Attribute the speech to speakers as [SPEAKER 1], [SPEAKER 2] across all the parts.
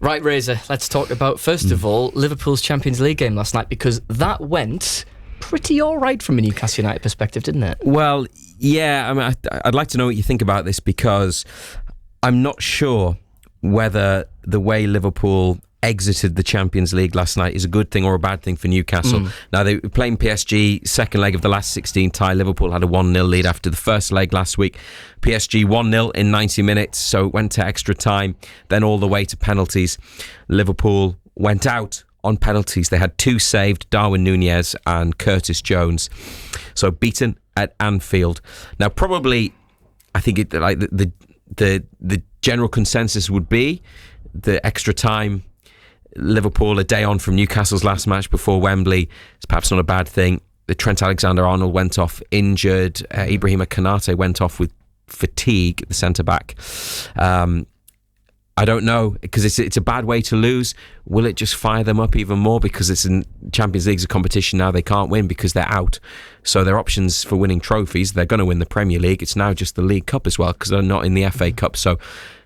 [SPEAKER 1] Right, Razor, let's talk about, first of all, Liverpool's Champions League game last night, because that went pretty all right from a Newcastle United perspective, didn't it?
[SPEAKER 2] Well, yeah, I mean, I'd like to know what you think about this, because I'm not sure whether the way Liverpool exited the Champions League last night is a good thing or a bad thing for Newcastle. Now, they were playing PSG, second leg of the last 16 tie. Liverpool had a 1-0 lead after the first leg last week. PSG 1-0 in 90 minutes, so it went to extra time, then all the way to penalties. Liverpool went out on penalties. They had 2 saved, Darwin Núñez and Curtis Jones. So beaten at Anfield. Now, probably, I think the general consensus would be the extra time. Liverpool a day on from Newcastle's last match before Wembley is perhaps not a bad thing. The Trent Alexander-Arnold went off injured. Ibrahima Konate went off with fatigue, the centre-back. I don't know, because it's a bad way to lose. Will it just fire them up even more? Because it's in Champions League's a competition now they can't win because they're out. So their options for winning trophies, they're going to win the Premier League. It's now just the League Cup as well, because they're not in the FA Cup. So,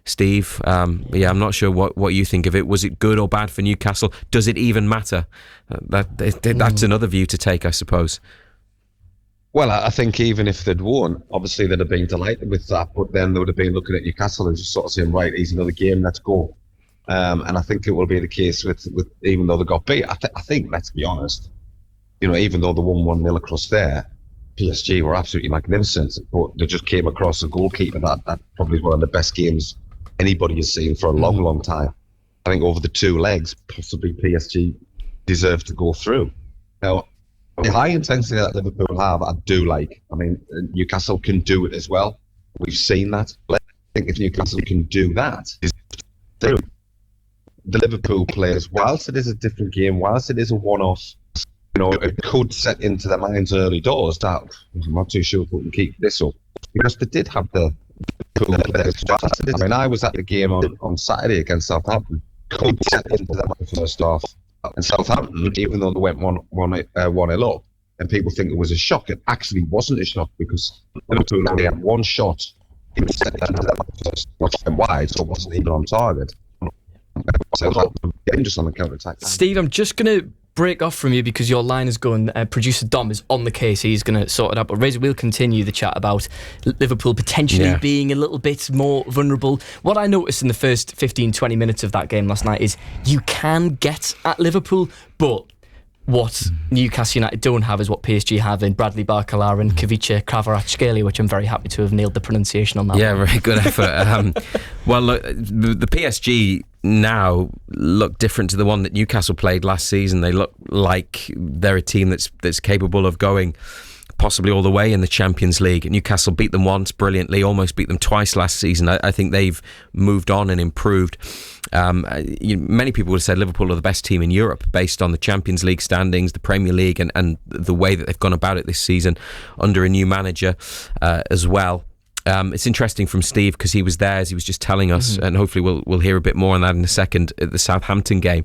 [SPEAKER 2] Steve, I'm not sure what you think of it. Was it good or bad for Newcastle? Does it even matter? That's another view to take, I suppose.
[SPEAKER 3] Well, I think even if they'd won, obviously they'd have been delighted with that, but then they would have been looking at Newcastle and just sort of saying, right, here's another game, let's go. And I think it will be the case with even though they got beat. I think, let's be honest, even though they won 1-0 across there, PSG were absolutely magnificent, but they just came across a goalkeeper that probably is one of the best games anybody has seen for a long, long time. I think over the 2 legs, possibly PSG deserved to go through. Now, the high intensity that Liverpool have, I do like. I mean, Newcastle can do it as well. We've seen that. I think if Newcastle can do that, the Liverpool players, whilst it is a different game, whilst it is a one-off, it could set into their minds early doors that I'm not too sure if we can keep this up, because they did have the players. I mean, I was at the game on Saturday against Southampton. Could set into their minds first off. And Southampton, even though they went 1-0 up, and people think it was a shock, it actually wasn't a shock, because Liverpool only had 1 shot in wide, so it wasn't even on target. So dangerous on the counter-attack.
[SPEAKER 1] Steve, I'm just going to break off from you because your line is going. Producer Dom is on the case. He's going to sort it out. But Razor, we'll continue the chat about Liverpool potentially being a little bit more vulnerable. What I noticed in the first 15-20 minutes of that game last night is you can get at Liverpool, but what Newcastle United don't have is what PSG have in Bradley Barcola and Kavicha Kvaratskhelia, which I'm very happy to have nailed the pronunciation on that.
[SPEAKER 2] Yeah, very good effort. Well, look, the PSG now look different to the one that Newcastle played last season. They look like they're a team that's capable of going possibly all the way in the Champions League. Newcastle beat them once brilliantly, almost beat them twice last season. I think they've moved on and improved. Many people would have said Liverpool are the best team in Europe based on the Champions League standings, the Premier League, and the way that they've gone about it this season under a new manager as well. It's interesting from Steve, because he was there, as he was just telling us, and hopefully we'll hear a bit more on that in a second, at the Southampton game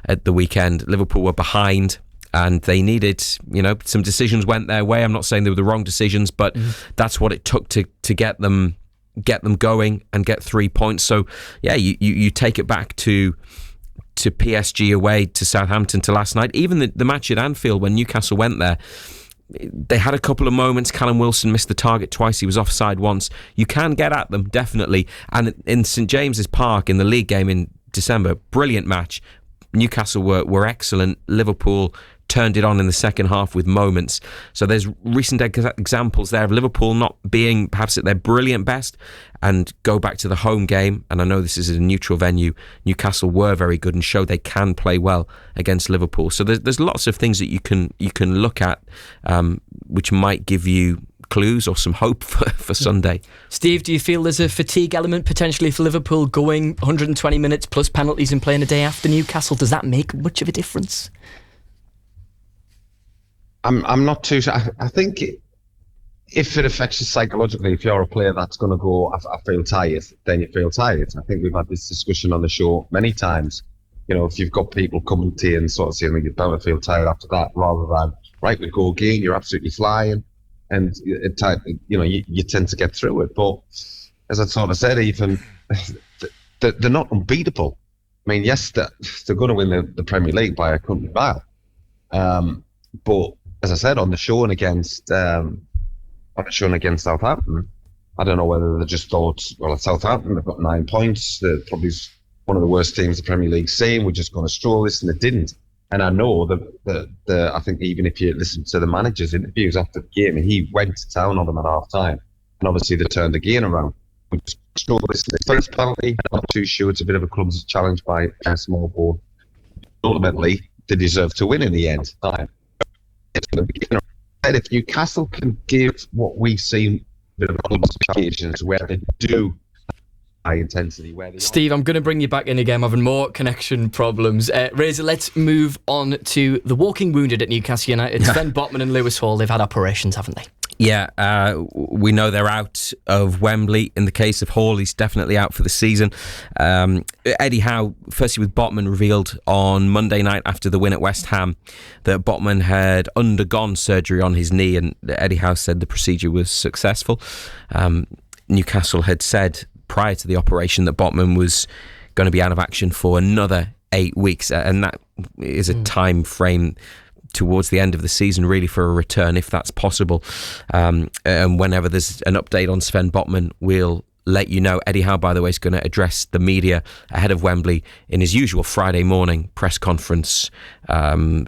[SPEAKER 2] at the weekend. Liverpool were behind and they needed, some decisions went their way. I'm not saying they were the wrong decisions, but that's what it took to get them going and get 3 points. So yeah, you take it back to PSG away, to Southampton, to last night. Even the match at Anfield when Newcastle went there, they had a couple of moments. Callum Wilson missed the target twice. He was offside once. You can get at them, definitely. And in St James's Park in the league game in December, brilliant match. Newcastle were excellent. Liverpool turned it on in the second half with moments. So there's recent examples there of Liverpool not being perhaps at their brilliant best, and go back to the home game. And I know this is a neutral venue. Newcastle were very good and showed they can play well against Liverpool. So there's lots of things that you can look at, which might give you clues or some hope for Sunday.
[SPEAKER 1] Steve, do you feel there's a fatigue element potentially for Liverpool going 120 minutes plus penalties and playing a day after Newcastle? Does that make much of a difference?
[SPEAKER 3] I'm not too sure. I think if it affects you psychologically, if you're a player that's going to go, I feel tired, then you feel tired. I think we've had this discussion on the show many times. If you've got people coming to you and sort of saying you're bound to feel tired after that, rather than, right, we go again, you're absolutely flying, and you tend to get through it. But as I sort of said, even they're not unbeatable. I mean, yes, they're going to win the Premier League by a country mile. But as I said on the show and against Southampton, I don't know whether they just thought, well, at Southampton they've got 9 points. They're probably one of the worst teams the Premier League's seen. We're just going to stroll this, and they didn't. And I know that I think even if you listen to the manager's interviews after the game, he went to town on them at half time, and obviously they turned the game around. We just stroll this. The first penalty, I'm not too sure. It's a bit of a clumsy challenge by a small ball. Ultimately, they deserve to win in the end. If Newcastle can give what we've seen, bit of occasions where they do high intensity.
[SPEAKER 1] Steve, I'm going to bring you back in again. I'm having more connection problems. Razor, let's move on to the walking wounded at Newcastle United. Sven Botman and Lewis Hall, they've had operations, haven't they?
[SPEAKER 2] Yeah, we know they're out of Wembley. In the case of Hall, he's definitely out for the season. Eddie Howe, firstly with Botman, revealed on Monday night after the win at West Ham that Botman had undergone surgery on his knee, and Eddie Howe said the procedure was successful. Newcastle had said prior to the operation that Botman was going to be out of action for another 8 weeks, and that is a time frame towards the end of the season really for a return, if that's possible. And whenever there's an update on Sven Botman, we'll let you know. Eddie Howe, by the way, is going to address the media ahead of Wembley in his usual Friday morning press conference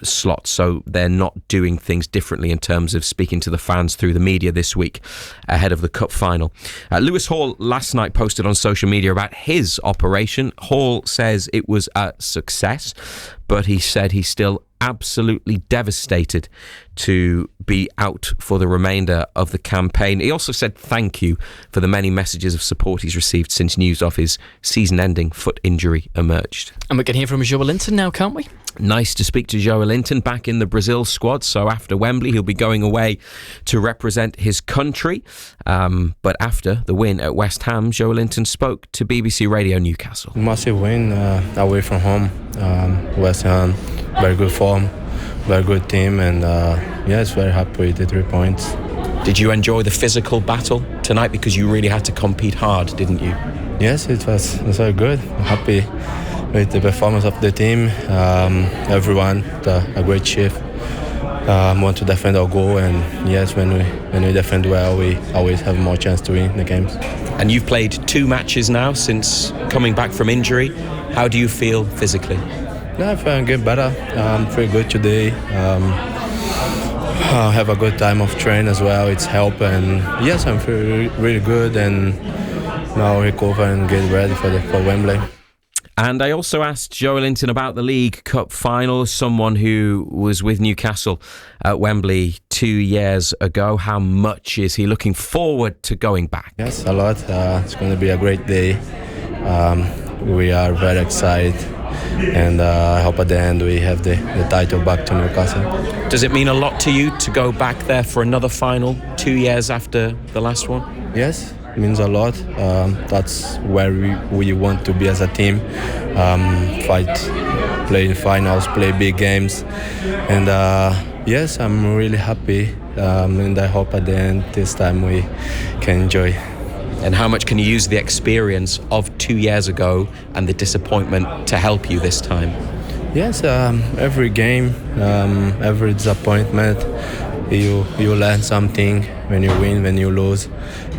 [SPEAKER 2] slot, so they're not doing things differently in terms of speaking to the fans through the media this week ahead of the cup final. Lewis Hall last night posted on social media about his operation. Hall says it was a success, but he said he's still absolutely devastated to be out for the remainder of the campaign. He also said thank you for the many messages of support he's received since news of his season-ending foot injury emerged.
[SPEAKER 1] And we can hear from Joelinton now, can't we?
[SPEAKER 2] Nice to speak to Joelinton, back in the Brazil squad. So after Wembley, he'll be going away to represent his country. But after the win at West Ham, Joelinton spoke to BBC Radio Newcastle.
[SPEAKER 4] Massive win away from home. West Ham, very good form, very good team, and yes, very happy with the 3 points.
[SPEAKER 2] Did you enjoy the physical battle tonight, because you really had to compete hard, didn't you?
[SPEAKER 4] Yes, it was very good. I'm happy with the performance of the team. Everyone, a great shift. Want to defend our goal, and yes, when we defend well, we always have more chance to win the games.
[SPEAKER 2] And you've played 2 matches now since coming back from injury. How do you feel physically?
[SPEAKER 4] I feel I'm getting better. I'm pretty good today. I have a good time of train as well. It's help, and yes, I'm feeling really good, and now recover and get ready for Wembley.
[SPEAKER 2] And I also asked Joelinton about the League Cup final, someone who was with Newcastle at Wembley 2 years ago. How much is he looking forward to going back?
[SPEAKER 4] Yes, a lot. It's going to be a great day. We are very excited, and I hope at the end we have the title back to Newcastle.
[SPEAKER 2] Does it mean a lot to you to go back there for another final 2 years after the last one?
[SPEAKER 4] Yes, it means a lot. That's where we want to be as a team. Fight, play in finals, play big games, and yes, I'm really happy, and I hope at the end this time we can enjoy.
[SPEAKER 2] And how much can you use the experience of 2 years ago and the disappointment to help you this time?
[SPEAKER 4] Yes, every game, every disappointment, you learn something when you win, when you lose.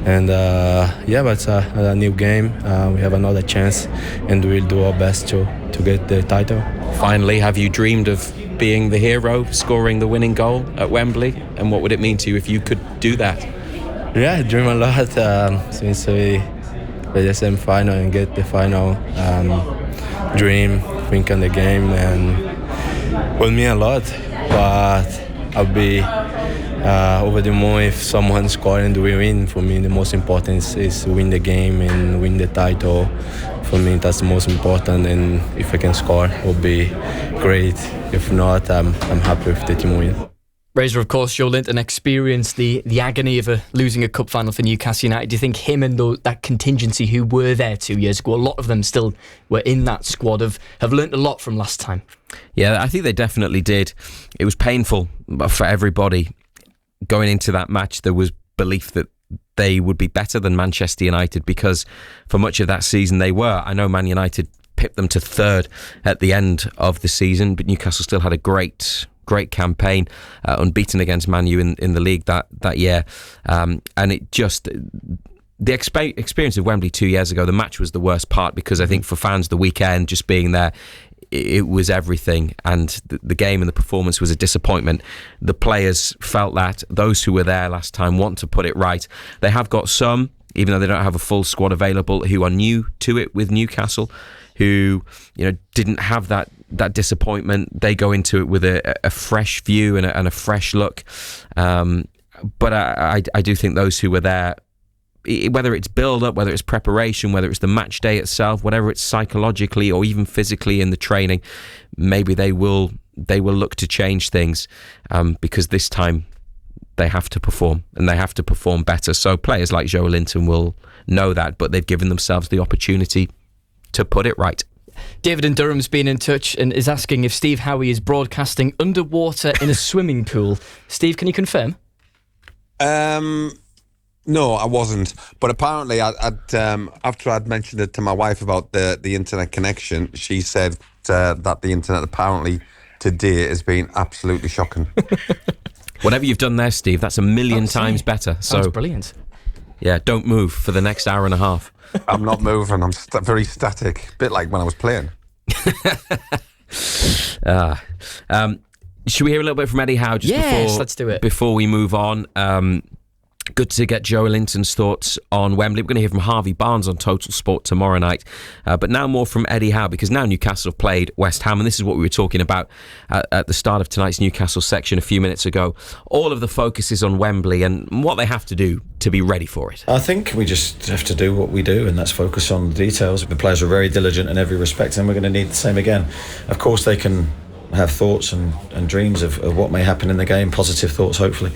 [SPEAKER 4] And but it's a new game. We have another chance, and we'll do our best to get the title.
[SPEAKER 2] Finally, have you dreamed of being the hero, scoring the winning goal at Wembley? And what would it mean to you if you could do that?
[SPEAKER 4] Yeah, I dream a lot since we play the semi-final and get the final. Dream, think on the game, and will mean a lot. But I'll be over the moon if someone scores and we win. For me, the most important is win the game and win the title. For me, that's the most important. And if I can score, it will be great. If not, I'm happy with the team win.
[SPEAKER 1] Razor, of course, Joelinton experienced the agony of losing a cup final for Newcastle United. Do you think him and that contingency who were there 2 years ago, a lot of them still were in that squad, have learnt a lot from last time?
[SPEAKER 2] Yeah, I think they definitely did. It was painful for everybody. Going into that match, there was belief that they would be better than Manchester United, because for much of that season they were. I know Man United pipped them to third at the end of the season, but Newcastle still had a great campaign, unbeaten against Man U in the league that year, and it just... The experience of Wembley 2 years ago, the match was the worst part, because I think for fans, the weekend, just being there, it was everything, and the game and the performance was a disappointment. The players felt that. Those who were there last time want to put it right. They have got some, even though they don't have a full squad available, who are new to it with Newcastle, who didn't have that disappointment. They go into it with a fresh view and a fresh look. But I do think those who were there, whether it's build-up, whether it's preparation, whether it's the match day itself, whatever it's psychologically or even physically in the training, maybe they will look to change things, because this time they have to perform, and they have to perform better. So players like Joe Linton will know that, but they've given themselves the opportunity to put it right.
[SPEAKER 1] David in Durham's been in touch and is asking if Steve Howie is broadcasting underwater in a swimming pool. Steve, can you confirm?
[SPEAKER 3] No, I wasn't. But apparently, after I'd mentioned it to my wife about the internet connection, she said that the internet apparently today has been absolutely shocking.
[SPEAKER 2] Whatever you've done there, Steve, that's a million times better. So
[SPEAKER 1] that's brilliant.
[SPEAKER 2] Yeah, don't move for the next hour and a half.
[SPEAKER 3] I'm not moving. I'm very static. A bit like when I was playing.
[SPEAKER 2] Should we hear a little bit from Eddie Howe
[SPEAKER 1] Yes, let's do it.
[SPEAKER 2] Before we move on? Good to get Joe Linton's thoughts on Wembley. We're going to hear from Harvey Barnes on Total Sport tomorrow night. But now more from Eddie Howe, because now Newcastle have played West Ham, and this is what we were talking about at the start of tonight's Newcastle section a few minutes ago. All of the focus is on Wembley and what they have to do to be ready for it.
[SPEAKER 5] I think we just have to do what we do, and that's focus on the details. The players are very diligent in every respect, and we're going to need the same again. Of course, they can have thoughts and dreams of what may happen in the game, positive thoughts, hopefully.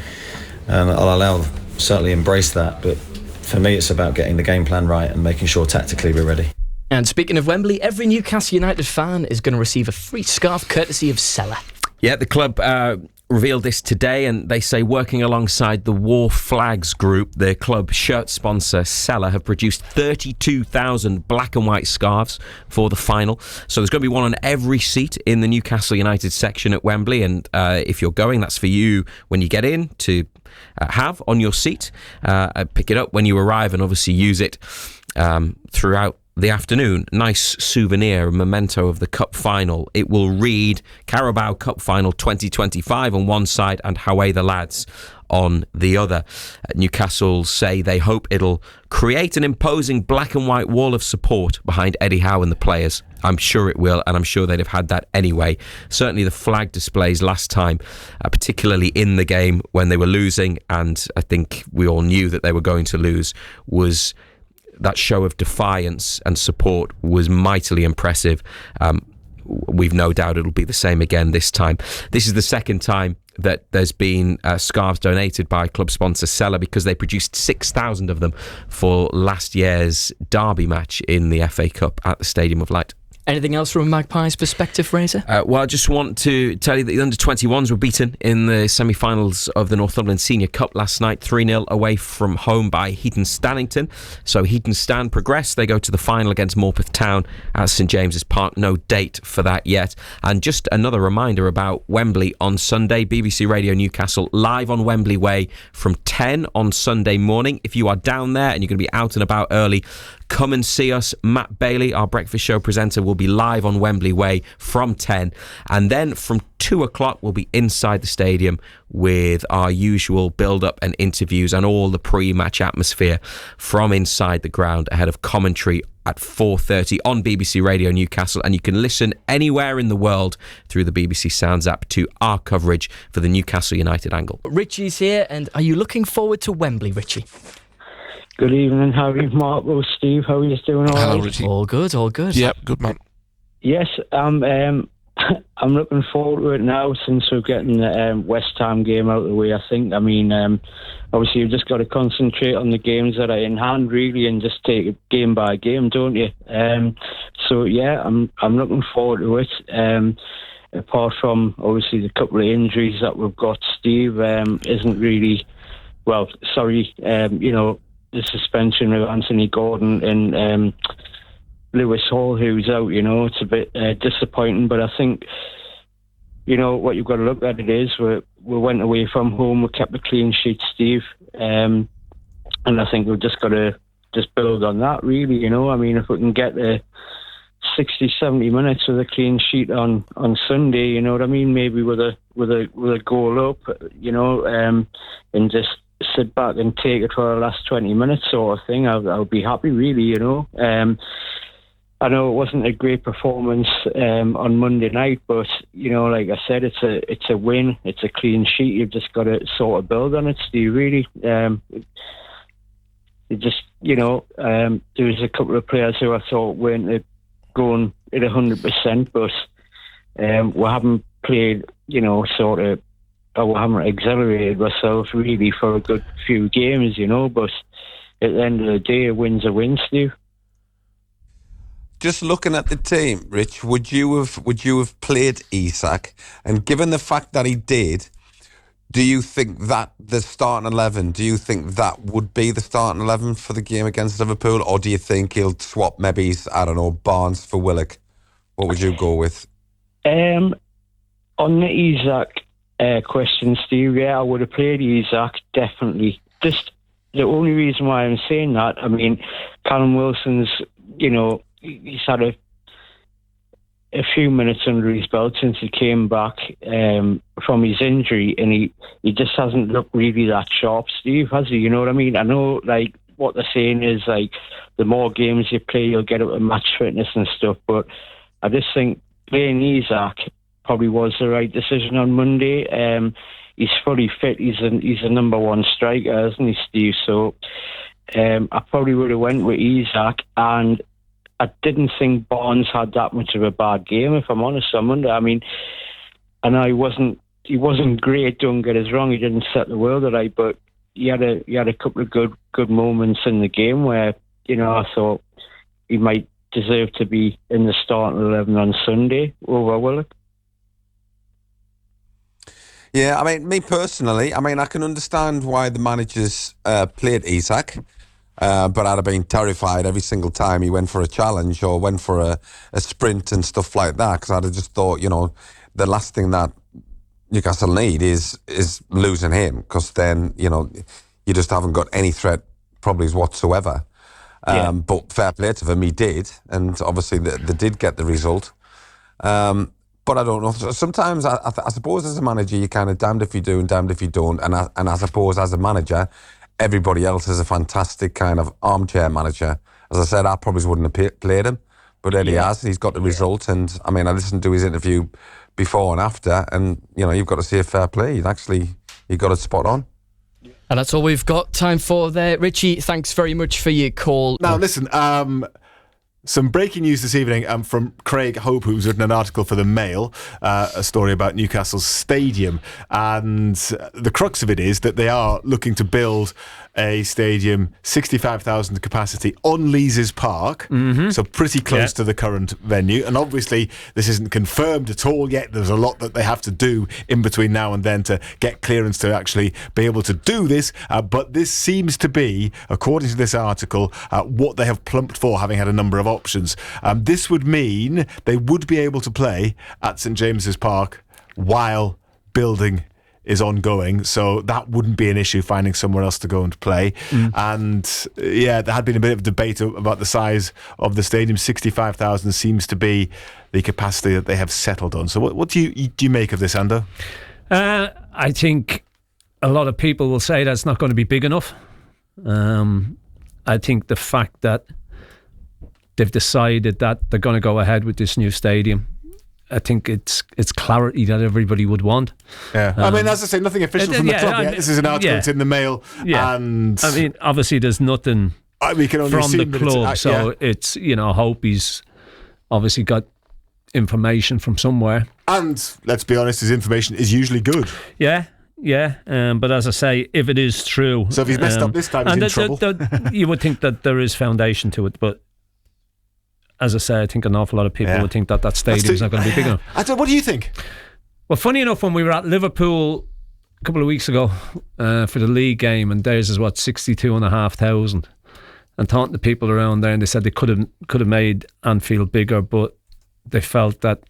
[SPEAKER 5] And I'll certainly embrace that, but for me it's about getting the game plan right and making sure tactically we're ready.
[SPEAKER 1] And speaking of Wembley, every Newcastle United fan is going to receive a free scarf courtesy of Sella.
[SPEAKER 2] Yeah, the club revealed this today, and they say working alongside the War Flags Group, their club shirt sponsor Sella, have produced 32,000 black and white scarves for the final. So there's going to be one on every seat in the Newcastle United section at Wembley, and if you're going, that's for you when you get in to have on your seat. Pick it up when you arrive and obviously use it throughout the afternoon. Nice souvenir, a memento of the Cup final. It will read Carabao Cup Final 2025 on one side and Howay the Lads on the other. Newcastle say they hope it'll create an imposing black and white wall of support behind Eddie Howe and the players. I'm sure it will, and I'm sure they'd have had that anyway. Certainly the flag displays last time, particularly in the game when they were losing, and I think we all knew that they were going to lose, was that show of defiance and support was mightily impressive. We've no doubt it'll be the same again this time. This is the second time that there's been scarves donated by club sponsor Sella, because they produced 6,000 of them for last year's derby match in the FA Cup at the Stadium of Light.
[SPEAKER 1] Anything else from a Magpies perspective, Fraser?
[SPEAKER 2] Well, I just want to tell you that the under-21s were beaten in the semi-finals of the Northumberland Senior Cup last night, 3-0 away from home by Heaton Stannington. So Heaton Stan progressed. They go to the final against Morpeth Town at St James's Park. No date for that yet. And just another reminder about Wembley on Sunday. BBC Radio Newcastle live on Wembley Way from 10 on Sunday morning. If you are down there and you're going to be out and about early, come and see us. Matt Bailey, our breakfast show presenter, will be live on Wembley Way from 10, and then from 2 o'clock we'll be inside the stadium with our usual build-up and interviews and all the pre-match atmosphere from inside the ground ahead of commentary at 4:30 on BBC Radio Newcastle. And you can listen anywhere in the world through the BBC Sounds app to our coverage for the Newcastle United angle.
[SPEAKER 1] Richie's here, and are you looking forward to Wembley, Richie?
[SPEAKER 6] Good evening, Harry, Marco, Steve. How are you doing? All
[SPEAKER 7] Hello,
[SPEAKER 6] right?
[SPEAKER 7] Richie.
[SPEAKER 1] All good, all good.
[SPEAKER 7] Yep, good man.
[SPEAKER 6] Yes, I'm looking forward to it now since we're getting the West Ham game out of the way, I think. I mean, obviously you've just got to concentrate on the games that are in hand, really, and just take it game by game, don't you? So, yeah, I'm looking forward to it. Apart from, obviously, the couple of injuries that we've got, Steve isn't really... Well, sorry, the suspension of Anthony Gordon and Lewis Hall, who's out. It's a bit disappointing, but I think what you've got to look at it is we went away from home, we kept a clean sheet, Steve, and I think we've just got to just build on that, really. If we can get 60, 70 minutes with a clean sheet on Sunday, you know what I mean? Maybe with a goal up, and just sit back and take it for the last 20 minutes sort of thing. I'll be happy, really. I know it wasn't a great performance on Monday night, but like I said, it's a win, it's a clean sheet. You've just got to sort of build on it, Steve. Really, it just there was a couple of players who I thought weren't going at 100%, but we haven't played, or we haven't accelerated ourselves really for a good few games, But at the end of the day, a win's a win, Steve.
[SPEAKER 7] Just looking at the team, Rich, would you have played Isak? And given the fact that he did, do you think that the starting 11? Do you think that would be the starting 11 for the game against Liverpool, or do you think he'll swap maybe Barnes for Willock? What would you go with?
[SPEAKER 6] On the Isak question, Steve, I would have played Isak definitely. Just the only reason why I'm saying that, Callum Wilson's, he's had a few minutes under his belt since he came back from his injury, and he just hasn't looked really that sharp, Steve, has he? You know what I mean? I know, what they're saying is, the more games you play, you'll get up to match fitness and stuff, but I just think playing Isak probably was the right decision on Monday. He's fully fit. He's a number one striker, isn't he, Steve? So I probably would have went with Isak, and I didn't think Barnes had that much of a bad game, if I'm honest, on Monday. I know he wasn't great, don't get us wrong, he didn't set the world alight, but he had a couple of good moments in the game where, I thought he might deserve to be in the starting 11 on Sunday over Willock.
[SPEAKER 7] Yeah, me personally, I can understand why the managers played Isak. But I'd have been terrified every single time he went for a challenge or went for a sprint and stuff like that, because I'd have just thought, the last thing that Newcastle need is losing him, because then, you just haven't got any threat probably whatsoever. But fair play to them, he did, and obviously they did get the result. But I don't know. Sometimes I suppose as a manager, you're kind of damned if you do and damned if you don't, and I suppose as a manager, everybody else is a fantastic kind of armchair manager. As I said, I probably wouldn't have played him, but then he has, and he's got the result. And I listened to his interview before and after, and you've got to say fair play. You got it spot on.
[SPEAKER 1] And that's all we've got time for there. Richie, thanks very much for your call.
[SPEAKER 8] Now listen, some breaking news this evening from Craig Hope, who's written an article for the Mail, a story about Newcastle's stadium. And the crux of it is that they are looking to build a stadium, 65,000 capacity, on Leazes Park, so pretty close to the current venue. And obviously, this isn't confirmed at all yet. There's a lot that they have to do in between now and then to get clearance to actually be able to do this. But this seems to be, according to this article, what they have plumped for, having had a number of options. This would mean they would be able to play at St James's Park while building is ongoing, so that wouldn't be an issue, finding somewhere else to go and play. And there had been a bit of debate about the size of the stadium. 65,000 seems to be the capacity that they have settled on. So what do you make of this, Ando?
[SPEAKER 9] I think a lot of people will say that's not going to be big enough. I think the fact that they've decided that they're going to go ahead with this new stadium, I think it's clarity that everybody would want.
[SPEAKER 8] Yeah, as I say, nothing official from the club yet. This is an article. It's in the Mail, and
[SPEAKER 9] obviously there's nothing
[SPEAKER 8] we can only
[SPEAKER 9] from the club. It's Hope he's obviously got information from somewhere.
[SPEAKER 8] And let's be honest, his information is usually good.
[SPEAKER 9] Yeah. But as I say, if it is true,
[SPEAKER 8] so if he's messed up this time, he's in trouble.
[SPEAKER 9] You would think that there is foundation to it, but as I say, I think an awful lot of people would think that stadium is not going to be big enough.
[SPEAKER 8] What do you think?
[SPEAKER 9] Well, funny enough, when we were at Liverpool a couple of weeks ago for the league game, and theirs is 62,500. and talking to people around there, and they said they could have made Anfield bigger, but they felt that,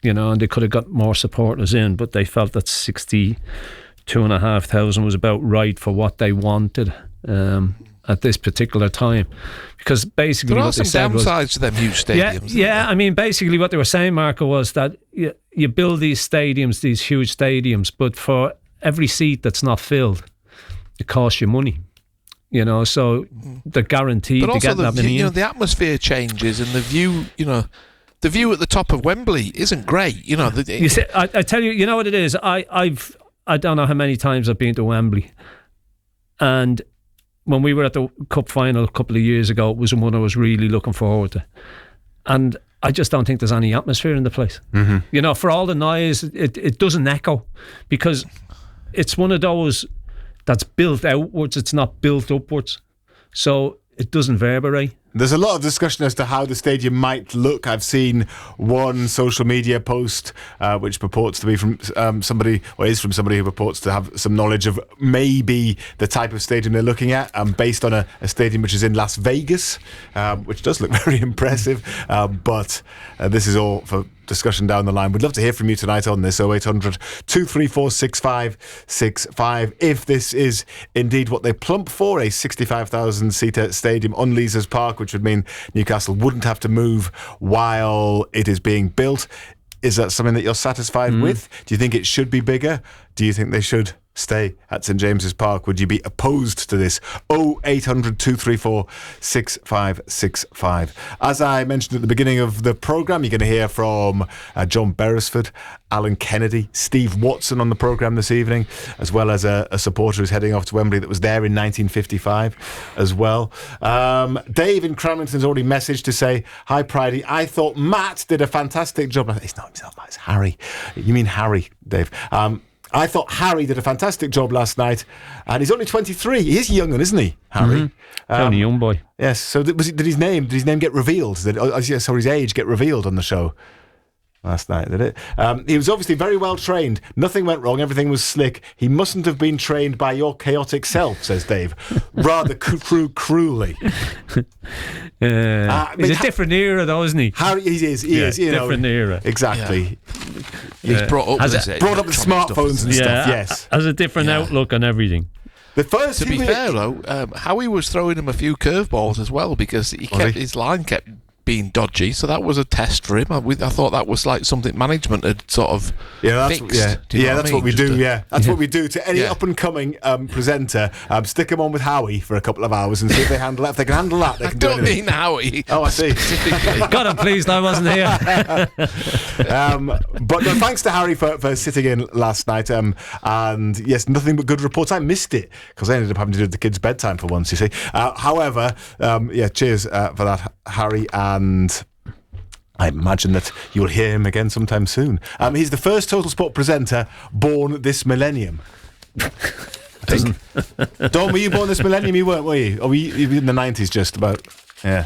[SPEAKER 9] and they could have got more supporters in, but they felt that 62,500 was about right for what they wanted at this particular time, because basically
[SPEAKER 10] there are
[SPEAKER 9] what they
[SPEAKER 10] some
[SPEAKER 9] said was
[SPEAKER 10] downsides to them huge stadiums.
[SPEAKER 9] I mean, basically what they were saying, Marco, was that you build these stadiums, these huge stadiums, but for every seat that's not filled, it costs you money. So they're guaranteed
[SPEAKER 10] but
[SPEAKER 9] to get that many in.
[SPEAKER 10] The atmosphere changes, and the view, the view at the top of Wembley isn't great.
[SPEAKER 9] You see, I tell you, you know what it is. I don't know how many times I've been to Wembley, and when we were at the cup final a couple of years ago, it was one I was really looking forward to, and I just don't think there's any atmosphere in the place. Mm-hmm. For all the noise, it doesn't echo, because it's one of those that's built outwards, it's not built upwards, so it doesn't reverberate.
[SPEAKER 8] There's a lot of discussion as to how the stadium might look. I've seen one social media post which purports to be from somebody, or is from somebody who purports to have some knowledge of maybe the type of stadium they're looking at, based on a stadium which is in Las Vegas, which does look very impressive, but this is all for discussion down the line. We'd love to hear from you tonight on this 0800 234 6565 if this is indeed what they plump for, a 65,000 seater stadium on Leazes Park, which would mean Newcastle wouldn't have to move while it is being built. Is that something that you're satisfied with? Do you think it should be bigger? Do you think they should stay at St James's Park? Would you be opposed to this? 0800 234 6565. As I mentioned at the beginning of the programme, you're going to hear from John Beresford, Alan Kennedy, Steve Watson on the programme this evening, as well as a supporter who's heading off to Wembley that was there in 1955 as well. Dave in Cramlington's already messaged to say, hi Pridey, I thought Matt did a fantastic job. It's not Matt, it's Harry. You mean Harry, Dave. I thought Harry did a fantastic job last night, and he's only 23. He is young, isn't he, Harry?
[SPEAKER 9] Only a young boy.
[SPEAKER 8] Yes. So did his name get revealed? Or his age get revealed on the show last night? Did it? He was obviously very well trained. Nothing went wrong. Everything was slick. He mustn't have been trained by your chaotic self, says Dave. Rather cruelly.
[SPEAKER 9] He's a different era, though, isn't he?
[SPEAKER 8] Harry, he is.
[SPEAKER 9] Different era.
[SPEAKER 8] Exactly.
[SPEAKER 10] Yeah. He's brought up with
[SPEAKER 8] smartphones and stuff. Yes,
[SPEAKER 9] has a different outlook on everything.
[SPEAKER 8] The first,
[SPEAKER 10] to be fair though, Howie was throwing him a few curveballs as well, because his line kept being dodgy, so that was a test for him. I thought that was like something management had sort of fixed.
[SPEAKER 8] That's what we do. That's what we do to any up and coming presenter. Stick them on with Howie for a couple of hours and see if they handle that. If they can handle that, they can do anything.
[SPEAKER 10] I don't mean Howie.
[SPEAKER 8] Oh, I see.
[SPEAKER 9] God, I'm pleased I wasn't here.
[SPEAKER 8] But no, thanks to Harry for sitting in last night. And yes, nothing but good reports. I missed it because I ended up having to do the kids' bedtime for once. You see. However, cheers for that, Harry. And I imagine that you'll hear him again sometime soon. He's the first Total Sport presenter born this millennium. I think. Dom, were you born this millennium? You weren't, were you? Or were you in the 90s just about? Yeah,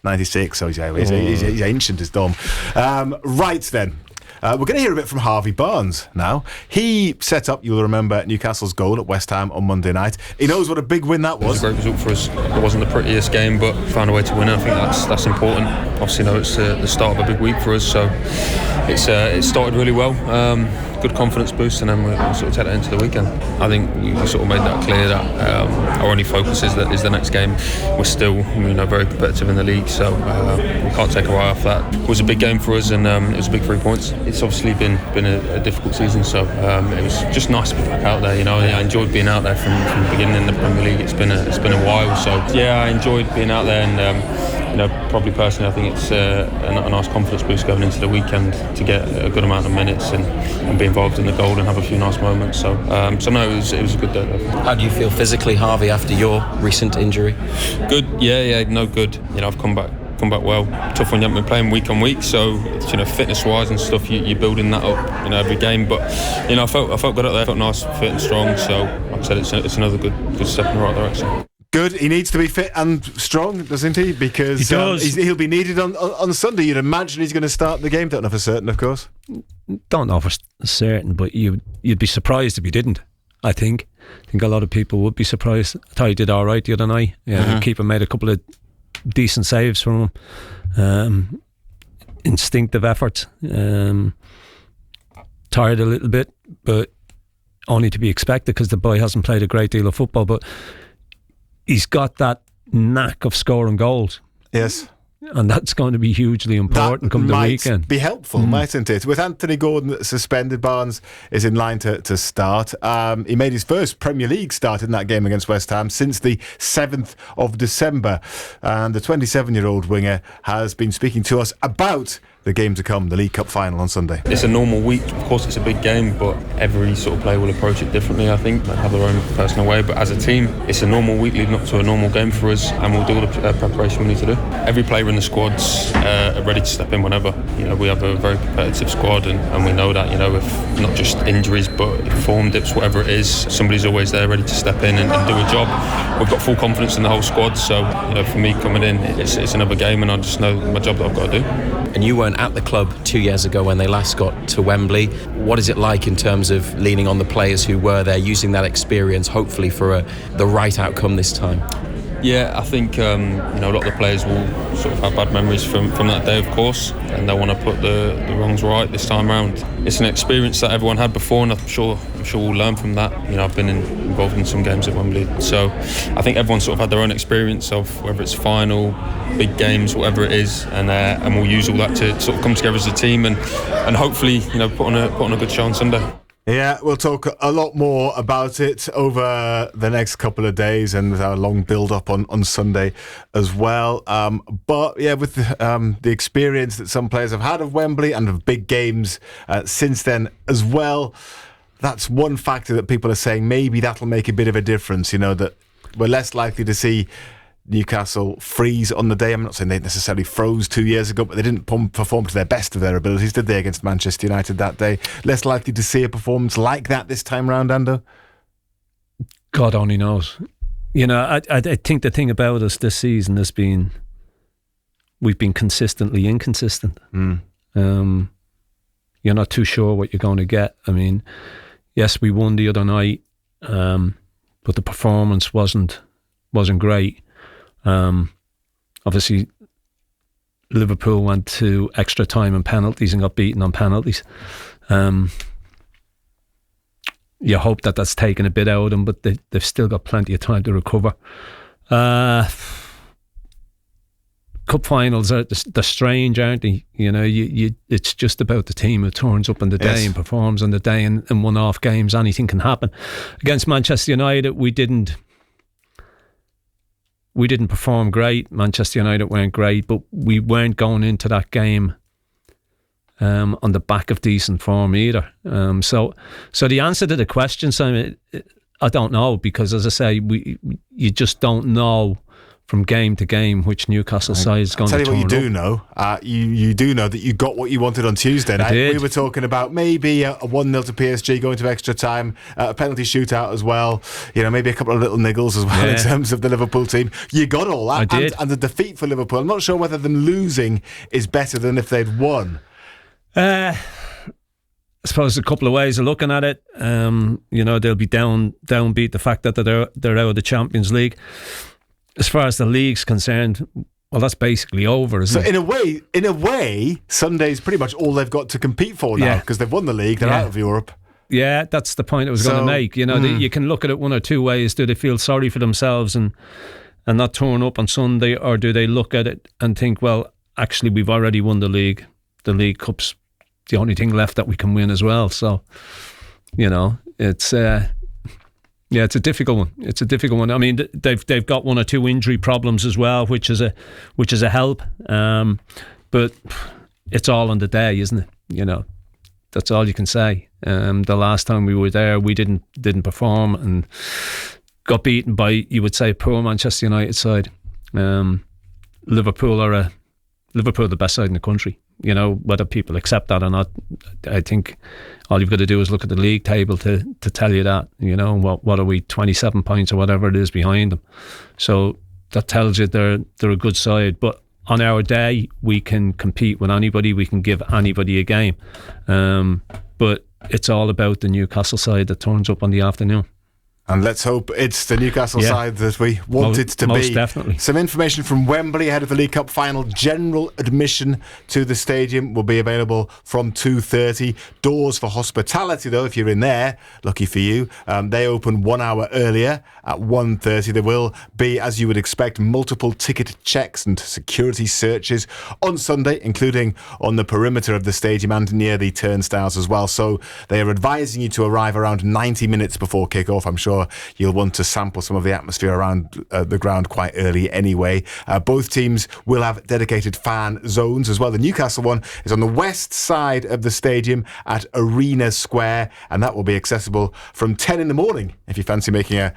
[SPEAKER 8] 96. So he's ancient as Dom. Right then. We're going to hear a bit from Harvey Barnes now. He set up, you'll remember, Newcastle's goal at West Ham on Monday night. He knows what a big win that was.
[SPEAKER 11] It was a great result for us. It wasn't the prettiest game, but found a way to win it. I think that's important. Obviously, it's the start of a big week for us, so it started really well. Good confidence boost, and then we sort of take that into the weekend. I think we sort of made that clear that our only focus is the next game. We're still very competitive in the league, so we can't take our eye off that. It was a big game for us, and it was a big 3 points. It's obviously been a difficult season, so it was just nice to be back out there. I enjoyed being out there from the beginning in the Premier League. It's been a while, so yeah, I enjoyed being out there, and probably personally, I think it's a nice confidence boost going into the weekend to get a good amount of minutes and be involved in the goal and have a few nice moments. So no, it was a good day.
[SPEAKER 2] How do you feel physically, Harvey, after your recent injury?
[SPEAKER 11] Good, good. I've come back well. Tough when you haven't been playing week on week, so fitness wise and stuff, you're building that up every game. But I felt good out there, felt nice, fit and strong. So like I said, it's another good step in the right direction.
[SPEAKER 8] Good. He needs to be fit and strong, doesn't he? Because he'll be needed on Sunday. You'd imagine he's going to start the game. Don't know for certain, of course.
[SPEAKER 9] Don't know for certain, but you'd be surprised if he didn't. I think a lot of people would be surprised. I thought he did all right the other night. Yeah, the keeper made a couple of decent saves from him. Instinctive effort. Tired a little bit, but only to be expected because the boy hasn't played a great deal of football. But he's got that knack of scoring goals.
[SPEAKER 8] Yes.
[SPEAKER 9] And that's going to be hugely important come the weekend.
[SPEAKER 8] Be helpful, mightn't it? With Anthony Gordon suspended, Barnes is in line to start. He made his first Premier League start in that game against West Ham since the 7th of December. And the 27-year-old winger has been speaking to us about the game to come, the League Cup final on Sunday.
[SPEAKER 11] It's a normal week. Of course, it's a big game, but every sort of player will approach it differently, I think. They have their own personal way. But as a team, it's a normal week leading up to a normal game for us, and we'll do all the preparation we need to do. Every player in the squad's are ready to step in whenever. You know, we have a very competitive squad, and we know that, you know, if not just injuries, but form dips, whatever it is, somebody's always there ready to step in and do a job. We've got full confidence in the whole squad, so, you know, for me coming in, it's another game, and I just know my job that I've got to do.
[SPEAKER 2] And you weren't at the club 2 years ago when they last got to Wembley. What is it like in terms of leaning on the players who were there, using that experience, hopefully for the right outcome this time?
[SPEAKER 11] Yeah, I think you know, a lot of the players will sort of have bad memories from that day, of course, and they want to put the wrongs right this time around. It's an experience that everyone had before, and I'm sure we'll learn from that. You know, I've been involved in some games at Wembley, so I think everyone sort of had their own experience of whether it's final, big games, whatever it is, and we'll use all that to sort of come together as a team and hopefully, you know, put on a good show on Sunday.
[SPEAKER 8] Yeah, we'll talk a lot more about it over the next couple of days and with our long build-up on Sunday as well. But yeah, with the experience that some players have had of Wembley and of big games since then as well, that's one factor that people are saying maybe that'll make a bit of a difference, you know, that we're less likely to see Newcastle freeze on the day. I'm not saying they necessarily froze 2 years ago, but they didn't perform to their best of their abilities, did they, against Manchester United that day? Less likely to see a performance like that this time round, Ando?
[SPEAKER 9] God only knows. You know, I think the thing about us this season has been we've been consistently inconsistent. You're not too sure what you're going to get. I mean, yes, we won the other night, but the performance wasn't great. Obviously Liverpool went to extra time and penalties and got beaten on penalties. You hope that that's taken a bit out of them, but they've still got plenty of time to recover. Cup finals they're strange, aren't they? You know, it's just about the team who turns up on the day and performs on the day. And in one-off games, anything can happen. Against Manchester United, we didn't perform great. Manchester United weren't great, but we weren't going into that game on the back of decent form either. So the answer to the question, Simon, I don't know, because as I say, you just don't know from game to game which Newcastle side is going to turn up.
[SPEAKER 8] Tell you what you do know. You do know that you got what you wanted on Tuesday night. We were talking about maybe a 1-0 to PSG going to extra time, a penalty shootout as well. You know, maybe a couple of little niggles as well in terms of the Liverpool team. You got all that.
[SPEAKER 9] I did.
[SPEAKER 8] And the defeat for Liverpool. I'm not sure whether them losing is better than if they'd won.
[SPEAKER 9] I suppose a couple of ways of looking at it. You know, they'll be downbeat the fact that they're out of the Champions League. As far as the league's concerned, well, that's basically over, isn't it?
[SPEAKER 8] So in a way, Sunday's pretty much all they've got to compete for now, because they've won the league, they're out of Europe.
[SPEAKER 9] Yeah, that's the point I was going to make. You know, you can look at it one or two ways. Do they feel sorry for themselves and not turn up on Sunday, or do they look at it and think, well, actually, we've already won the league. The League Cup's the only thing left that we can win as well. So, you know, it's it's a difficult one. It's a difficult one. I mean, they've got one or two injury problems as well, which is a help. But it's all on the day, isn't it? You know, that's all you can say. The last time we were there, we didn't perform and got beaten by, you would say, poor Manchester United side. Liverpool are the best side in the country. You know, whether people accept that or not, I think all you've got to do is look at the league table to tell you that. You know, what are we, 27 points or whatever it is behind them. So that tells you they're a good side. But on our day, we can compete with anybody. We can give anybody a game. But it's all about the Newcastle side that turns up on the afternoon.
[SPEAKER 8] And let's hope it's the Newcastle side that we want it to be.
[SPEAKER 9] Most definitely.
[SPEAKER 8] Some information from Wembley ahead of the League Cup final. General admission to the stadium will be available from 2:30. Doors for hospitality, though, if you're in there, lucky for you, they open 1 hour earlier at 1:30. There will be, as you would expect, multiple ticket checks and security searches on Sunday, including on the perimeter of the stadium and near the turnstiles as well. So they are advising you to arrive around 90 minutes before kick-off. I'm sure you'll want to sample some of the atmosphere around the ground quite early anyway. Both teams will have dedicated fan zones as well. The Newcastle one is on the west side of the stadium at Arena Square, and that will be accessible from 10 in the morning if you fancy making a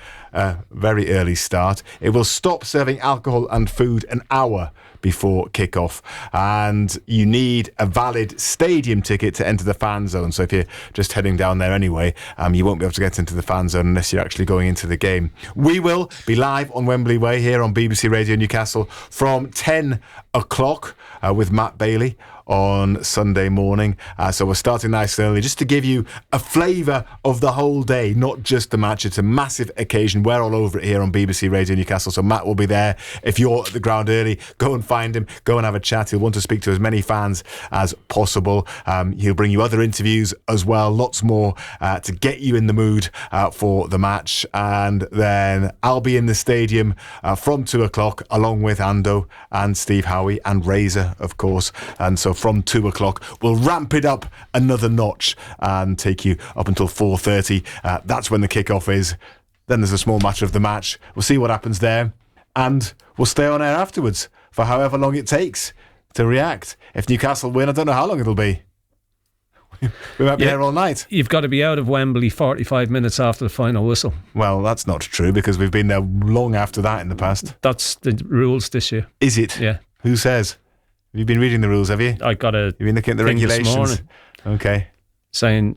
[SPEAKER 8] very early start. It will stop serving alcohol and food an hour before kick-off, and you need a valid stadium ticket to enter the fan zone. So if you're just heading down there anyway, you won't be able to get into the fan zone unless you're actually going into the game. We will be live on Wembley Way here on BBC Radio Newcastle from 10 o'clock with Matt Bailey on Sunday morning. So we're starting nice and early just to give you a flavour of the whole day, not just the match. It's a massive occasion. We're all over it here on BBC Radio Newcastle. So Matt will be there. If you're at the ground early, go and find him. Go and have a chat. He'll want to speak to as many fans as possible. He'll bring you other interviews as well. Lots more to get you in the mood for the match. And then I'll be in the stadium from 2 o'clock along with Ando and Steve Howie and Razor, of course. And so from 2 o'clock, we'll ramp it up another notch and take you up until 4:30. That's when the kickoff is. Then there's a small match of the match. We'll see what happens there. And we'll stay on air afterwards for however long it takes to react. If Newcastle win, I don't know how long it'll be. We might be here all night.
[SPEAKER 9] You've got to be out of Wembley 45 minutes after the final whistle.
[SPEAKER 8] Well, that's not true because we've been there long after that in the past.
[SPEAKER 9] That's the rules this year.
[SPEAKER 8] Is it?
[SPEAKER 9] Yeah.
[SPEAKER 8] Who says? Have you been reading the rules, have you?
[SPEAKER 9] I got a
[SPEAKER 8] You've been looking at the
[SPEAKER 9] thing
[SPEAKER 8] regulations?
[SPEAKER 9] this morning
[SPEAKER 8] Okay.
[SPEAKER 9] saying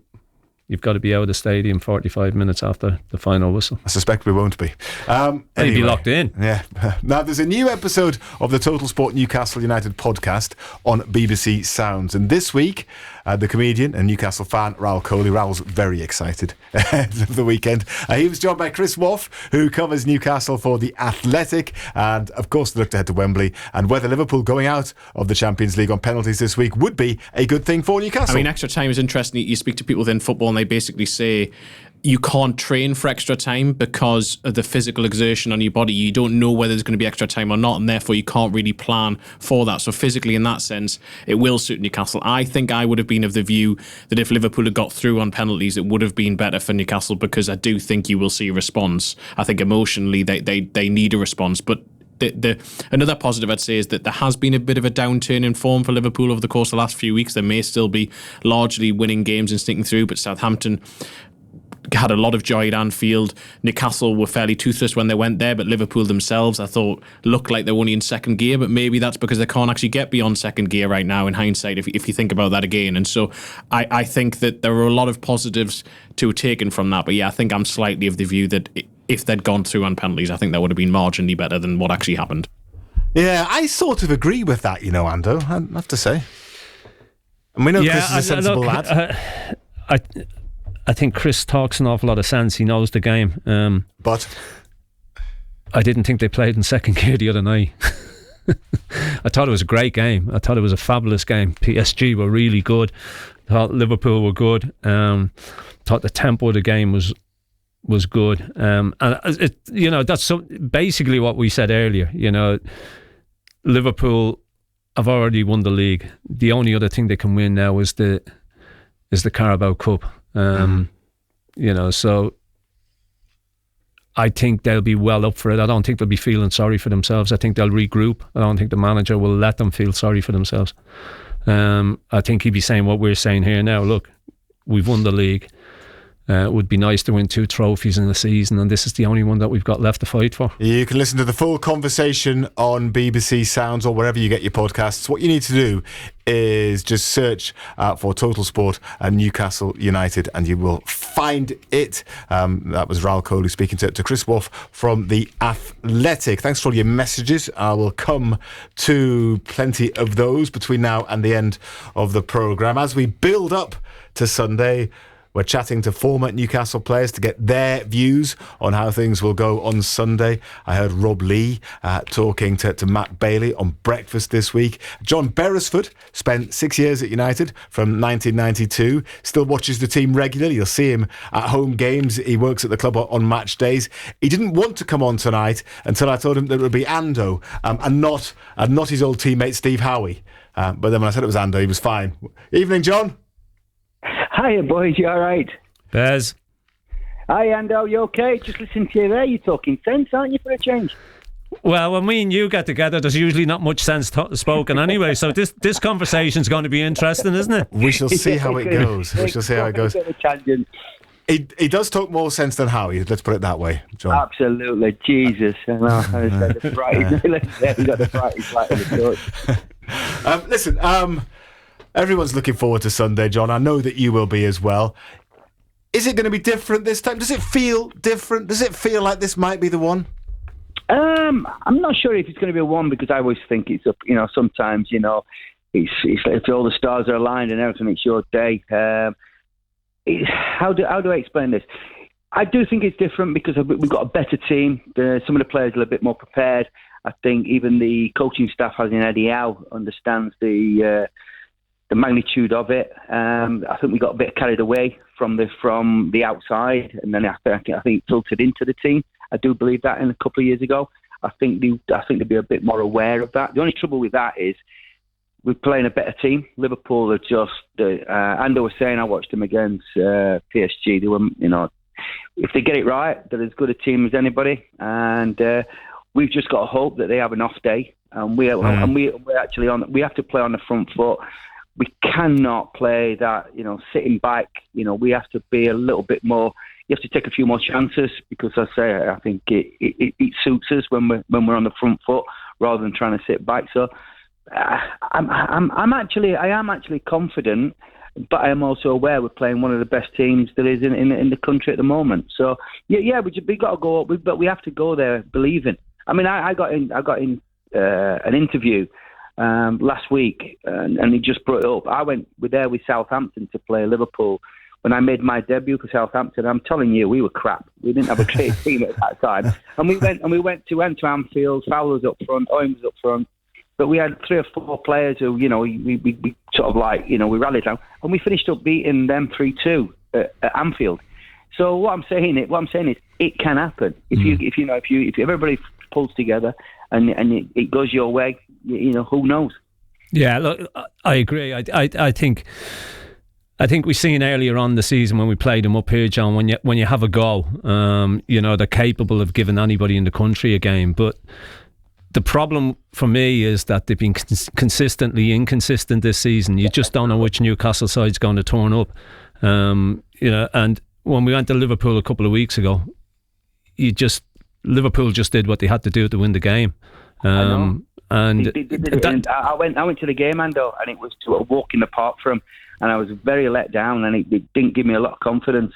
[SPEAKER 9] you've got to be out of the stadium 45 minutes after the final whistle.
[SPEAKER 8] I suspect we won't be.
[SPEAKER 9] Anyway, be locked in.
[SPEAKER 8] Yeah. Now, there's a new episode of the Total Sport Newcastle United podcast on BBC Sounds. And this week, the comedian and Newcastle fan, Raoul Coley. Raoul's very excited of the weekend. He was joined by Chris Woff, who covers Newcastle for The Athletic. And, of course, they looked ahead to Wembley and whether Liverpool going out of the Champions League on penalties this week would be a good thing for Newcastle.
[SPEAKER 12] I mean, extra time is interesting. You speak to people within football and they basically say you can't train for extra time because of the physical exertion on your body. You don't know whether there's going to be extra time or not, and therefore you can't really plan for that. So physically, in that sense, it will suit Newcastle. I think I would have been of the view that if Liverpool had got through on penalties, it would have been better for Newcastle, because I do think you will see a response. I think emotionally they need a response. But another positive I'd say is that there has been a bit of a downturn in form for Liverpool over the course of the last few weeks. They may still be largely winning games and sneaking through, but Southampton had a lot of joy at Anfield. Newcastle were fairly toothless when they went there, but Liverpool themselves, I thought, looked like they're only in second gear, but maybe that's because they can't actually get beyond second gear right now in hindsight, if you think about that again. And so I think that there are a lot of positives to taken from that. But yeah, I think I'm slightly of the view that if they'd gone through on penalties, I think that would have been marginally better than what actually happened.
[SPEAKER 8] Yeah, I sort of agree with that, Ando, I have to say. And we know Chris is a sensible lad.
[SPEAKER 9] I think Chris talks an awful lot of sense. He knows the game.
[SPEAKER 8] But
[SPEAKER 9] I didn't think they played in second gear the other night. I thought it was a great game. I thought it was a fabulous game. PSG were really good. I thought Liverpool were good. Thought the tempo of the game was good. And that's basically what we said earlier. Liverpool have already won the league. The only other thing they can win now is the Carabao Cup. So I think they'll be well up for it. I don't think they'll be feeling sorry for themselves. I think they'll regroup. I don't think the manager will let them feel sorry for themselves. I think he'd be saying what we're saying here now. Look, we've won the league. It would be nice to win 2 trophies in the season, and this is the only one that we've got left to fight for.
[SPEAKER 8] You can listen to the full conversation on BBC Sounds or wherever you get your podcasts. What you need to do is just search for Total Sport and Newcastle United and you will find it. That was Raoul Coley speaking to Chris Woff from The Athletic. Thanks for all your messages. I will come to plenty of those between now and the end of the programme. As we build up to Sunday, We're chatting to former Newcastle players to get their views on how things will go on Sunday. I heard Rob Lee talking to Matt Bailey on breakfast this week. John Beresford spent 6 years at United from 1992. Still watches the team regularly. You'll see him at home games. He works at the club on match days. He didn't want to come on tonight until I told him that it would be Ando and not his old teammate Steve Howie. But then when I said it was Ando, he was fine. Evening, John.
[SPEAKER 13] Hiya, boys. You all right?
[SPEAKER 9] Bez.
[SPEAKER 13] Hi, Ando. You okay? Just listen to you there. You're talking sense, aren't you, for a change?
[SPEAKER 9] Well, when me and you get together, there's usually not much sense spoken anyway. So this conversation's going to be interesting, isn't it?
[SPEAKER 8] We shall see how it goes. He does talk more sense than Howie. Let's put it that way, John.
[SPEAKER 13] Absolutely. Jesus. I know. He's got the brightest light in the touch.
[SPEAKER 8] Listen, everyone's looking forward to Sunday, John. I know that you will be as well. Is it going to be different this time? Does it feel different? Does it feel like this might be the one?
[SPEAKER 13] I'm not sure if it's going to be one, because I always think it's up. Sometimes it's if all the stars are aligned and everything, it's your day. How do I explain this? I do think it's different because we've got a better team. Some of the players are a bit more prepared. I think even the coaching staff, as in Eddie Howe, understands the magnitude of it. I think we got a bit carried away from the outside, and then I think it filtered into the team. I do believe that in a couple of years ago. I think they'd be a bit more aware of that. The only trouble with that is we're playing a better team. Liverpool are just. Ando was saying, I watched them against PSG. They were, if they get it right, they're as good a team as anybody, and we've just got to hope that they have an off day. And we're actually on. We have to play on the front foot. We cannot play that, sitting back. We have to be a little bit more. You have to take a few more chances, because I think it suits us when we're on the front foot rather than trying to sit back. So I am actually confident, but I am also aware we're playing one of the best teams there is in the country at the moment. So we got to go up, but we have to go there believing. I mean, I got in an interview last week, and he just brought it up. I went there with Southampton to play Liverpool. When I made my debut for Southampton, I'm telling you, we were crap. We didn't have a great team at that time. And we went to Anfield. Fowler was up front, Owen was up front. But we had 3 or 4 players who, we sort of we rallied down, and we finished up beating them 3-2 at Anfield. So what I'm saying is, it can happen if everybody pulls together and it goes your way. Who knows?
[SPEAKER 9] Yeah, look, I agree. I think we've seen earlier on the season when we played them up here, John, when you have a goal, they're capable of giving anybody in the country a game. But the problem for me is that they've been consistently inconsistent this season. You just don't know which Newcastle side's going to turn up. And when we went to Liverpool a couple of weeks ago, Liverpool just did what they had to do to win the game. And
[SPEAKER 13] I went to the game, Ando, and it was a walk in the park for them, and I was very let down, and it didn't give me a lot of confidence.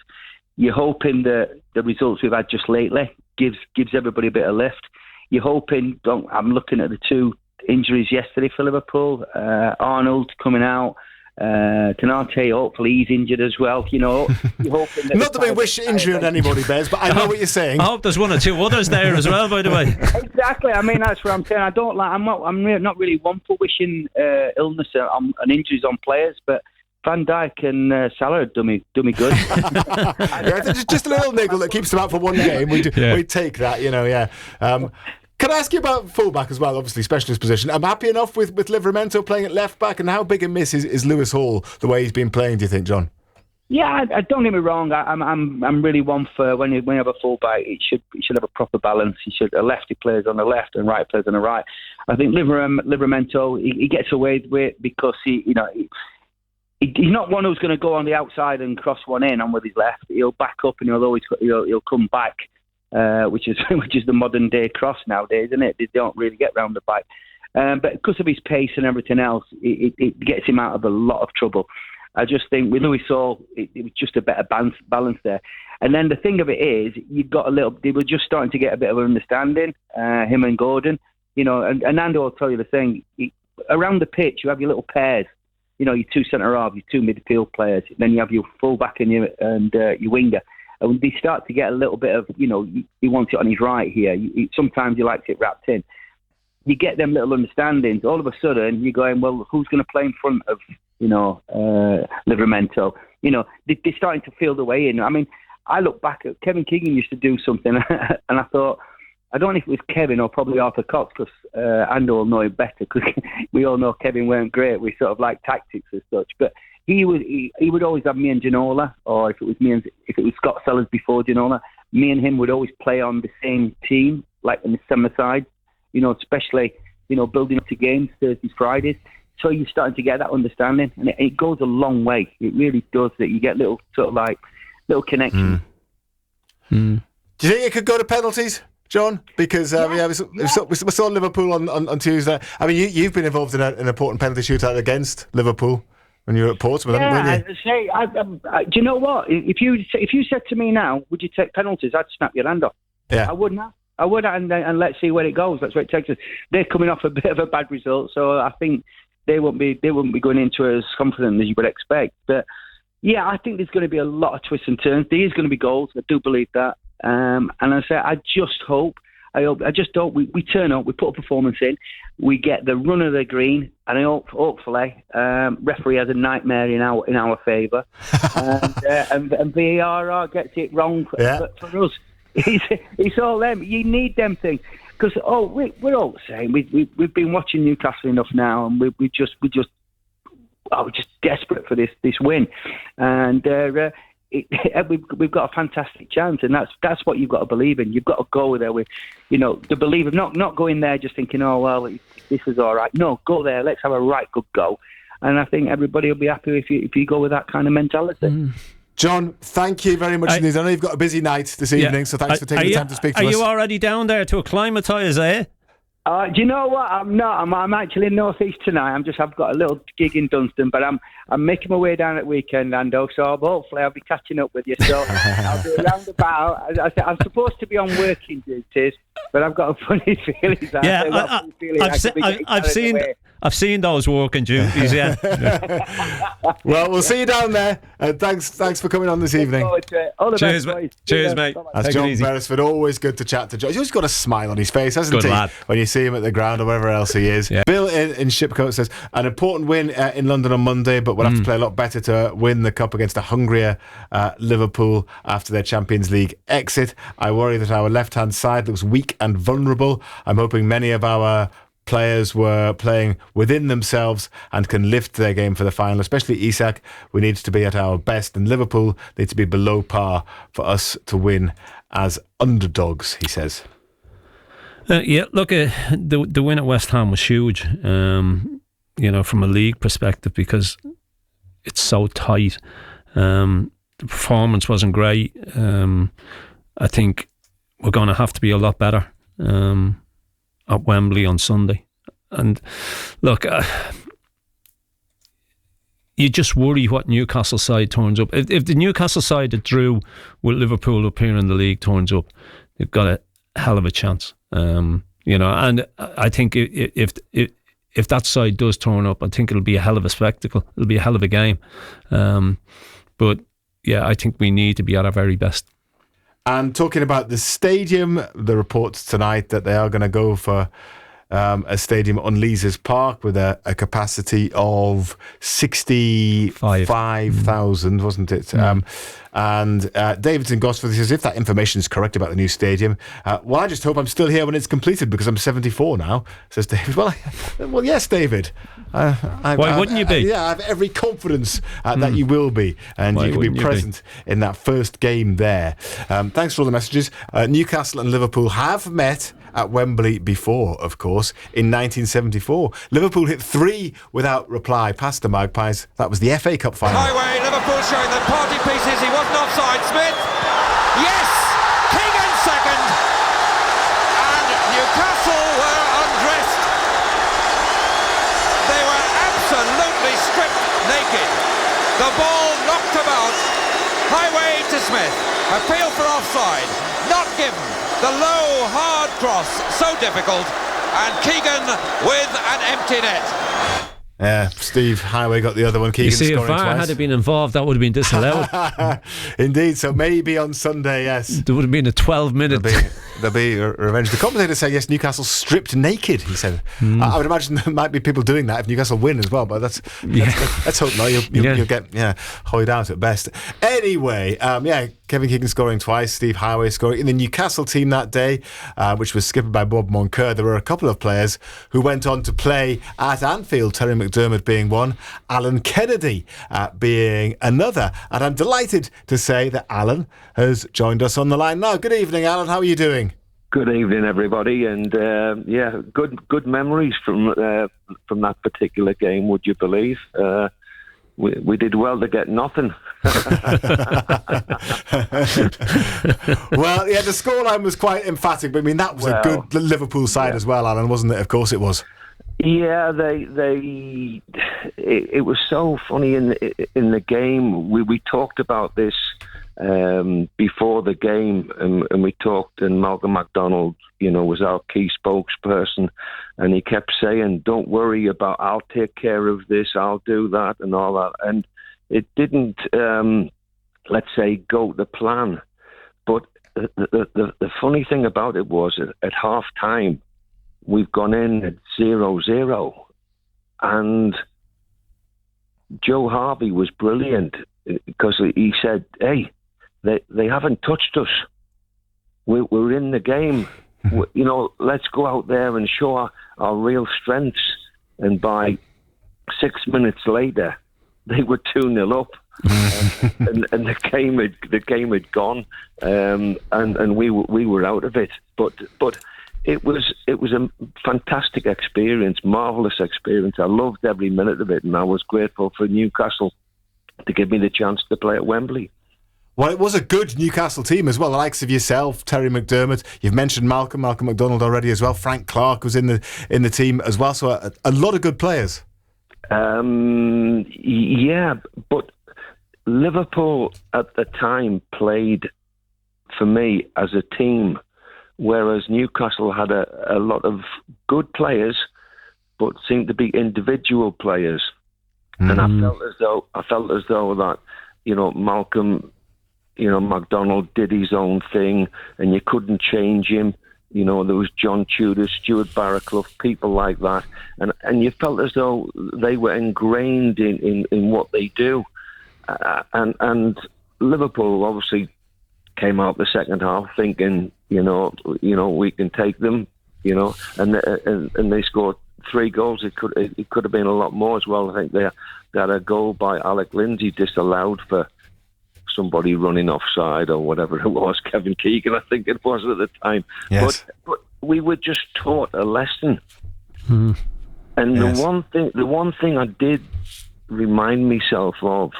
[SPEAKER 13] You're hoping that the results we've had just lately gives everybody a bit of lift. You're hoping. I'm looking at the 2 injuries yesterday for Liverpool. Arnold coming out. Canate, hopefully he's injured as well. You're hoping that
[SPEAKER 8] not that we wish injury on anybody, Bez, but I know what you're saying.
[SPEAKER 9] I hope there's 1 or 2 others there as well, by the way.
[SPEAKER 13] Exactly. I mean, that's what I'm saying. I'm not really one for wishing illness and injuries on players, but Van Dijk and Salah do me good.
[SPEAKER 8] Just a little niggle that keeps them out for one game. We take that, yeah. Can I ask you about fullback as well? Obviously, specialist position. I'm happy enough with Livramento playing at left back, and how big a miss is Lewis Hall the way he's been playing? Do you think, John?
[SPEAKER 13] Yeah, don't get me wrong. I'm really one for when you have a fullback, it should have a proper balance. A lefty plays on the left and right plays on the right. I think Livramento he gets away with it because he's not one who's going to go on the outside and cross one in on with his left. He'll back up and he'll come back. Which is the modern day cross nowadays, isn't it? They don't really get round the back, but because of his pace and everything else, it gets him out of a lot of trouble. I just think with Lewis Hall, it was just a better balance there. And then the thing of it is, they were just starting to get a bit of an understanding, him and Gordon, and Nando will tell you the thing. Around the pitch, you have your little pairs. your two centre halves, your two midfield players, then you have your fullback and your winger. And when they start to get a little bit of, he wants it on his right here. Sometimes he likes it wrapped in. You get them little understandings. All of a sudden, you're going, well, who's going to play in front of, Livramento? They're starting to feel the way in. I mean, I look back at Kevin Keegan used to do something, and I thought, I don't know if it was Kevin or probably Arthur Cox, because Andor will know it better, because we all know Kevin weren't great. We sort of like tactics as such, but he would always have me and Ginola, or if it was Scott Sellers before Ginola, me and him would always play on the same team, like in the summer side, especially building up to games Thursdays, Fridays. So you're starting to get that understanding, and it goes a long way. It really does. That you get little connections.
[SPEAKER 8] Do you think it could go to penalties, John? Because we saw Liverpool on Tuesday. I mean, you've been involved in an important penalty shootout against Liverpool when you were at Portsmouth, weren't you?
[SPEAKER 13] Do you know what? If you said to me now, would you take penalties? I'd snap your hand off.
[SPEAKER 8] Yeah,
[SPEAKER 13] I wouldn't. And let's see where it goes. That's where it takes us. They're coming off a bit of a bad result, so I think they wouldn't be going into it as confident as you would expect. But yeah, I think there's going to be a lot of twists and turns. There is going to be goals. I do believe that. And I say, I just hope we turn up, we put a performance in, we get the run of the green, and hopefully referee has a nightmare in our favour, and VAR gets it wrong for us. It's all them. You need them things, because we're all the same. We've been watching Newcastle enough now, and we're just desperate for this win, and we've got a fantastic chance, and that's what you've got to believe in. You've got to go there with, the belief of not going there just thinking, oh well, this is all right. No, go there. Let's have a right good go, and I think everybody will be happy if you go with that kind of mentality.
[SPEAKER 8] John, thank you very much indeed. I know you've got a busy night this evening, so thanks for taking the time to speak to us.
[SPEAKER 9] Are you already down there to acclimatise, eh?
[SPEAKER 13] Do you know what? I'm not. I'm actually in North East tonight. I've got a little gig in Dunstan, but I'm making my way down at weekend, Ando. So hopefully I'll be catching up with you. So I'll be around about. I'm supposed to be on working duties, but I've got a funny feeling.
[SPEAKER 9] I've seen those working duties. Yeah.
[SPEAKER 8] Well, we'll see you down there. Thanks for coming on this evening.
[SPEAKER 13] All the
[SPEAKER 9] Cheers,
[SPEAKER 13] best, boys.
[SPEAKER 9] Cheers, mate.
[SPEAKER 8] That's John Beresford. Always good to chat to John. He's always got a smile on his face, hasn't he?
[SPEAKER 9] Lad.
[SPEAKER 8] When you see him at the ground or wherever else he is. Yeah. Bill in Shipcote says, an important win in London on Monday, but we'll have to play a lot better to win the cup against a hungrier Liverpool after their Champions League exit. I worry that our left-hand side looks weak and vulnerable. I'm hoping many of our players were playing within themselves and can lift their game for the final, especially Isak. We need to be at our best, and Liverpool need to be below par for us to win as underdogs, he says.
[SPEAKER 9] Look, the win at West Ham was huge, from a league perspective, because it's so tight. The performance wasn't great. I think we're going to have to be a lot better at Wembley on Sunday. And look, you just worry what Newcastle side turns up. If the Newcastle side that drew with Liverpool up here in the league turns up, they've got a hell of a chance. And I think if that side does turn up, I think it'll be a hell of a spectacle. It'll be a hell of a game. But yeah, I think we need to be at our very best.
[SPEAKER 8] And talking about the stadium, the reports tonight that they are going to go for a stadium on Leazes Park with a capacity of 65,000, wasn't it? And Davidson Gosford says, if that information is correct about the new stadium, well, I just hope I'm still here when it's completed, because I'm 74 now, says David. Well, yes, David.
[SPEAKER 9] Why wouldn't you be?
[SPEAKER 8] I have every confidence that you will be, and you can be present in that first game there. Thanks for all the messages. Newcastle and Liverpool have met at Wembley before, of course, in 1974. Liverpool hit 3 without reply past the Magpies. That was the FA Cup final.
[SPEAKER 14] Highway, Liverpool showing the party pieces. He wasn't offside. Smith. Yes! Keegan second. And Newcastle were undressed. They were absolutely stripped naked. The ball knocked about. Highway to Smith. Appeal for offside. Not given. The low, hard cross, so difficult, and Keegan with an empty net.
[SPEAKER 8] Steve Highway got the other one. Keegan
[SPEAKER 9] You see, if
[SPEAKER 8] scoring
[SPEAKER 9] VAR
[SPEAKER 8] twice.
[SPEAKER 9] had been involved, that would have been disallowed.
[SPEAKER 8] Indeed, so maybe on Sunday, yes.
[SPEAKER 9] There would have been a 12-minute.
[SPEAKER 8] There'll be revenge. The commentator said, yes, Newcastle stripped naked, he said. I would imagine there might be people doing that if Newcastle win as well, but let's hope not. You'll get hoyed out at best. Anyway, Kevin Keegan scoring twice, Steve Highway scoring. In the Newcastle team that day, which was skippered by Bob Moncur, there were a couple of players who went on to play at Anfield, Terry McDermott being one, Alan Kennedy being another. And I'm delighted to say that Alan has joined us on the line now. Good evening, Alan. How are you doing?
[SPEAKER 15] Good evening, everybody, and good memories from that particular game. Would you believe? We did well to get nothing.
[SPEAKER 8] Well, the scoreline was quite emphatic, but I mean that was a good Liverpool side as well, Alan, wasn't it? Of course, it was.
[SPEAKER 15] Yeah, it was so funny in the game. We talked about this before the game, and we talked, and Malcolm MacDonald, was our key spokesperson, and he kept saying, "Don't worry about, I'll take care of this, I'll do that," and all that. And it didn't, let's say, go to plan. But the funny thing about it was, at half time, we've gone in at 0-0, and Joe Harvey was brilliant because he said, "Hey, they haven't touched us. We're in the game. Let's go out there and show our real strengths." And by 6 minutes later, they were 2-0 up, and the game had gone, and we were out of it. But it was a fantastic experience, marvellous experience. I loved every minute of it, and I was grateful for Newcastle to give me the chance to play at Wembley.
[SPEAKER 8] Well, it was a good Newcastle team as well. The likes of yourself, Terry McDermott. You've mentioned Malcolm MacDonald already as well. Frank Clark was in the team as well. So a lot of good players.
[SPEAKER 15] Yeah, but Liverpool at the time played, for me, as a team, whereas Newcastle had a lot of good players, but seemed to be individual players. And I felt as though that, Malcolm, MacDonald did his own thing, and you couldn't change him. There was John Tudor, Stuart Barraclough, people like that, and you felt as though they were ingrained in what they do. And Liverpool obviously came out the second half thinking, we can take them, and they scored 3 goals. It could have been a lot more as well. I think they had a goal by Alec Lindsay disallowed for somebody running offside or whatever it was. Kevin Keegan, I think it was at the time.
[SPEAKER 8] Yes.
[SPEAKER 15] But we were just taught a lesson. And
[SPEAKER 8] yes.
[SPEAKER 15] the one thing I did remind myself of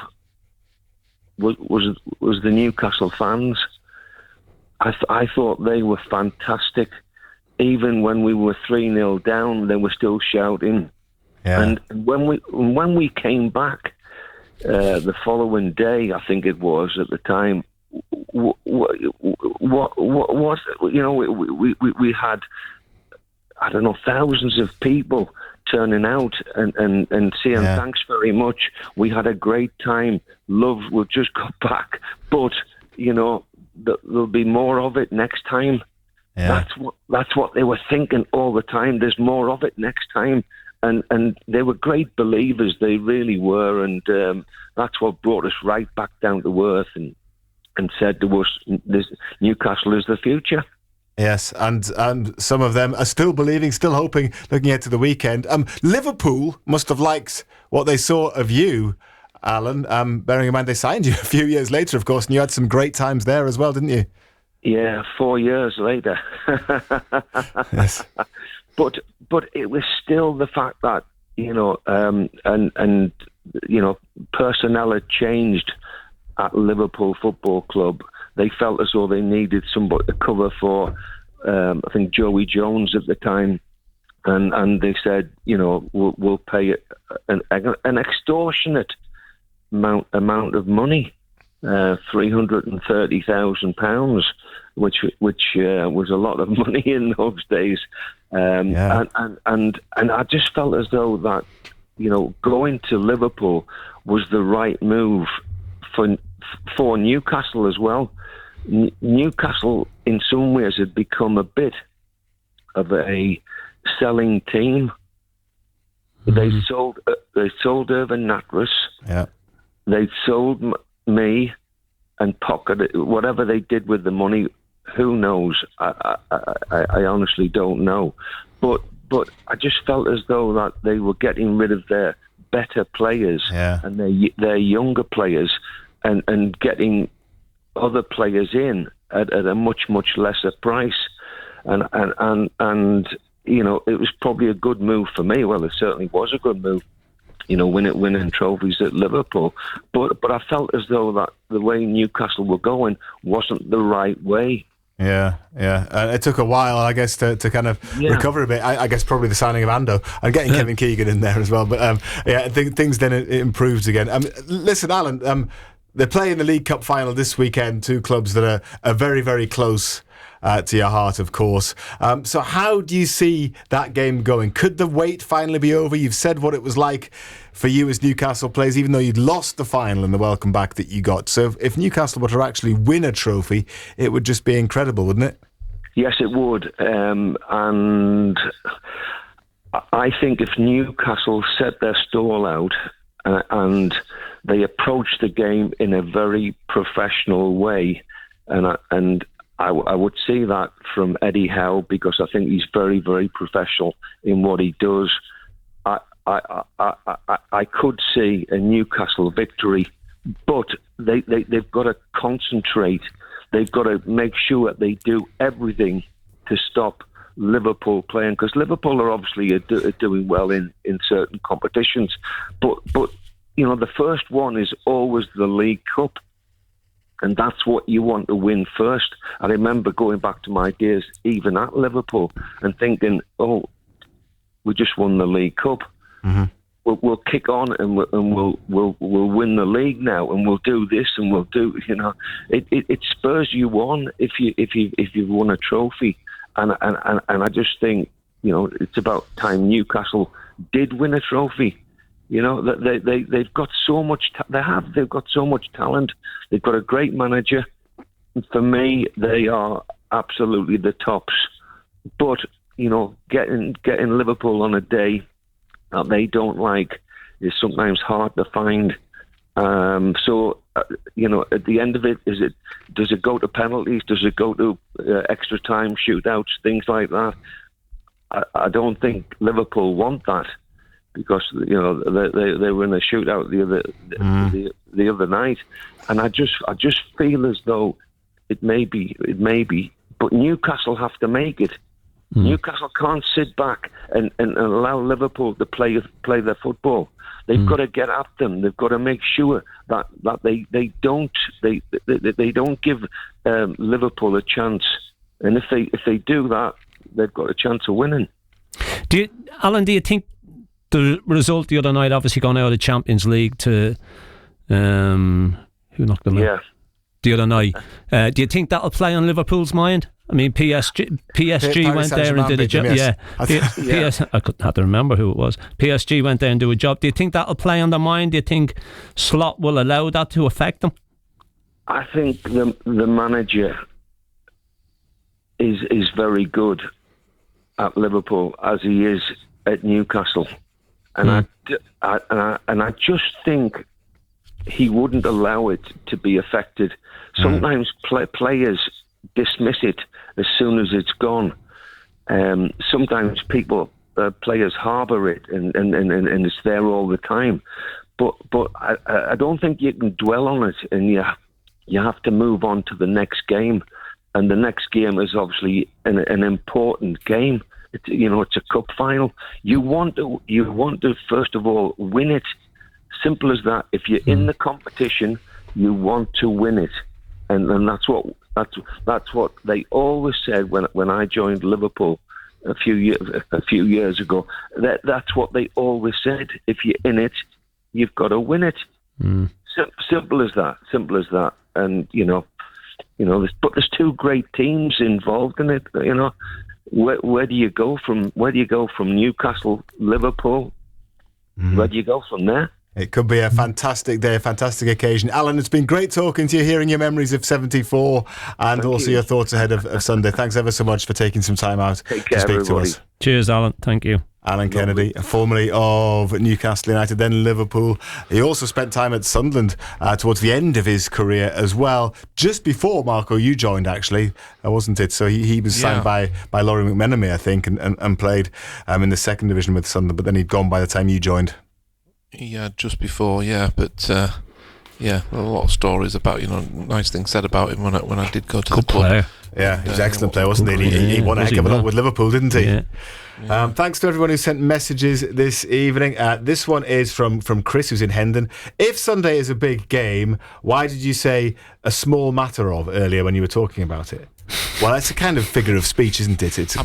[SPEAKER 15] was the Newcastle fans. I thought they were fantastic. Even when we were 3-0 down, they were still shouting. Yeah. And when we came back the following day, I think it was at the time, we had, I don't know, thousands of people turning out and saying thanks very much. We had a great time. Love, we've just got back, but there'll be more of it next time. Yeah. That's what they were thinking all the time. There's more of it next time, and they were great believers. They really were, and that's what brought us right back down to earth and said to us, Newcastle is the future.
[SPEAKER 8] Yes, and some of them are still believing, still hoping, looking ahead to the weekend. Liverpool must have liked what they saw of you, Alan. Bearing in mind they signed you a few years later, of course, and you had some great times there as well, didn't you?
[SPEAKER 15] Yeah, 4 years later.
[SPEAKER 8] Yes.
[SPEAKER 15] But it was still the fact that, personnel had changed at Liverpool Football Club. They felt as though they needed somebody to cover for, I think, Joey Jones at the time. And they said, we'll pay an extortionate amount of money, £330,000, which was a lot of money in those days. And I just felt as though that, going to Liverpool was the right move for Newcastle as well. Newcastle, in some ways, had become a bit of a selling team. They sold Irvin Natras.
[SPEAKER 8] Yeah.
[SPEAKER 15] They sold me and pocketed whatever they did with the money. Who knows? I honestly don't know. But I just felt as though that they were getting rid of their better players and their younger players and getting other players in at a much lesser price. And it was probably a good move for me. Well, it certainly was a good move, winning trophies at Liverpool. But I felt as though that the way Newcastle were going wasn't the right way.
[SPEAKER 8] Yeah. It took a while, I guess, to kind of recover a bit. I guess probably the signing of Ando and getting Kevin Keegan in there as well. But things then it improves again. Listen, Alan, they're playing the League Cup final this weekend. Two clubs that are very, very close to your heart, of course. So how do you see that game going? Could the wait finally be over? You've said what it was like for you as Newcastle players, even though you'd lost the final and the welcome back that you got. So if Newcastle were to actually win a trophy, it would just be incredible, wouldn't it?
[SPEAKER 15] Yes, it would. And I think if Newcastle set their stall out and they approached the game in a very professional way, and I would see that from Eddie Howe, because I think he's very, very professional in what he does. I could see a Newcastle victory, but they've got to concentrate. They've got to make sure they do everything to stop Liverpool playing, because Liverpool are obviously doing well in certain competitions. But the first one is always the League Cup. And that's what you want to win first. I remember going back to my days, even at Liverpool, and thinking, "Oh, we just won the League Cup. Mm-hmm. We'll kick on and we'll win the league now, and we'll do this and we'll do." It spurs you on if you've won a trophy, and I just think it's about time Newcastle did win a trophy. They've got so much. They've got so much talent. They've got a great manager. For me, they are absolutely the tops. But getting Liverpool on a day that they don't like is sometimes hard to find. So at the end of it, does it go to penalties? Does it go to extra time shootouts? Things like that. I don't think Liverpool want that, because they were in a shootout the other night, and I just feel as though it may be, but Newcastle have to make it. Newcastle can't sit back and allow Liverpool to play their football. They've got to get at them. They've got to make sure that they don't give Liverpool a chance, and if they do that, they've got a chance of winning.
[SPEAKER 9] Alan, do you think the result the other night, obviously going out of the Champions League to who knocked them out the other night, do you think that'll play on Liverpool's mind? I mean, PSG went there and did a job. I couldn't have to remember who it was. PSG went there and did a job. Do you think that'll play on their mind? Do you think Slot will allow that to affect them?
[SPEAKER 15] I think the manager is very good at Liverpool as he is at Newcastle, and I just think he wouldn't allow it to be affected. Sometimes players dismiss it as soon as it's gone. Sometimes players harbour it and it's there all the time. But I don't think you can dwell on it, and you have to move on to the next game. And the next game is obviously an important game. It's a cup final. You want to first of all win it. Simple as that. If you're in the competition, you want to win it, and that's what they always said when I joined Liverpool a few years ago. That's what they always said. If you're in it, you've got to win it. Simple as that. Simple as that. And but there's two great teams involved in it. Where do you go from Newcastle, Liverpool? where do you go from there?
[SPEAKER 8] It could be a fantastic day, a fantastic occasion. Alan, it's been great talking to you, hearing your memories of 74 and
[SPEAKER 15] Thank
[SPEAKER 8] also
[SPEAKER 15] you.
[SPEAKER 8] your thoughts ahead of Sunday. Thanks ever so much for taking some time out
[SPEAKER 15] Take
[SPEAKER 8] to
[SPEAKER 15] care,
[SPEAKER 8] speak
[SPEAKER 15] everybody.
[SPEAKER 8] to us.
[SPEAKER 9] Cheers, Alan. Thank you.
[SPEAKER 8] Alan Kennedy, formerly of Newcastle United, then Liverpool. He also spent time at Sunderland towards the end of his career as well. Just before, Marco, you joined, actually, wasn't it? So he was signed by Laurie McMenemy, I think, and played in the second division with Sunderland, but then he'd gone by the time you joined.
[SPEAKER 10] Yeah, just before, but a lot of stories about, nice things said about him when I did go to
[SPEAKER 9] Good
[SPEAKER 10] the club.
[SPEAKER 9] player.
[SPEAKER 8] Yeah, he was an excellent player, wasn't he? He won a heck of a lot with Liverpool, didn't he?
[SPEAKER 9] Yeah.
[SPEAKER 8] Thanks to everyone who sent messages this evening. This one is from Chris, who's in Hendon. If Sunday is a big game, why did you say a small matter of earlier when you were talking about it? Well, it's a kind of figure of speech, isn't it? It's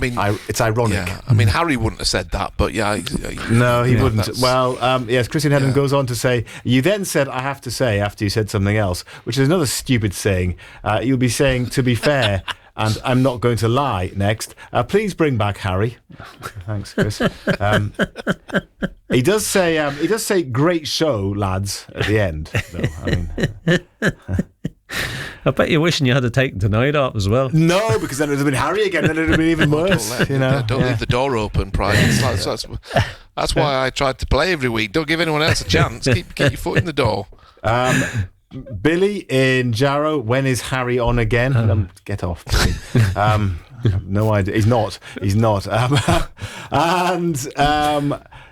[SPEAKER 8] ironic.
[SPEAKER 10] Yeah, I mean, Harry wouldn't have said that, but
[SPEAKER 8] no, he wouldn't. Well, yes, Chris in Hendon goes on to say, you then said, I have to say, after you said something else, which is another stupid saying. You'll be saying, to be fair, and I'm not going to lie next. Please bring back Harry. Thanks, Chris. He does say great show, lads, at the end, though. I mean,
[SPEAKER 9] I bet you're wishing you had taken tonight off as well.
[SPEAKER 8] No, because then it would have been Harry again, then it would have been even worse.
[SPEAKER 10] Don't leave the door open, Price. That's why I tried to play every week. Don't give anyone else a chance. Keep your foot in the door.
[SPEAKER 8] Billy in Jarrow, when is Harry on again? Get off, Billy. No idea. He's not.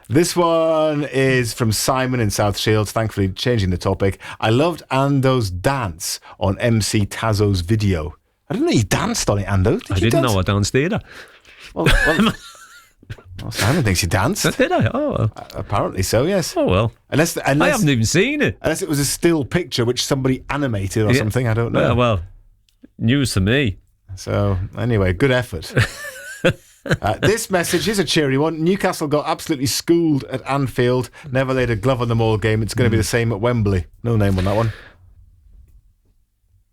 [SPEAKER 8] This one is from Simon in South Shields, thankfully changing the topic. I loved Ando's dance on MC Tazo's video. I didn't know you danced on it, Ando.
[SPEAKER 9] I didn't know I danced either.
[SPEAKER 8] Well, Simon thinks you danced.
[SPEAKER 9] Did I? Oh, well.
[SPEAKER 8] Apparently so, yes.
[SPEAKER 9] Oh, well.
[SPEAKER 8] Unless
[SPEAKER 9] I haven't even seen it.
[SPEAKER 8] Unless it was a still picture which somebody animated or something, I don't know.
[SPEAKER 9] Well, news to me.
[SPEAKER 8] So, anyway, good effort. This message is a cheery one. Newcastle got absolutely schooled at Anfield. Never laid a glove on them all game. It's going to be the same at Wembley. No name on that one.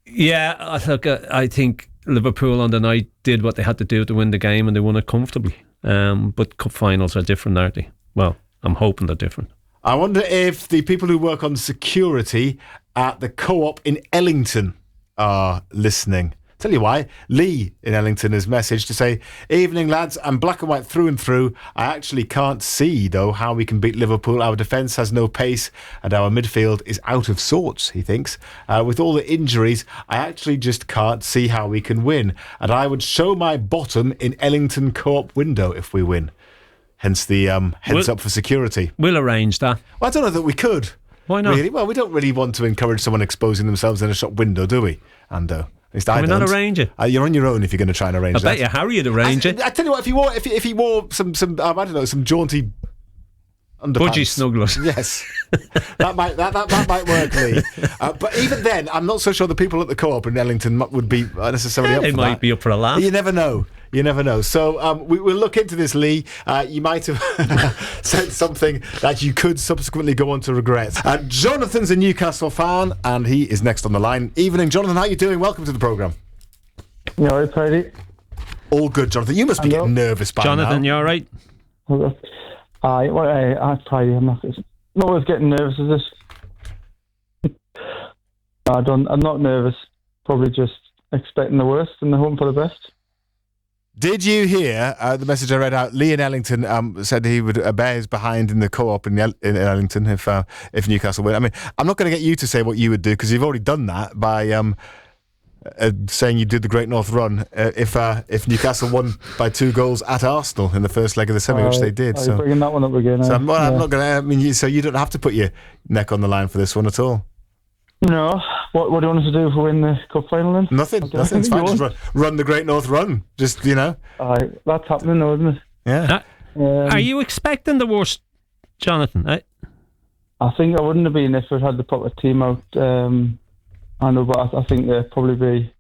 [SPEAKER 9] Yeah, I think Liverpool on the night did what they had to do to win the game, and they won it comfortably. But cup finals are different, aren't they? Well, I'm hoping they're different.
[SPEAKER 8] I wonder if the people who work on security at the Co-op in Ellington are listening. Tell you why. Lee in Ellington has messaged to say, evening lads, I'm black and white through and through. I actually can't see though how we can beat Liverpool. Our defence has no pace and our midfield is out of sorts, he thinks. With all the injuries, I actually just can't see how we can win. And I would show my bottom in Ellington Co-op window if we win. Hence the heads up for security.
[SPEAKER 9] We'll arrange that.
[SPEAKER 8] Well, I don't know that we could.
[SPEAKER 9] Why not?
[SPEAKER 8] Really? Well, we don't really want to encourage someone exposing themselves in a shop window, do we, Ando?
[SPEAKER 9] Can we not arrange it?
[SPEAKER 8] You're on your own if you're going to try and arrange that.
[SPEAKER 9] I bet you Harry would arrange it.
[SPEAKER 8] I tell you what, if he wore some I don't know, some jaunty underpants.
[SPEAKER 9] Budgie snugglers.
[SPEAKER 8] Yes. that might work, Lee. But even then, I'm not so sure the people at the Co-op in Ellington would be necessarily up for that.
[SPEAKER 9] They might be up for a laugh.
[SPEAKER 8] You never know. So we'll look into this, Lee. You might have said something that you could subsequently go on to regret. Jonathan's a Newcastle fan, and he is next on the line. Evening, Jonathan. How are you doing? Welcome to the programme.
[SPEAKER 16] You all right, Paddy?
[SPEAKER 8] All good, Jonathan. You must be getting nervous by
[SPEAKER 9] Jonathan,
[SPEAKER 8] now.
[SPEAKER 9] you all right?
[SPEAKER 16] I'm not always getting nervous, is this? I'm not nervous. Probably just expecting the worst and hoping for the best.
[SPEAKER 8] Did you hear the message I read out? Lee in Ellington said he would bear his behind in the Co-op in Ellington if Newcastle win. I mean, I'm not going to get you to say what you would do because you've already done that by saying you did the Great North Run if Newcastle won by 2 goals at Arsenal in the first leg of the semi, which they did.
[SPEAKER 16] So bringing that one up again.
[SPEAKER 8] So I'm not going to. I mean, so you don't have to put your neck on the line for this one at all.
[SPEAKER 16] No. What do you want us to do if we win the cup final then?
[SPEAKER 8] Nothing. It's fine. Just run the Great North Run. Just,
[SPEAKER 16] that's happening though, isn't it?
[SPEAKER 8] Yeah.
[SPEAKER 9] Are you expecting the worst, Jonathan?
[SPEAKER 16] I think I wouldn't have been if we'd had the proper team out. I know, but I think there'd probably be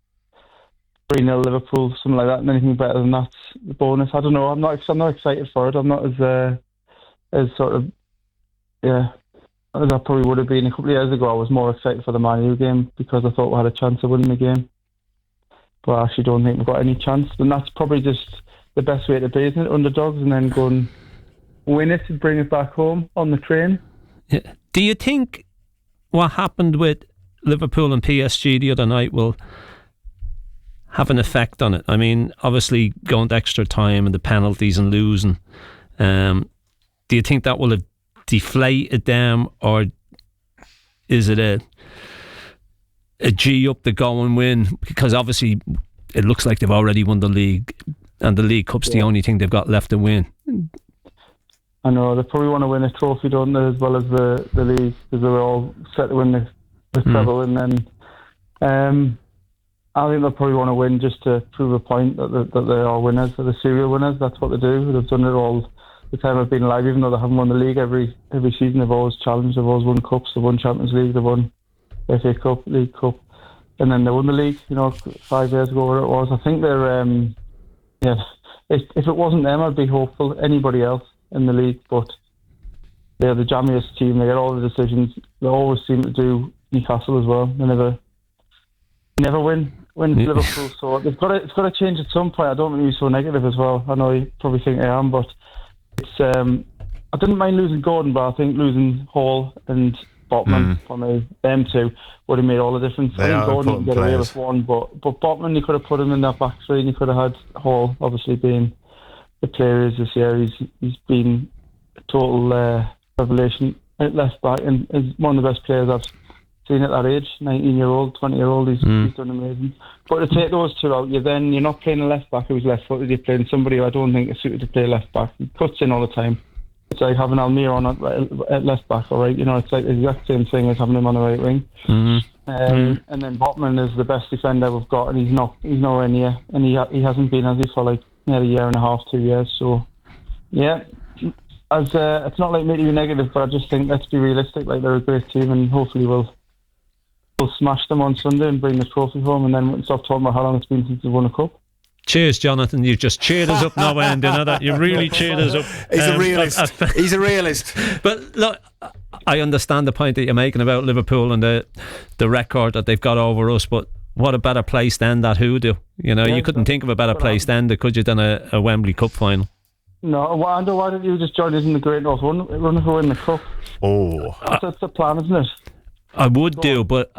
[SPEAKER 16] 3-0 Liverpool, something like that, and anything better than that's the bonus. I don't know. I'm not excited for it. I'm not as sort of as I probably would have been a couple of years ago. I was more excited for the Man U game because I thought we had a chance of winning the game. But I actually don't think we've got any chance. And that's probably just the best way to be, isn't it? Underdogs and then going win it and bring it back home on the train.
[SPEAKER 9] Yeah. Do you think what happened with Liverpool and PSG the other night will have an effect on it? I mean, obviously going to extra time and the penalties and losing. Do you think that will have deflated them, or is it a G up to go and win? Because obviously it looks like they've already won the league, and the League Cup's the only thing they've got left to win.
[SPEAKER 16] I know they probably want to win a trophy, don't they, as well as the league, because they're all set to win the treble. And then I think they'll probably want to win just to prove a point that they are winners, that they're serial winners. That's what they do. They've done it all the time I've been alive, even though they haven't won the league every season. They've always challenged, they've always won cups, they've won Champions League, they've won FA Cup, League Cup, and then they won the league, 5 years ago, where it was. I think they're, if it wasn't them, I'd be hopeful. Anybody else in the league, but they're the jammiest team. They get all the decisions. They always seem to do Newcastle as well. They never win Liverpool. So it's got to change at some point. I don't want to be so negative as well. I know you probably think I am, but it's. I didn't mind losing Gordon, but I think losing Hall and Botman for me, them two would have made all the difference. I think Gordon can get away with one, but Botman, you could have put him in that back three, and you could have had Hall, obviously being the player is this year. He's been a total revelation at left back, and is one of the best players I've seen at that age. 19-year-old, 20-year-old, he's done amazing. But to take those two out, you're not playing a left back who's left footed. You're playing somebody who I don't think is suited to play left back. He cuts in all the time. It's like having Almir on at left back, all right. It's like the exact same thing as having him on the right wing. And then Botman is the best defender we've got, and he's nowhere near, and he hasn't been, has he, for like near a year and a half, 2 years. So yeah, it's not like me to be negative, but I just think, let's be realistic. Like, they're a great team, and hopefully we'll smash them on Sunday and bring the trophy home, and then we can stop talking about how long it's been since they've won a cup.
[SPEAKER 9] Cheers, Jonathan. You've just cheered us up no end. You know that? You really cheered us up.
[SPEAKER 8] He's a realist. He's a realist.
[SPEAKER 9] But look, I understand the point that you're making about Liverpool and the record that they've got over us, but what a better place to end that hoodoo. You couldn't think of a better place to end it, could you, than a Wembley Cup final?
[SPEAKER 16] No, Andrew, why didn't you just join us in the Great North Run for winning the cup?
[SPEAKER 8] Oh.
[SPEAKER 16] That's the plan, isn't it?
[SPEAKER 9] I would do, but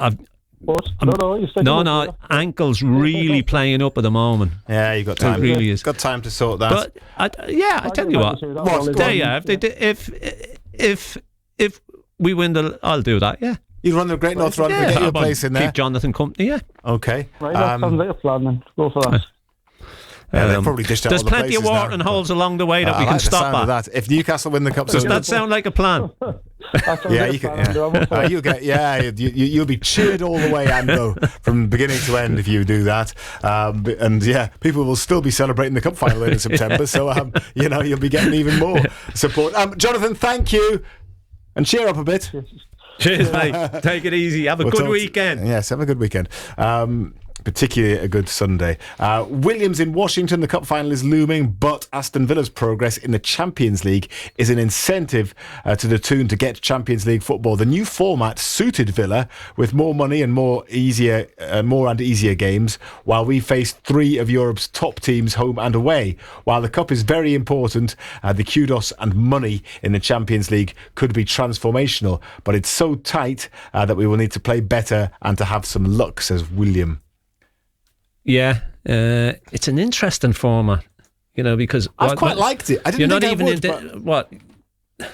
[SPEAKER 9] ankle's really playing up at the moment.
[SPEAKER 8] Yeah, you got time.
[SPEAKER 9] It really is.
[SPEAKER 8] Got time to sort that.
[SPEAKER 9] But I tell you what. If we win I'll do that. Yeah.
[SPEAKER 8] You run the Great North Run, get your place in there.
[SPEAKER 9] Keep Jonathan company. Yeah.
[SPEAKER 8] Okay.
[SPEAKER 16] Right, that sounds like a plan. Then go for that.
[SPEAKER 8] They've probably dished out
[SPEAKER 9] there's
[SPEAKER 8] all the
[SPEAKER 9] plenty of watering holes along the way that we can stop
[SPEAKER 8] that. If Newcastle win the cup,
[SPEAKER 9] does that sound like a plan?
[SPEAKER 8] You'll be cheered all the way, Ando, from beginning to end if you do that. People will still be celebrating the cup final in September. So you'll be getting even more support. Jonathan, thank you, and cheer up a bit.
[SPEAKER 9] Cheers, mate. Take it easy. Have a good weekend.
[SPEAKER 8] Yes, have a good weekend. Particularly a good Sunday. Williams in Washington, the cup final is looming, but Aston Villa's progress in the Champions League is an incentive to the Toon to get Champions League football. The new format suited Villa with more money and more and easier games, while we face three of Europe's top teams home and away. While the cup is very important, the kudos and money in the Champions League could be transformational, but it's so tight that we will need to play better and to have some luck, says William.
[SPEAKER 9] Yeah, it's an interesting format, because
[SPEAKER 8] I've quite liked it. I didn't think I would.
[SPEAKER 9] You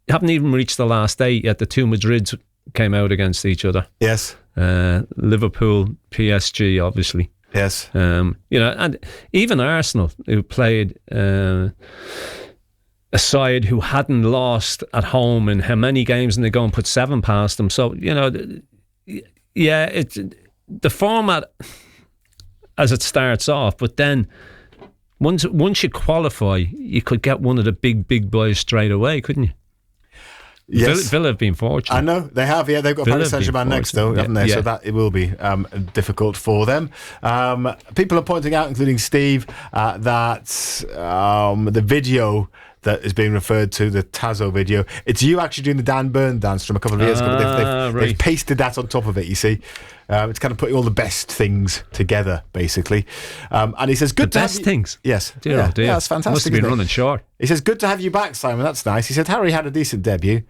[SPEAKER 9] haven't even reached the last 8 yet. The two Madrids came out against each other.
[SPEAKER 8] Yes.
[SPEAKER 9] Liverpool, PSG, obviously.
[SPEAKER 8] Yes.
[SPEAKER 9] And even Arsenal, who played a side who hadn't lost at home in how many games, and they go and put 7 past them. So it's. The format as it starts off, but then once you qualify, you could get one of the big boys straight away, couldn't you?
[SPEAKER 8] Yes.
[SPEAKER 9] Villa have been fortunate.
[SPEAKER 8] I know they have. Yeah, they've got Paris Saint-Germain next, though, haven't they? Yeah. So that it will be difficult for them. People are pointing out, including Steve, that the video that is being referred to, the Tazo video. It's you actually doing the Dan Burn dance from a couple of years ago, but they've pasted that on top of it, you see. It's kind of putting all the best things together, basically. And he says, good
[SPEAKER 9] the best things?
[SPEAKER 8] Yes.
[SPEAKER 9] Dear, oh dear.
[SPEAKER 8] Yeah, that's fantastic.
[SPEAKER 9] Must have been running short.
[SPEAKER 8] He says, good to have you back, Simon. That's nice. He said, Harry had a decent debut,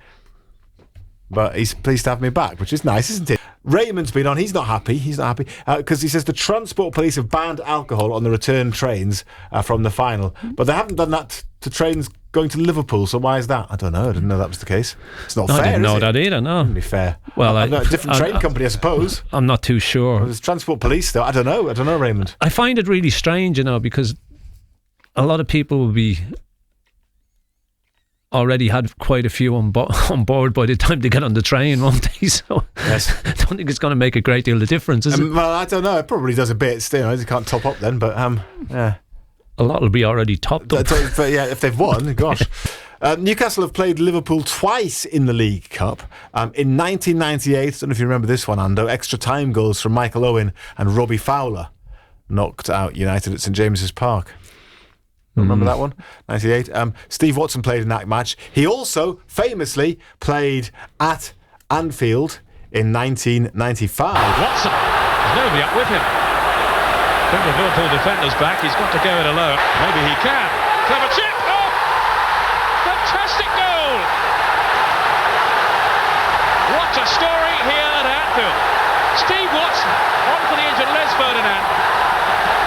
[SPEAKER 8] but he's pleased to have me back, which is nice, isn't it? Raymond's been on. He's not happy. Because he says the Transport Police have banned alcohol on the return trains from the final, but they haven't done that to trains going to Liverpool. So why is that? I don't know. I didn't know that was the case. It's not fair.
[SPEAKER 9] I didn't know that either. No,
[SPEAKER 8] wouldn't be fair.
[SPEAKER 9] Well,
[SPEAKER 8] a different train company, I suppose.
[SPEAKER 9] I'm not too sure.
[SPEAKER 8] There's Transport Police, though. I don't know, Raymond.
[SPEAKER 9] I find it really strange, because a lot of people will be already had quite a few on board by the time they get on the train, won't they? So yes. I don't think it's going to make a great deal of difference, is it?
[SPEAKER 8] Well, I don't know. It probably does a bit. Still, they can't top up then, but yeah.
[SPEAKER 9] A lot will be already topped up.
[SPEAKER 8] But yeah, if they've won, gosh. Newcastle have played Liverpool twice in the League Cup. In 1998, I don't know if you remember this one, Ando, extra time goals from Michael Owen and Robbie Fowler knocked out United at St James's Park. Remember that one? 98. Steve Watson played in that match. He also famously played at Anfield in 1995.
[SPEAKER 17] Watson, there's nobody up with him. I think the Liverpool defender's back. He's got to go it alone. Maybe he can. Clever chip. Oh! Fantastic goal! What a story here at Anfield. Steve Watson, on for the injured Les Ferdinand,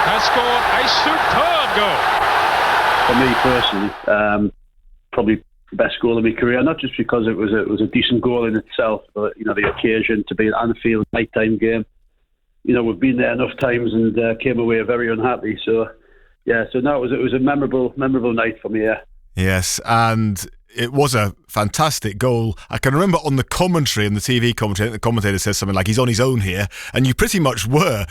[SPEAKER 17] has scored a superb goal.
[SPEAKER 18] For me personally, probably the best goal of my career. Not just because it was a decent goal in itself, but the occasion to be at Anfield, night-time game. We've been there enough times and came away very unhappy. So yeah, it was a memorable night for me. Yeah.
[SPEAKER 8] Yes, and it was a fantastic goal. I can remember on the commentary, in the TV commentary, the commentator says something like, he's on his own here, and you pretty much were.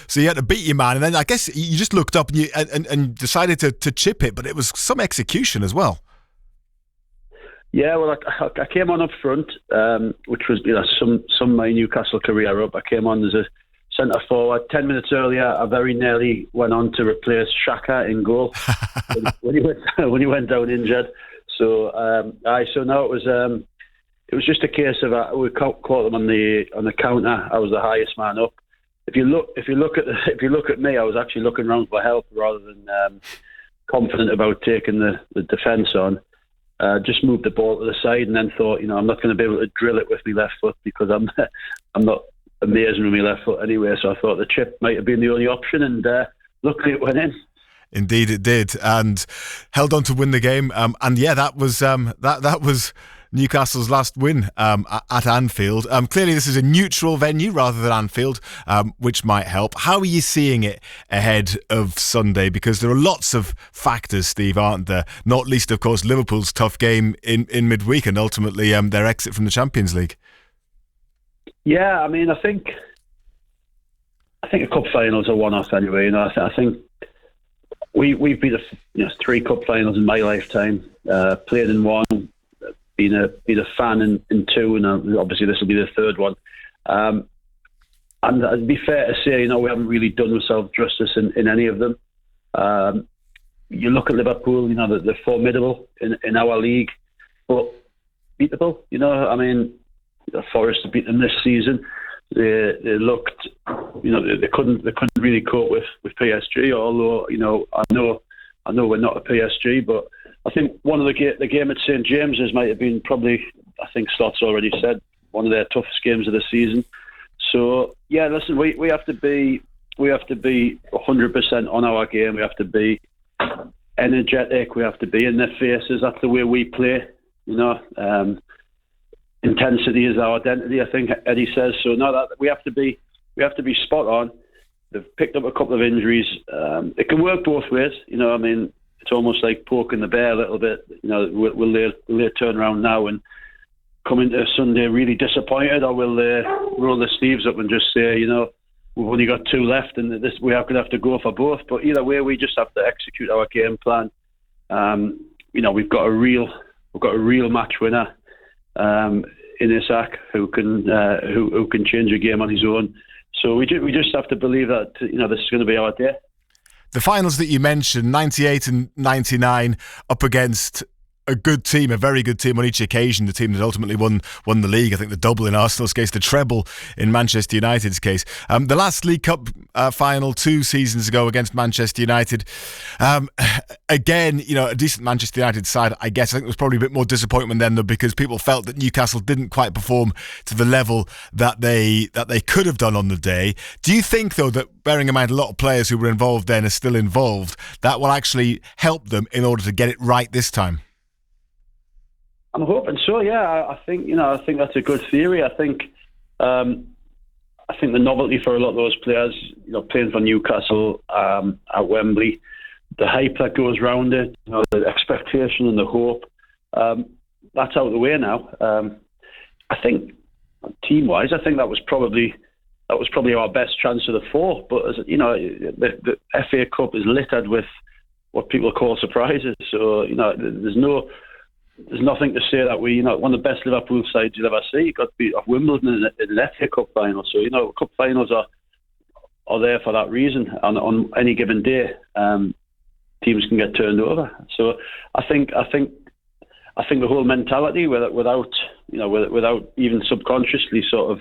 [SPEAKER 8] So you had to beat your man, and then I guess you just looked up and decided to chip it, but it was some execution as well.
[SPEAKER 18] Yeah, well, I came on up front, which was some of my Newcastle career up. I came on as a centre forward. 10 minutes earlier, I very nearly went on to replace Xhaka in goal when he went down injured. So now it was just a case of we caught them on the counter. I was the highest man up. If you look at me, I was actually looking around for help rather than confident about taking the defence on. Just moved the ball to the side and then thought, I'm not going to be able to drill it with my left foot because I'm not amazing with my left foot anyway. So I thought the chip might have been the only option, and luckily it went in.
[SPEAKER 8] Indeed, it did, and held on to win the game. And yeah, that was that was Newcastle's last win at Anfield. Clearly, this is a neutral venue rather than Anfield, which might help. How are you seeing it ahead of Sunday? Because there are lots of factors, Steve, aren't there? Not least, of course, Liverpool's tough game in midweek and ultimately their exit from the Champions League.
[SPEAKER 18] Yeah, I mean, I think a cup final's a one-off anyway. I think we've been 3 cup finals in my lifetime. Played in one. Been a fan in 2, and obviously this will be the 3rd one. And it'd be fair to say, we haven't really done ourselves justice in any of them. You look at Liverpool, they're formidable in our league, but beatable. I mean, Forest beat them this season. They looked, they couldn't really cope with PSG. Although I know we're not a PSG, but I think one of the game at St James's might have been probably, I think Slott's already said, one of their toughest games of the season. So yeah, listen, we have to be 100% on our game. We have to be energetic. We have to be in their faces. That's the way we play. Intensity is our identity, I think Eddie says. So that we have to be spot on. They've picked up a couple of injuries. It can work both ways. I mean, it's almost like poking the bear a little bit. Will they turn around now and come into Sunday really disappointed, or will they roll their sleeves up and just say, we've only got 2 left and we are going to have to go for both? But either way, we just have to execute our game plan. We've got a real match winner in Isak who can change a game on his own. So we just have to believe that this is going to be our day.
[SPEAKER 8] the finals that you mentioned, 98 and 99, up against a good team, a very good team on each occasion, the team that ultimately won the league. I think the double in Arsenal's case, the treble in Manchester United's case. The last League Cup final 2 seasons ago against Manchester United. Again, a decent Manchester United side, I guess. I think there was probably a bit more disappointment then, though, because people felt that Newcastle didn't quite perform to the level that they could have done on the day. Do you think, though, that bearing in mind a lot of players who were involved then are still involved, that will actually help them in order to get it right this time?
[SPEAKER 18] I'm hoping so. Yeah, I think that's a good theory. I think the novelty for a lot of those players, playing for Newcastle at Wembley, the hype that goes around it, the expectation and the hope, that's out of the way now. I think team-wise, I think that was probably our best chance of the 4. But as the FA Cup is littered with what people call surprises. So there's nothing to say that we, one of the best Liverpool sides you'll ever see. Got to beat off Wimbledon in an FA Cup final. So cup finals are there for that reason. And on any given day, teams can get turned over. So I think the whole mentality, without even subconsciously sort of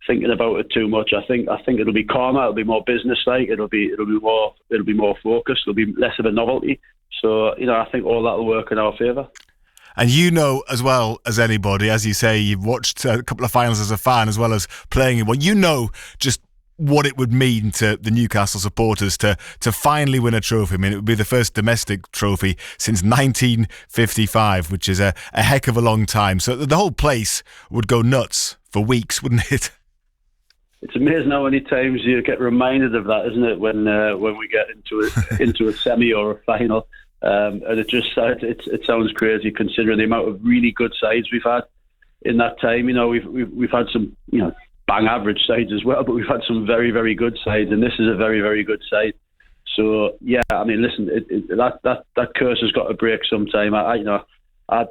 [SPEAKER 18] thinking about it too much, I think it'll be calmer. It'll be more business-like. It'll be more focused. It'll be less of a novelty. So I think all that will work in our favour.
[SPEAKER 8] And as well as anybody, as you say, you've watched a couple of finals as a fan as well as playing in one. Just what it would mean to the Newcastle supporters to finally win a trophy. I mean, it would be the first domestic trophy since 1955, which is a heck of a long time. So the whole place would go nuts for weeks, wouldn't it?
[SPEAKER 18] It's amazing how many times you get reminded of that, isn't it? When we get into a semi or a final. And it sounds crazy considering the amount of really good sides we've had in that time. We've had some bang average sides as well, but we've had some very, very good sides, and this is a very, very good side. So yeah, I mean, listen, that curse has got to break sometime. I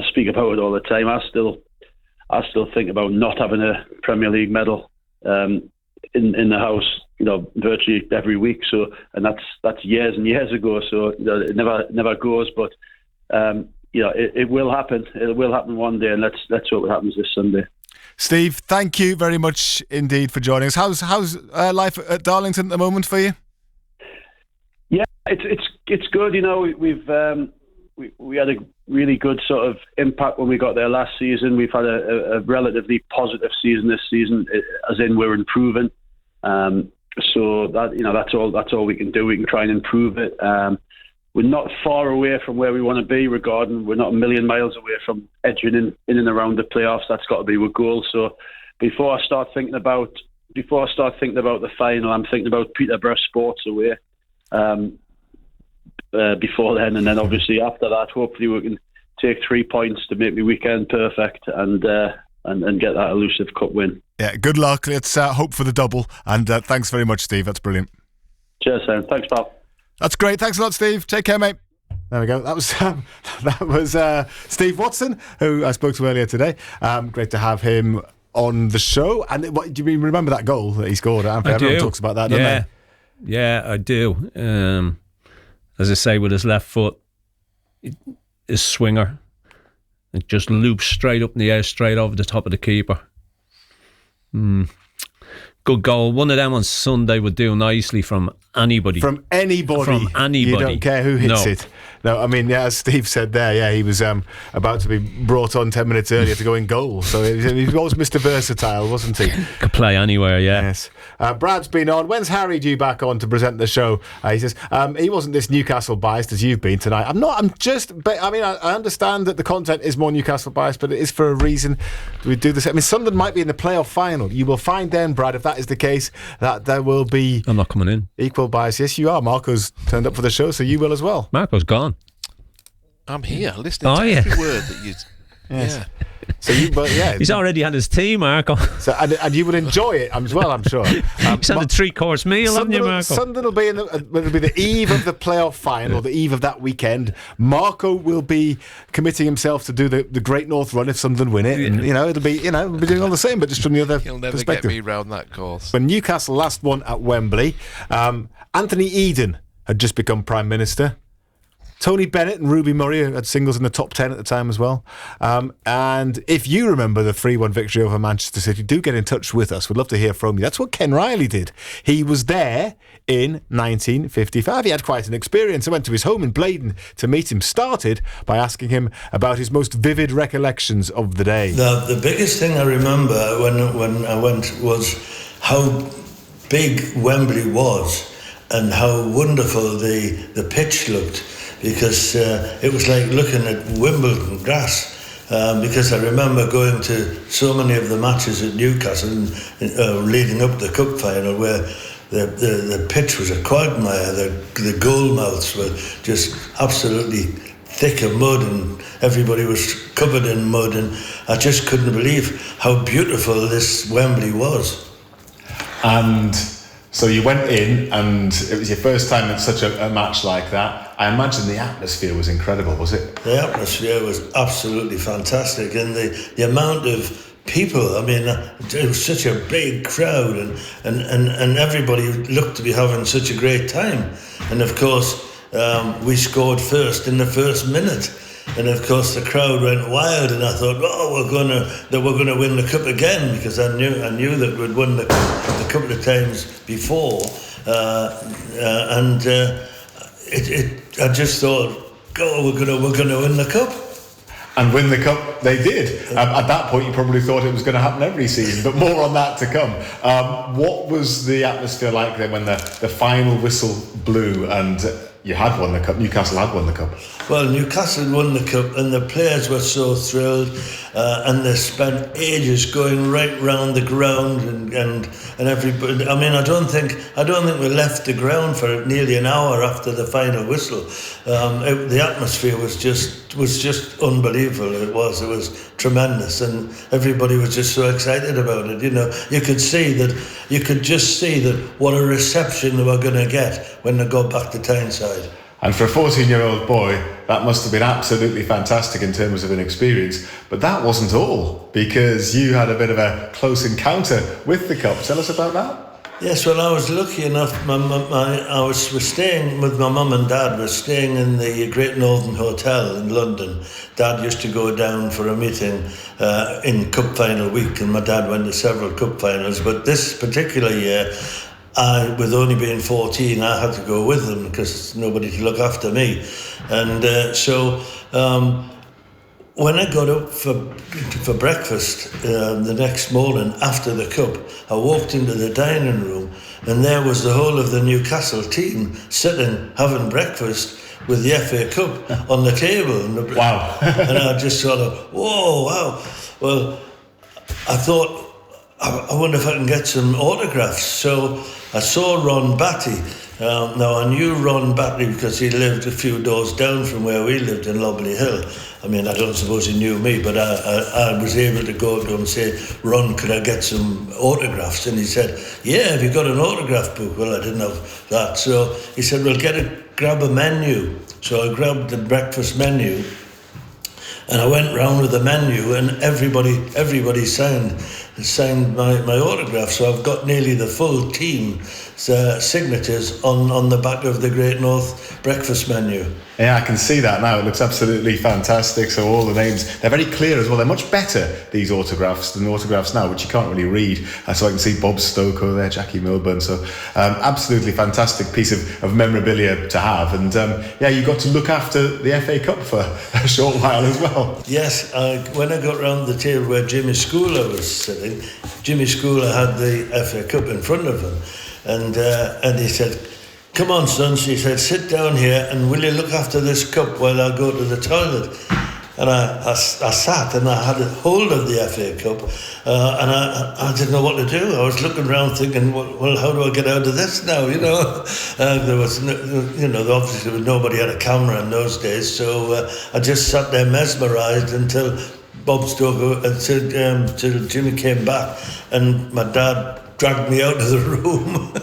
[SPEAKER 18] speak about it all the time. I still think about not having a Premier League medal in the house, virtually every week. So, and that's years and years ago. So, it never goes. But, it will happen. It will happen one day, and let's hope it happens this Sunday.
[SPEAKER 8] Steve, thank you very much indeed for joining us. How's life at Darlington at the moment for you?
[SPEAKER 18] Yeah, it's good. We had a really good sort of impact when we got there last season. We've had a relatively positive season this season, as in we're improving. So that's all we can do. We can try and improve it. We're not far away from where we want to be. We're not a million miles away from edging in and around the playoffs. That's got to be our goal. So before I start thinking about the final, I'm thinking about Peterborough Sports away. Before then, and then obviously after that, hopefully we can take 3 points to make the weekend perfect and get that elusive cup win.
[SPEAKER 8] Yeah, good luck. Let's hope for the double. And thanks very much, Steve. That's brilliant.
[SPEAKER 18] Cheers, Sam. Thanks, pal.
[SPEAKER 8] That's great. Thanks a lot, Steve. Take care, mate. There we go. That was Steve Watson, who I spoke to earlier today. Great to have him on the show. And do you remember that goal that he scored? Everyone talks about that, doesn't they?
[SPEAKER 9] Yeah, I do. As I say, with his left foot, his swinger, it just loops straight up in the air, straight over the top of the keeper. Good goal. One of them on Sunday would do nicely from anybody.
[SPEAKER 8] From anybody. You don't care who hits it. No, I mean, yeah, as Steve said there, he was about to be brought on 10 minutes earlier to go in goal. So he was always Mr. Versatile, wasn't he?
[SPEAKER 9] Could play anywhere, yeah.
[SPEAKER 8] Yes. Brad's been on. When's Harry due back on to present the show? He says, he wasn't this Newcastle biased as you've been tonight. I understand that the content is more Newcastle biased, but it is for a reason. We do this. I mean, Sunderland might be in the playoff final. You will find then, Brad, if that is the case, that there will be...
[SPEAKER 9] I'm not coming in.
[SPEAKER 8] Equal bias. Yes, you are. Marco's turned up for the show, so you will as well.
[SPEAKER 9] Marco's gone.
[SPEAKER 10] I'm here listening to every word that you...
[SPEAKER 8] Yes.
[SPEAKER 10] Yeah.
[SPEAKER 8] So
[SPEAKER 9] he's already had his tea, Marco.
[SPEAKER 8] So and you would enjoy it as well, I'm sure.
[SPEAKER 9] He's had a 3-course meal, haven't you, Marco?
[SPEAKER 8] Sunderland will be it'll be the eve of the playoff final, the eve of that weekend. Marco will be committing himself to do the Great North Run if Sunderland win it, and we'll be doing all the same, but just from the other
[SPEAKER 10] He'll never
[SPEAKER 8] perspective.
[SPEAKER 10] get me round that course.
[SPEAKER 8] When Newcastle last won at Wembley, Anthony Eden had just become Prime Minister. Tony Bennett and Ruby Murray had singles in the top 10 at the time as well. And if you remember the 3-1 victory over Manchester City, do get in touch with us. We'd love to hear from you. That's what Ken Riley did. He was there in 1955. He had quite an experience. I went to his home in Blaydon to meet him. Started by asking him about his most vivid recollections of the day.
[SPEAKER 19] The biggest thing I remember when I went was how big Wembley was and how wonderful the pitch looked. Because it was like looking at Wimbledon grass. Because I remember going to so many of the matches at Newcastle leading up to the cup final, where the pitch was a quagmire. The goal mouths were just absolutely thick of mud, and everybody was covered in mud. And I just couldn't believe how beautiful this Wembley was.
[SPEAKER 8] And so you went in, and it was your first time in such a match like that. I imagine the atmosphere was incredible, was it?
[SPEAKER 19] The atmosphere was absolutely fantastic, and the amount of people, I mean, it was such a big crowd, and everybody looked to be having such a great time. And of course, we scored first in the first minute. And of course, the crowd went wild, and I thought, we're gonna win the cup again, because I knew that we'd won the cup a couple of times before, I just thought, we're gonna win the cup.
[SPEAKER 8] And win the cup they did. At that point, you probably thought it was going to happen every season, but more on that to come. What was the atmosphere like then when the final whistle blew and you had won the cup? Newcastle had won the cup.
[SPEAKER 19] Well, Newcastle won the cup, and the players were so thrilled, and they spent ages going right round the ground, and everybody. I mean, I don't think we left the ground for nearly an hour after the final whistle. The atmosphere was just unbelievable. It was tremendous, and everybody was just so excited about it. You know, you could just see that what a reception they were going to get when they got back to Tyneside.
[SPEAKER 8] And for a 14-year-old boy, that must have been absolutely fantastic in terms of an experience. But that wasn't all, because you had a bit of a close encounter with the cup. Tell us about that.
[SPEAKER 19] Yes, well, I was lucky enough. I was staying with my mum and dad. Was staying in the Great Northern Hotel in London. Dad used to go down for a meeting in cup final week, and my dad went to several cup finals. But this particular year, with only being 14, I had to go with them because nobody to look after me. And so when I got up for breakfast the next morning after the cup, I walked into the dining room, and there was the whole of the Newcastle team sitting having breakfast with the FA Cup on the table.
[SPEAKER 8] Wow.
[SPEAKER 19] And I just sort of, whoa, wow. Well, I thought, I wonder if I can get some autographs. So I saw Ron Batty. Now, I knew Ron Batty because he lived a few doors down from where we lived in Lobley Hill. I mean, I don't suppose he knew me, but I was able to go to him and say, Ron, could I get some autographs? And he said, yeah, have you got an autograph book? Well, I didn't have that. So he said, well, grab a menu. So I grabbed the breakfast menu, and I went round with the menu, and everybody signed my autograph. So I've got nearly the full team signatures on the back of the Great North breakfast menu.
[SPEAKER 8] Yeah, I can see that now. It looks absolutely fantastic. So all the names, they're very clear as well. They're much better, these autographs, than autographs now, which you can't really read. So I can see Bob Stoke over there, Jackie Milburn. So absolutely fantastic piece of memorabilia to have. And yeah, you got to look after the FA Cup for a short while as well.
[SPEAKER 19] Yes, when I got round the table where Jimmy Schooler was sitting, Jimmy Schooler had the FA Cup in front of him. And he said, come on, sons, he said, sit down here and will you look after this cup while I go to the toilet? And I sat and I had a hold of the FA Cup, and I didn't know what to do. I was looking around thinking, well, how do I get out of this now? You know, there was, obviously nobody had a camera in those days, so I just sat there mesmerised until Bob Stoker until Jimmy came back, and my dad dragged me out of the room.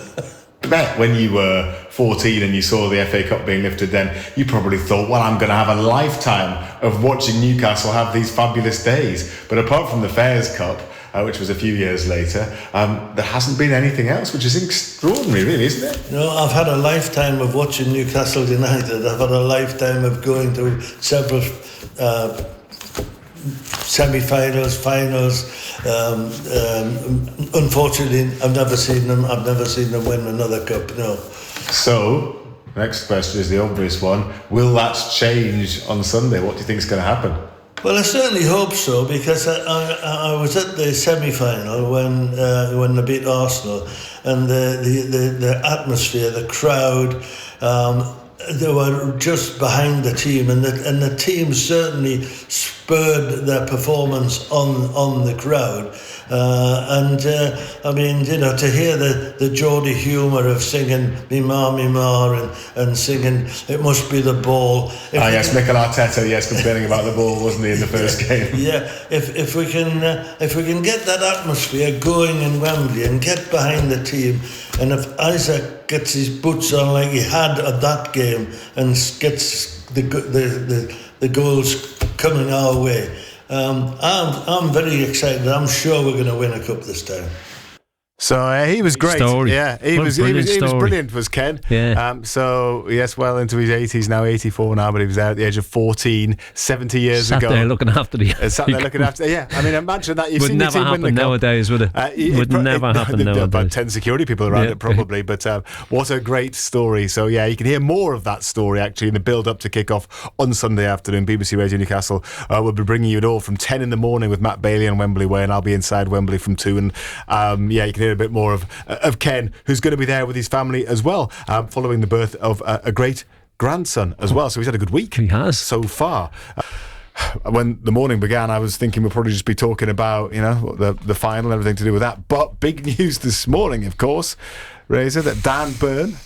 [SPEAKER 8] I bet when you were 14 and you saw the FA Cup being lifted then, you probably thought, well, I'm going to have a lifetime of watching Newcastle have these fabulous days. But apart from the Fairs Cup, which was a few years later. There hasn't been anything else, which is extraordinary, really, isn't it?
[SPEAKER 19] No, I've had a lifetime of watching Newcastle United. I've had a lifetime of going to several semi-finals, finals. Unfortunately, I've never seen them win another cup. No.
[SPEAKER 8] So, next question is the obvious one. Will that change on Sunday? What do you think is going to happen?
[SPEAKER 19] Well, I certainly hope so, because I was at the semi-final when they beat Arsenal, and the atmosphere, the crowd, they were just behind the team, and the team certainly spurred their performance on the crowd. I mean, you know, to hear the Geordie humour of singing "Me Ma," and singing "It Must Be the Ball."
[SPEAKER 8] Yes, Mikel Arteta, complaining about the ball, wasn't he, in the first game?
[SPEAKER 19] Yeah, if we can get that atmosphere going in Wembley and get behind the team, and if Isaac gets his boots on like he had at that game and gets the goals coming our way, I'm very excited. I'm sure we're going to win a cup this time.
[SPEAKER 8] So he was great.
[SPEAKER 9] Story.
[SPEAKER 8] Yeah, he was brilliant, was Ken.
[SPEAKER 9] Yeah.
[SPEAKER 8] So yes, well into his 80s now, 84 now, but he was there at the age of 14, 70 years ago.
[SPEAKER 9] Sat there looking after the.
[SPEAKER 8] Yeah, I mean, imagine that. You've
[SPEAKER 9] would
[SPEAKER 8] seen
[SPEAKER 9] never
[SPEAKER 8] the team win the
[SPEAKER 9] happen
[SPEAKER 8] cup.
[SPEAKER 9] nowadays, would it? Would never happen nowadays.
[SPEAKER 8] About 10 security people around it probably, but what a great story. So yeah, you can hear more of that story actually in the build-up to kick-off on Sunday afternoon. BBC Radio Newcastle will be bringing you it all from 10 in the morning with Matt Bailey on Wembley Way, and I'll be inside Wembley from 2. And you can hear a bit more of Ken, who's going to be there with his family as well, following the birth of a great grandson as well. So he's had a good week.
[SPEAKER 9] He has
[SPEAKER 8] so far. When the morning began, I was thinking we'll probably just be talking about, you know, the final, everything to do with that. But big news this morning, of course, Razor, that Dan Burn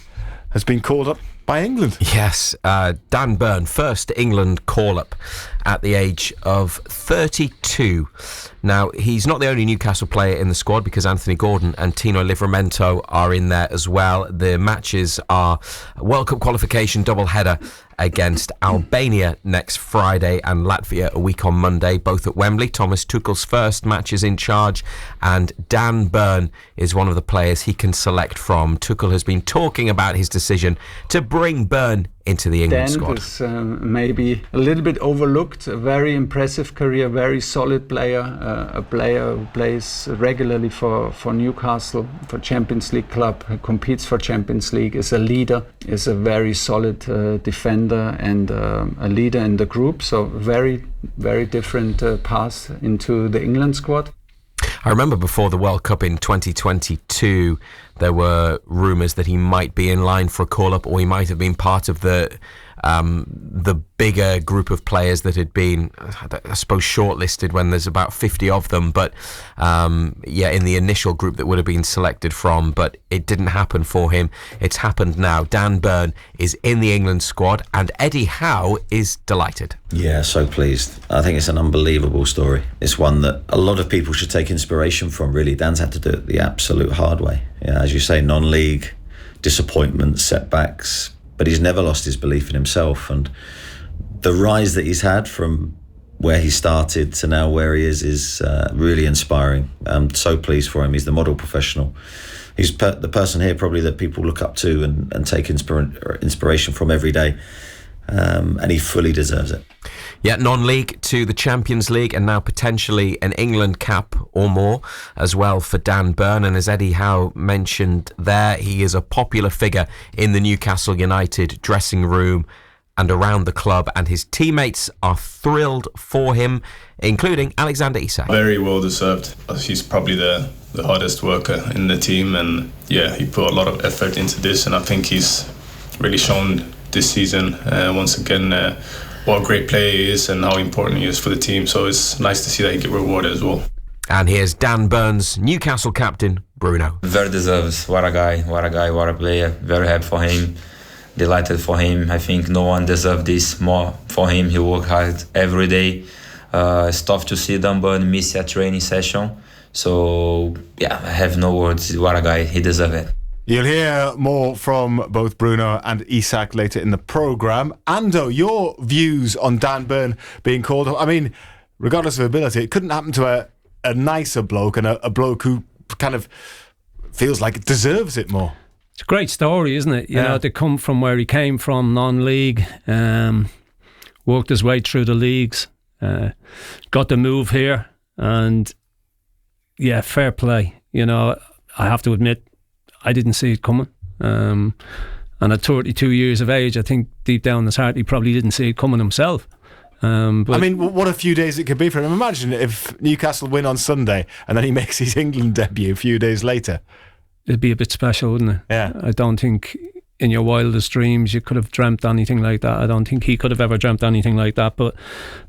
[SPEAKER 8] has been called up by England.
[SPEAKER 2] Yes, Dan Burn, first England call-up at the age of 32. Now, he's not the only Newcastle player in the squad, because Anthony Gordon and Tino Livramento are in there as well. The matches are World Cup qualification double-header against Albania next Friday and Latvia a week on Monday, both at Wembley. Thomas Tuchel's first match is in charge, and Dan Burn is one of the players he can select from. Tuchel has been talking about his decision to bring Burn into the England squad.
[SPEAKER 20] Was maybe a little bit overlooked. A very impressive career, very solid player, a player who plays regularly for Newcastle, for Champions League club, competes for Champions League, is a leader, is a very solid defender and a leader in the group. So very, very different path into the England squad.
[SPEAKER 2] I remember before the World Cup in 2022, there were rumours that he might be in line for a call-up, or he might have been part of the bigger group of players that had been, I suppose, shortlisted when there's about 50 of them. But in the initial group that would have been selected from, but it didn't happen for him. It's happened now. Dan Burn is in the England squad, and Eddie Howe is delighted.
[SPEAKER 5] Yeah, so pleased. I think it's an unbelievable story. It's one that a lot of people should take inspiration from, really. Dan's had to do it the absolute hard way. Yeah, as you say, non-league, disappointments, setbacks, but he's never lost his belief in himself, and the rise that he's had from where he started to now where he is really inspiring. I'm so pleased for him. He's the model professional. He's the person here probably that people look up to and take inspiration from every day, and he fully deserves it.
[SPEAKER 2] Yeah, non-league to the Champions League, and now potentially an England cap or more as well for Dan Burn. And as Eddie Howe mentioned there, he is a popular figure in the Newcastle United dressing room and around the club, and his teammates are thrilled for him, including Alexander Isak.
[SPEAKER 21] Very well deserved. He's probably the hardest worker in the team, and yeah, he put a lot of effort into this, and I think he's really shown this season once again what a great player he is and how important he is for the team. So it's nice to see that he get rewarded as well.
[SPEAKER 2] And here's Dan Burn's Newcastle captain, Bruno.
[SPEAKER 22] Very deserves. What a guy, what a player. Very happy for him. Delighted for him. I think no one deserves this more for him. He works hard every day. It's tough to see Dan Burn miss a training session. So, yeah, I have no words. What a guy. He deserves it.
[SPEAKER 8] You'll hear more from both Bruno and Isak later in the programme. Ando, your views on Dan Burn being called up? I mean, regardless of ability, it couldn't happen to a nicer bloke and a bloke who kind of feels like it deserves it more.
[SPEAKER 9] It's a great story, isn't it? You know, to come from where he came from, non-league, worked his way through the leagues, got the move here, and yeah, fair play. You know, I have to admit, I didn't see it coming. And at 32 years of age, I think deep down in his heart, he probably didn't see it coming himself. But
[SPEAKER 8] I mean, what a few days it could be for him. Imagine if Newcastle win on Sunday and then he makes his England debut a few days later.
[SPEAKER 9] It'd be a bit special, wouldn't it?
[SPEAKER 8] Yeah.
[SPEAKER 9] I don't think in your wildest dreams you could have dreamt anything like that. I don't think he could have ever dreamt anything like that. But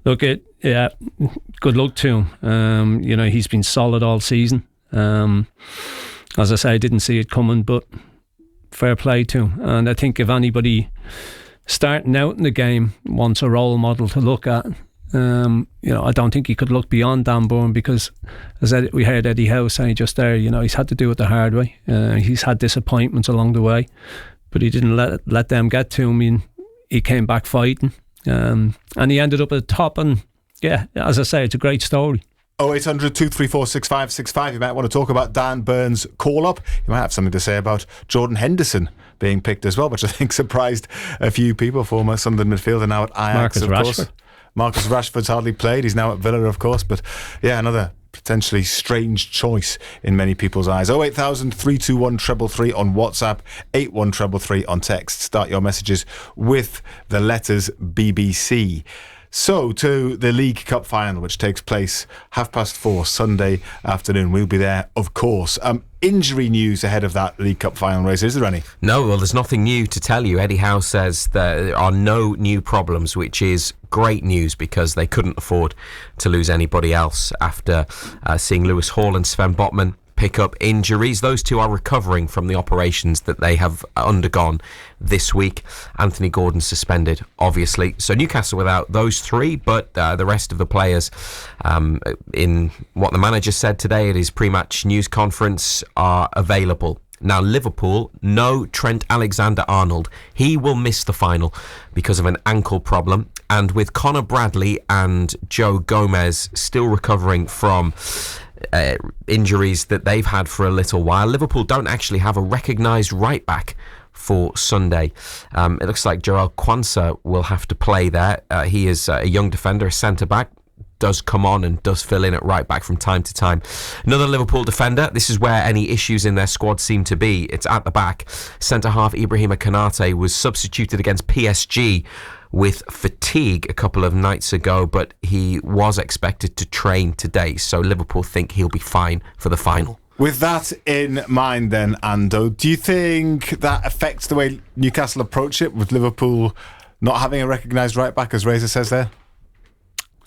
[SPEAKER 9] look, good luck to him. You know, he's been solid all season. As I say, I didn't see it coming, but fair play to him. And I think if anybody starting out in the game wants a role model to look at, you know, I don't think he could look beyond Dan Burn, because as we heard Eddie Howe saying just there, you know, he's had to do it the hard way. He's had disappointments along the way, but he didn't let them get to him. He came back fighting, and he ended up at the top. And yeah, as I say, it's a great story.
[SPEAKER 8] 0800 234 6565. You might want to talk about Dan Burns' call-up. You might have something to say about Jordan Henderson being picked as well, which I think surprised a few people. Former Sunderland midfielder, now at Ajax, of course. Marcus Rashford's hardly played. He's now at Villa, of course. But yeah, another potentially strange choice in many people's eyes. 08000 321 333 on WhatsApp, 81333 on text. Start your messages with the letters BBC. So to the League Cup final, which takes place 4:30 Sunday afternoon. We'll be there, of course. Injury news ahead of that League Cup final race, is there any?
[SPEAKER 2] No, well, there's nothing new to tell you. Eddie Howe says there are no new problems, which is great news because they couldn't afford to lose anybody else after seeing Lewis Hall and Sven Botman pick up injuries. Those two are recovering from the operations that they have undergone this week. Anthony Gordon suspended, obviously. So Newcastle without those three, but the rest of the players, in what the manager said today at his pre-match news conference, are available. Now, Liverpool, no Trent Alexander-Arnold. He will miss the final because of an ankle problem. And with Conor Bradley and Joe Gomez still recovering from injuries that they've had for a little while, Liverpool don't actually have a recognised right back for Sunday. It looks like Joel Quansah will have to play there. He is a young defender, a centre back, does come on and does fill in at right back from time to time. Another Liverpool defender, this is where any issues in their squad seem to be. It's at the back. Centre half Ibrahima Konate was substituted against PSG with fatigue a couple of nights ago, but he was expected to train today, so Liverpool think he'll be fine for the final.
[SPEAKER 8] With that in mind then, Ando, do you think that affects the way Newcastle approach it, with Liverpool not having a recognised right back, as Razor says there?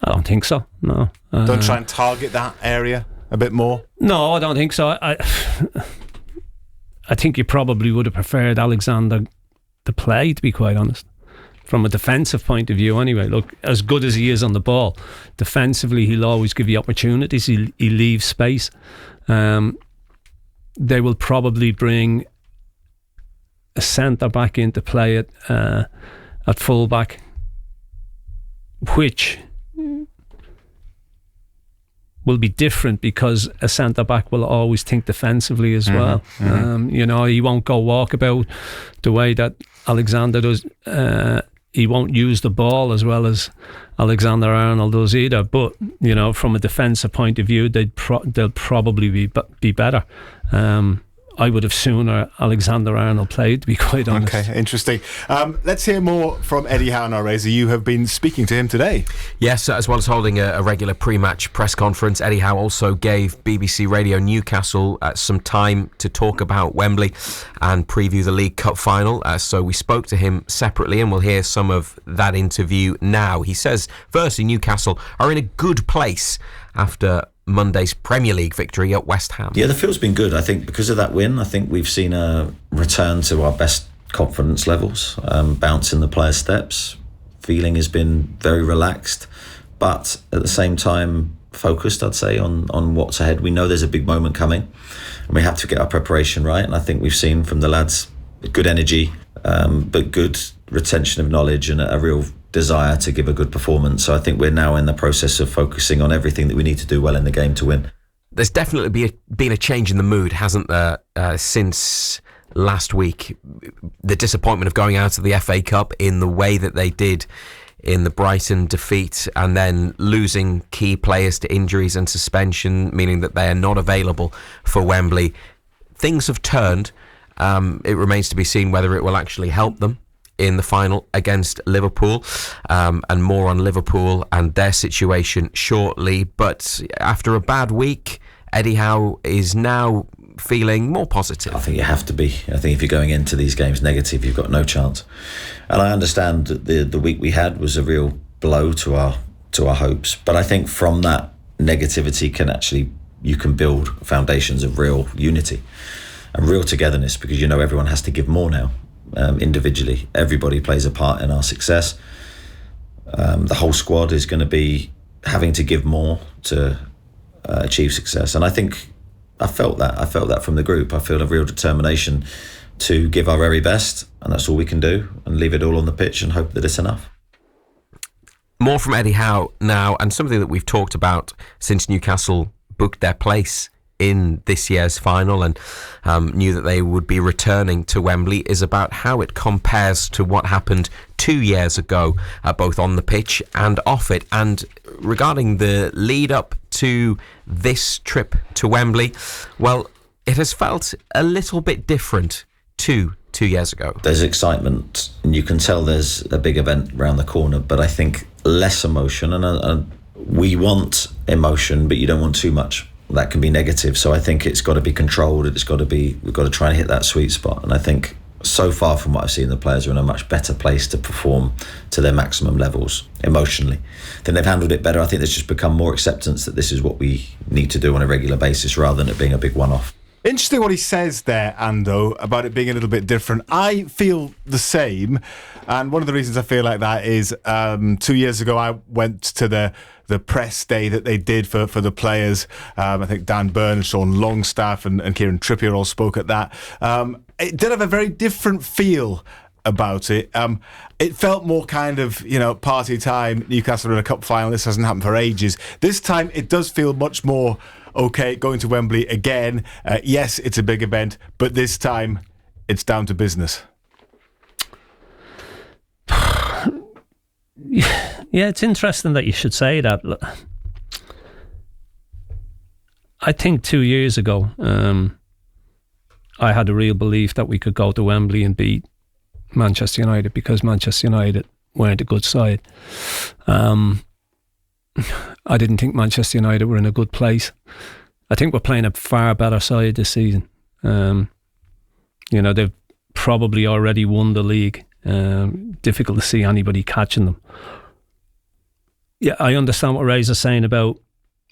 [SPEAKER 9] I don't think so, no.
[SPEAKER 8] Don't try and target that area a bit more?
[SPEAKER 9] No, I don't think so. I think you probably would have preferred Alexander to play, to be quite honest. From a defensive point of view anyway. Look, as good as he is on the ball, defensively he'll always give you opportunities. He leaves space. They will probably bring a centre back into play at full back, which will be different because a centre back will always think defensively as well. You know, he won't go walkabout the way that Alexander does. He won't use the ball as well as Alexander-Arnold does either. But you know, from a defensive point of view, they'll probably be better. I would have sooner Alexander-Arnold played, to be quite honest.
[SPEAKER 8] Okay, interesting. Let's hear more from Eddie Howe now, Razor. You have been speaking to him today.
[SPEAKER 2] Yes, as well as holding a regular pre-match press conference, Eddie Howe also gave BBC Radio Newcastle some time to talk about Wembley and preview the League Cup final. So we spoke to him separately, and we'll hear some of that interview now. He says, firstly, Newcastle are in a good place after Monday's Premier League victory at West Ham.
[SPEAKER 5] Yeah, the feel's been good. I think because of that win, I think we've seen a return to our best confidence levels, bounce in the players' steps. Feeling has been very relaxed, but at the same time focused, I'd say, on what's ahead. We know there's a big moment coming, and we have to get our preparation right. And I think we've seen from the lads good energy, but good retention of knowledge and a real desire to give a good performance. So I think we're now in the process of focusing on everything that we need to do well in the game to win.
[SPEAKER 2] there's definitely been a change in the mood, hasn't there, since last week? The disappointment of going out of the FA Cup in the way that they did in the Brighton defeat, and then losing key players to injuries and suspension, meaning that they are not available for Wembley. Things have turned. It remains to be seen whether it will actually help them in the final against Liverpool, and more on Liverpool and their situation shortly. But after a bad week, Eddie Howe is now feeling more positive.
[SPEAKER 5] I think you have to be. I think if you're going into these games negative, you've got no chance. And I understand that the week we had was a real blow to our hopes, but I think from that negativity you can build foundations of real unity and real togetherness, because everyone has to give more now. Individually, everybody plays a part in our success. The whole squad is going to be having to give more to achieve success, and I think I felt that from the group. I feel a real determination to give our very best, and that's all we can do, and leave it all on the pitch and hope that it's enough.
[SPEAKER 2] More from Eddie Howe now, and something that we've talked about since Newcastle booked their place in this year's final and knew that they would be returning to Wembley, is about how it compares to what happened 2 years ago, both on the pitch and off it. And regarding the lead up to this trip to Wembley, well, it has felt a little bit different to 2 years ago.
[SPEAKER 5] There's excitement, and you can tell there's a big event around the corner, but I think less emotion, and we want emotion, but you don't want too much. That can be negative, so I think it's got to be controlled. We've got to try and hit that sweet spot, and I think so far from what I've seen, the players are in a much better place to perform to their maximum levels emotionally. I think they've handled it better. I think there's just become more acceptance that this is what we need to do on a regular basis, rather than it being a big one-off.
[SPEAKER 8] Interesting what he says there, Ando, about it being a little bit different. I feel the same, and one of the reasons I feel like that is 2 years ago I went to the press day that they did for the players. I think Dan Burn, Sean Longstaff and Kieran Trippier all spoke at that. It did have a very different feel about it. It felt more kind of, party time, Newcastle in a cup final. This hasn't happened for ages. This time it does feel much more okay, going to Wembley again. Yes, it's a big event, but this time it's down to business.
[SPEAKER 9] Yeah, it's interesting that you should say that. I think 2 years ago, I had a real belief that we could go to Wembley and beat Manchester United, because Manchester United weren't a good side. I didn't think Manchester United were in a good place. I think we're playing a far better side this season. They've probably already won the league. Difficult to see anybody catching them. Yeah, I understand what Razor's saying about,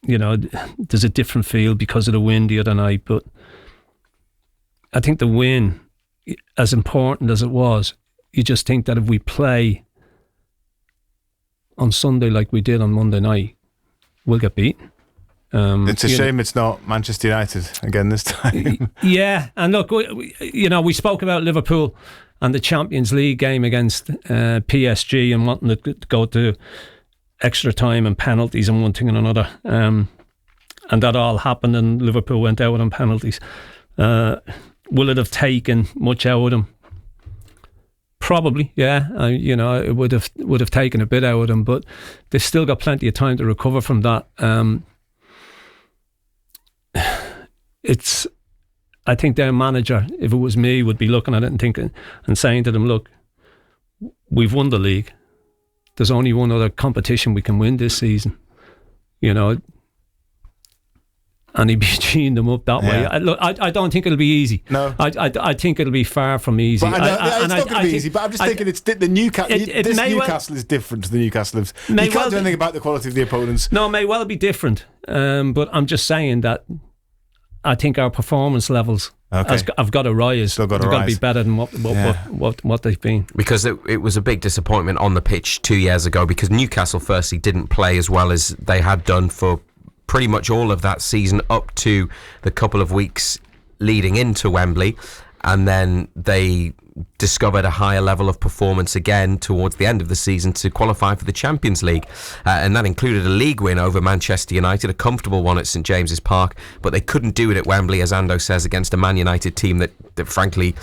[SPEAKER 9] there's a different feel because of the win the other night, but I think the win, as important as it was, you just think that if we play on Sunday like we did on Monday night, we'll get beaten.
[SPEAKER 8] It's a shame it's not Manchester United again this time.
[SPEAKER 9] Yeah, and look, we spoke about Liverpool and the Champions League game against PSG and wanting to go to extra time and penalties and one thing and another. And that all happened and Liverpool went out on penalties. Will it have taken much out of them? Probably, yeah. It would have taken a bit out of them, but they've still got plenty of time to recover from that. I think their manager, if it was me, would be looking at it and thinking and saying to them, look, we've won the league. There's only one other competition we can win this season. And he'd be cheating them up that way. I don't think it'll be easy. No, I think it'll be far from easy.
[SPEAKER 8] But it's not going to be easy. But I'm just thinking, it's the Newcastle. Newcastle is different to the Newcastle. You can't do anything about the quality of the opponents.
[SPEAKER 9] No, it may well be different. But I'm just saying that I think our performance levels have got to rise. They've got to be better than what they've been.
[SPEAKER 2] Because it was a big disappointment on the pitch 2 years ago, because Newcastle firstly didn't play as well as they had done for pretty much all of that season up to the couple of weeks leading into Wembley, and then they discovered a higher level of performance again towards the end of the season to qualify for the Champions League, and that included a league win over Manchester United, a comfortable one at St James's Park, but they couldn't do it at Wembley, as Ando says, against a Man United team that frankly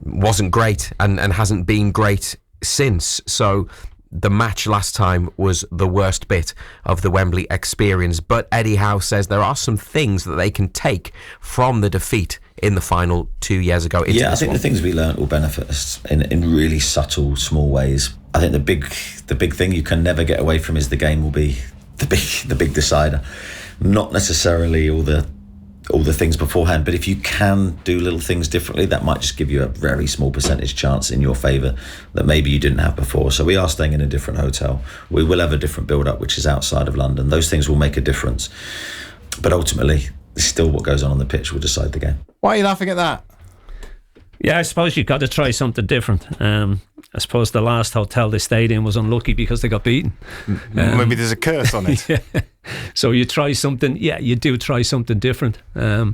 [SPEAKER 2] wasn't great and hasn't been great since. So the match last time was the worst bit of the Wembley experience, but Eddie Howe says there are some things that they can take from the defeat in the final 2 years ago.
[SPEAKER 5] I think the things we learnt will benefit us in really subtle, small ways. I think the big thing you can never get away from is the game will be the big decider. Not necessarily all the things beforehand, but if you can do little things differently, that might just give you a very small percentage chance in your favour that maybe you didn't have before. So we are staying in a different hotel. We will have a different build-up, which is outside of London. Those things will make a difference. But ultimately, still what goes on the pitch will decide the game.
[SPEAKER 8] Why are you laughing at that?
[SPEAKER 9] Yeah, I suppose you've got to try something different. I suppose the last hotel they stayed in was unlucky because they got beaten.
[SPEAKER 8] Maybe there's a curse on it.
[SPEAKER 9] Yeah. So you try something, you do try something different. I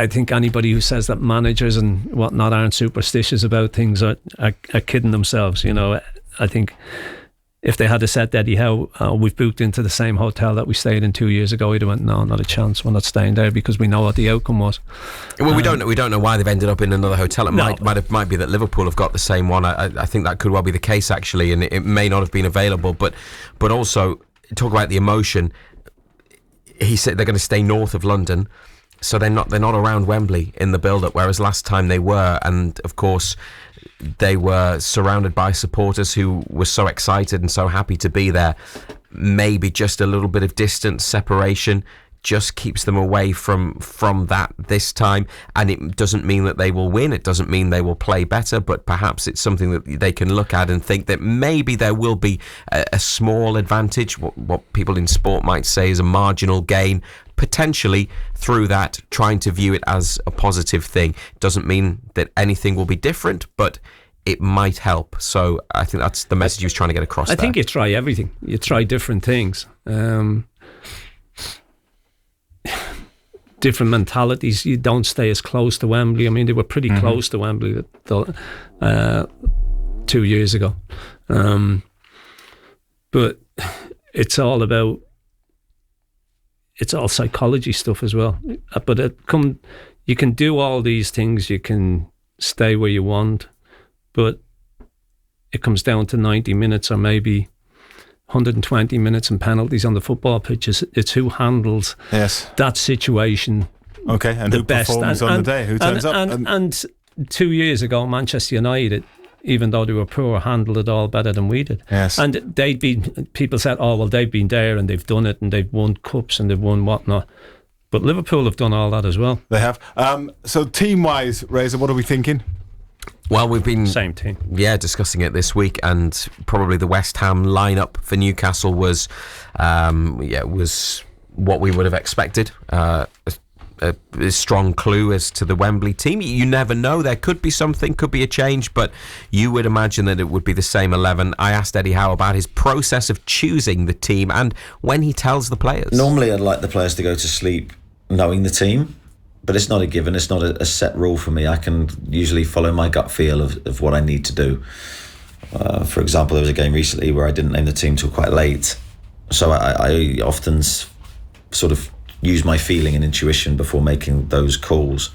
[SPEAKER 9] think anybody who says that managers and whatnot aren't superstitious about things are kidding themselves. I think if they had said that, we've booked into the same hotel that we stayed in 2 years ago, he'd have went, no, not a chance, we're not staying there, because we know what the outcome was.
[SPEAKER 2] Well, we don't know why they've ended up in another hotel. It might be that Liverpool have got the same one. I think that could well be the case, actually, and it may not have been available. But also, talk about the emotion. He said they're going to stay north of London, so they're not around Wembley in the build-up, whereas last time they were, and of course they were surrounded by supporters who were so excited and so happy to be there. Maybe just a little bit of distance, separation, just keeps them away from that this time, and it doesn't mean that they will win, it doesn't mean they will play better, but perhaps it's something that they can look at and think that maybe there will be a small advantage, what people in sport might say is a marginal gain, potentially through that, trying to view it as a positive thing. Doesn't mean that anything will be different, but it might help. So I think that's the message he was trying to get across. I
[SPEAKER 9] think you try everything. You try different things. Different mentalities. You don't stay as close to Wembley. I mean, they were pretty close to Wembley 2 years ago. But it's all psychology stuff as well. But you can do all these things. You can stay where you want, but it comes down to 90 minutes or maybe 120 minutes and penalties on the football pitch. It's who handles that situation.
[SPEAKER 8] Okay, and who performs on the day? Who turns up?
[SPEAKER 9] And 2 years ago, Manchester United, even though they were poor, handled it all better than we did.
[SPEAKER 8] Yes.
[SPEAKER 9] And people said, oh, well, they've been there and they've done it and they've won cups and they've won whatnot. But Liverpool have done all that as well.
[SPEAKER 8] They have. So team-wise, Razor, what are we thinking?
[SPEAKER 2] Well, we've been
[SPEAKER 9] same team,
[SPEAKER 2] discussing it this week, and probably the West Ham lineup for Newcastle was what we would have expected. A strong clue as to the Wembley team. You never know, there could be something, could be a change, but you would imagine that it would be the same 11. I asked Eddie Howe about his process of choosing the team and when he tells the players.
[SPEAKER 5] Normally I'd like the players to go to sleep knowing the team, but it's not a given, it's not a set rule for me. I can usually follow my gut feel of what I need to do. For example, there was a game recently where I didn't name the team till quite late, so I often sort of use my feeling and intuition before making those calls.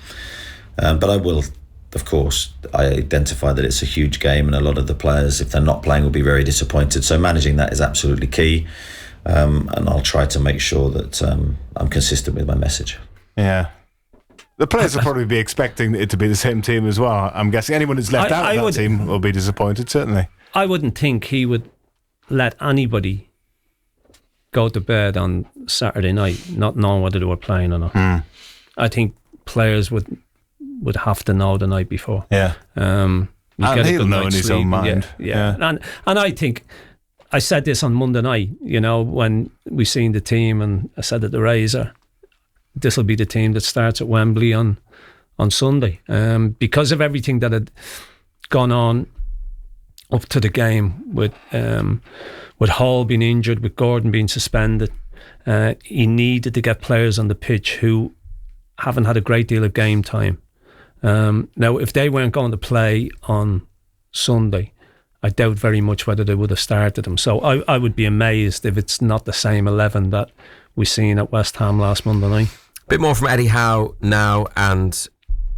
[SPEAKER 5] But I will, of course, I identify that it's a huge game and a lot of the players, if they're not playing, will be very disappointed. So managing that is absolutely key. And I'll try to make sure that I'm consistent with my message.
[SPEAKER 8] Yeah. The players will probably be expecting it to be the same team as well. I'm guessing anyone who's left out of that team will be disappointed, certainly.
[SPEAKER 9] I wouldn't think he would let anybody go to bed on Saturday night not knowing whether they were playing or not. I think players would have to know the night before.
[SPEAKER 8] Yeah.
[SPEAKER 9] And
[SPEAKER 8] he'll know in his own mind.
[SPEAKER 9] Yeah. And I think I said this on Monday night, when we seen the team, and I said at the Razor, this will be the team that starts at Wembley on Sunday. Because of everything that had gone on up to the game with Hall being injured, with Gordon being suspended, he needed to get players on the pitch who haven't had a great deal of game time. Now, if they weren't going to play on Sunday, I doubt very much whether they would have started them. So I would be amazed if it's not the same 11 that we seen at West Ham last Monday night.
[SPEAKER 2] Bit more from Eddie Howe now, and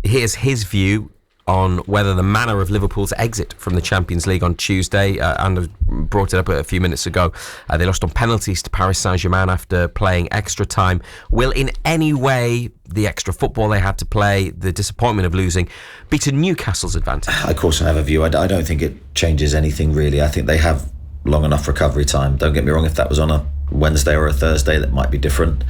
[SPEAKER 2] here's his view on whether the manner of Liverpool's exit from the Champions League on Tuesday, and I brought it up a few minutes ago, they lost on penalties to Paris Saint-Germain after playing extra time, will in any way the extra football they had to play, the disappointment of losing, be to Newcastle's advantage?
[SPEAKER 5] Of course I have a view. I don't think it changes anything really. I think they have long enough recovery time. Don't get me wrong, if that was on a Wednesday or a Thursday, that might be different,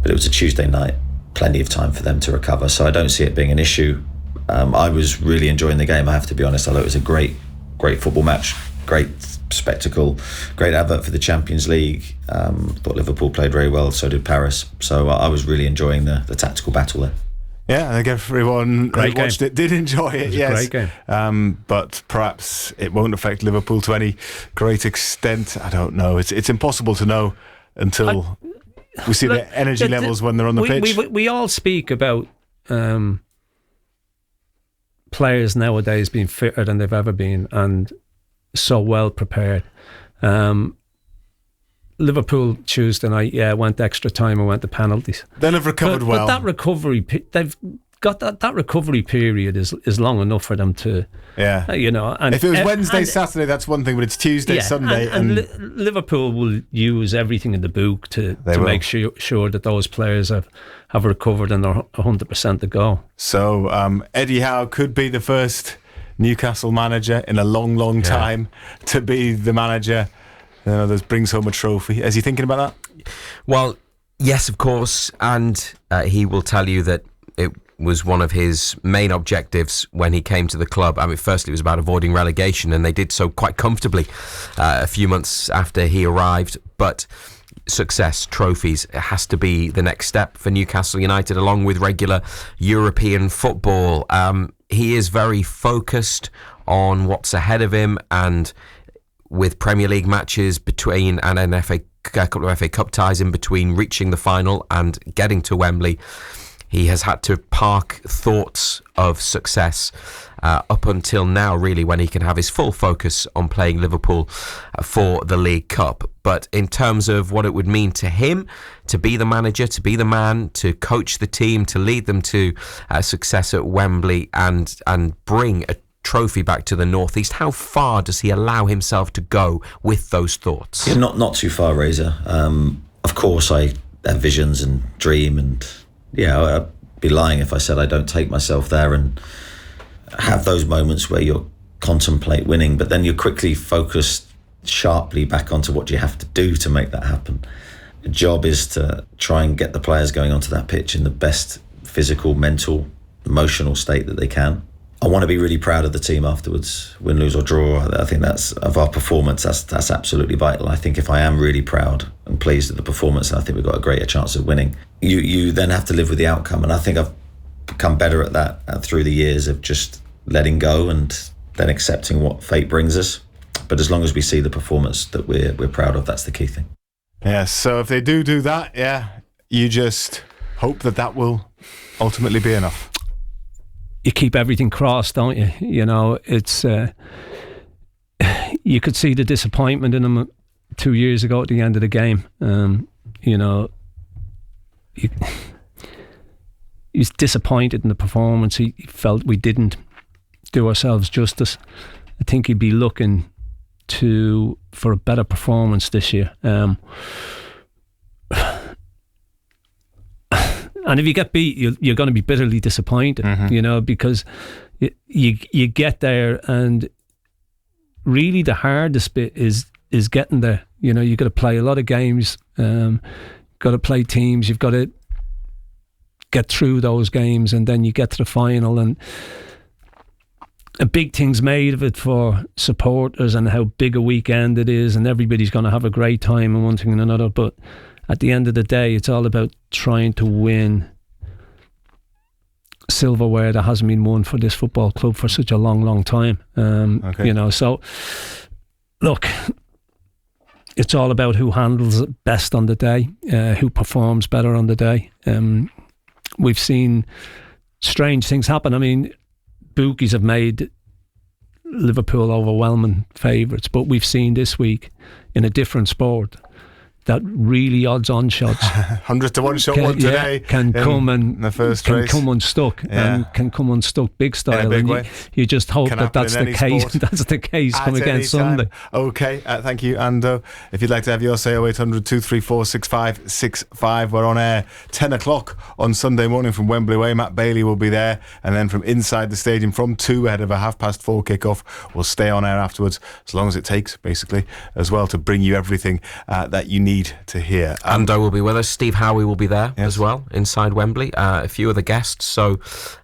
[SPEAKER 5] but it was a Tuesday night, plenty of time for them to recover, so I don't see it being an issue. I was really enjoying the game, I have to be honest. I thought it was a great football match, great spectacle, great advert for the Champions League. Thought Liverpool played very well, so did Paris. So I was really enjoying the tactical battle there.
[SPEAKER 8] Yeah, I think everyone who watched it did enjoy it.
[SPEAKER 9] It was
[SPEAKER 8] yes,
[SPEAKER 9] a great game.
[SPEAKER 8] But perhaps it won't affect Liverpool to any great extent. I don't know. It's impossible to know until we see the energy levels when they're on the pitch.
[SPEAKER 9] We all speak about players nowadays being fitter than they've ever been and so well prepared. Liverpool Tuesday night, went extra time and went to penalties.
[SPEAKER 8] They'll have recovered well.
[SPEAKER 9] But that recovery, they've got that recovery period is long enough for them to, And
[SPEAKER 8] if it was Wednesday, Saturday, that's one thing, but it's Tuesday, Sunday,
[SPEAKER 9] and Liverpool will use everything in the book to make sure that those players have recovered and are 100% to go.
[SPEAKER 8] So Eddie Howe could be the first Newcastle manager in a long time to be the manager that brings home a trophy. Is he thinking about that?
[SPEAKER 2] Well, yes, of course, and he will tell you that it was one of his main objectives when he came to the club. I mean, firstly, it was about avoiding relegation, and they did so quite comfortably a few months after he arrived. But success, trophies, it has to be the next step for Newcastle United, along with regular European football. He is very focused on what's ahead of him, and with Premier League matches between and a couple of FA Cup ties in between reaching the final and getting to Wembley, he has had to park thoughts of success up until now, really, when he can have his full focus on playing Liverpool for the League Cup. But in terms of what it would mean to him to be the manager, to be the man, to coach the team, to lead them to success at Wembley and bring a trophy back to the Northeast, how far does he allow himself to go with those thoughts?
[SPEAKER 5] Yeah, not too far, Razor. Of course, I have visions and dream, and I'd be lying if I said I don't take myself there and have those moments where you contemplate winning, but then you're quickly focused sharply back onto what you have to do to make that happen. The job is to try and get the players going onto that pitch in the best physical, mental, emotional state that they can. I want to be really proud of the team afterwards, win, lose or draw. I think that's of our performance. That's absolutely vital. I think if I am really proud and pleased with the performance, I think we've got a greater chance of winning. You then have to live with the outcome, and I think I've become better at that through the years of just letting go and then accepting what fate brings us. But as long as we see the performance that we're proud of, that's the key thing.
[SPEAKER 8] Yeah. So if they do that, you just hope that will ultimately be enough.
[SPEAKER 9] You keep everything crossed, don't you? It's you could see the disappointment in him 2 years ago at the end of the game. He's disappointed in the performance. He felt we didn't do ourselves justice. I think he'd be looking for a better performance this year. And if you get beat, you're going to be bitterly disappointed, because you get there, and really the hardest bit is getting there. You've got to play a lot of games, got to play teams, you've got to get through those games, and then you get to the final, and a big thing's made of it for supporters and how big a weekend it is, and everybody's going to have a great time and one thing and another, but at the end of the day, it's all about trying to win silverware that hasn't been won for this football club for such a long time. So look, it's all about who handles it best on the day, who performs better on the day. We've seen strange things happen. I mean, bookies have made Liverpool overwhelming favourites, but we've seen this week in a different sport that really odds-on shots
[SPEAKER 8] 100 to 1 shot one today
[SPEAKER 9] can come
[SPEAKER 8] the first race.
[SPEAKER 9] Come unstuck and can come unstuck big style.
[SPEAKER 8] In a big way.
[SPEAKER 9] You just hope that's the case.
[SPEAKER 8] Sport.
[SPEAKER 9] That's the case come against Sunday.
[SPEAKER 8] Okay, thank you, Ando. If you'd like to have your say, 0800 234 6565. We're on air 10 o'clock on Sunday morning from Wembley Way. Matt Bailey will be there, and then from inside the stadium from 2 ahead of a 4:30 kickoff. We'll stay on air afterwards as long as it takes, basically, as well, to bring you everything that you need to hear.
[SPEAKER 2] Ando will be with us. Steve Howie will be there as well inside Wembley. A few other guests. So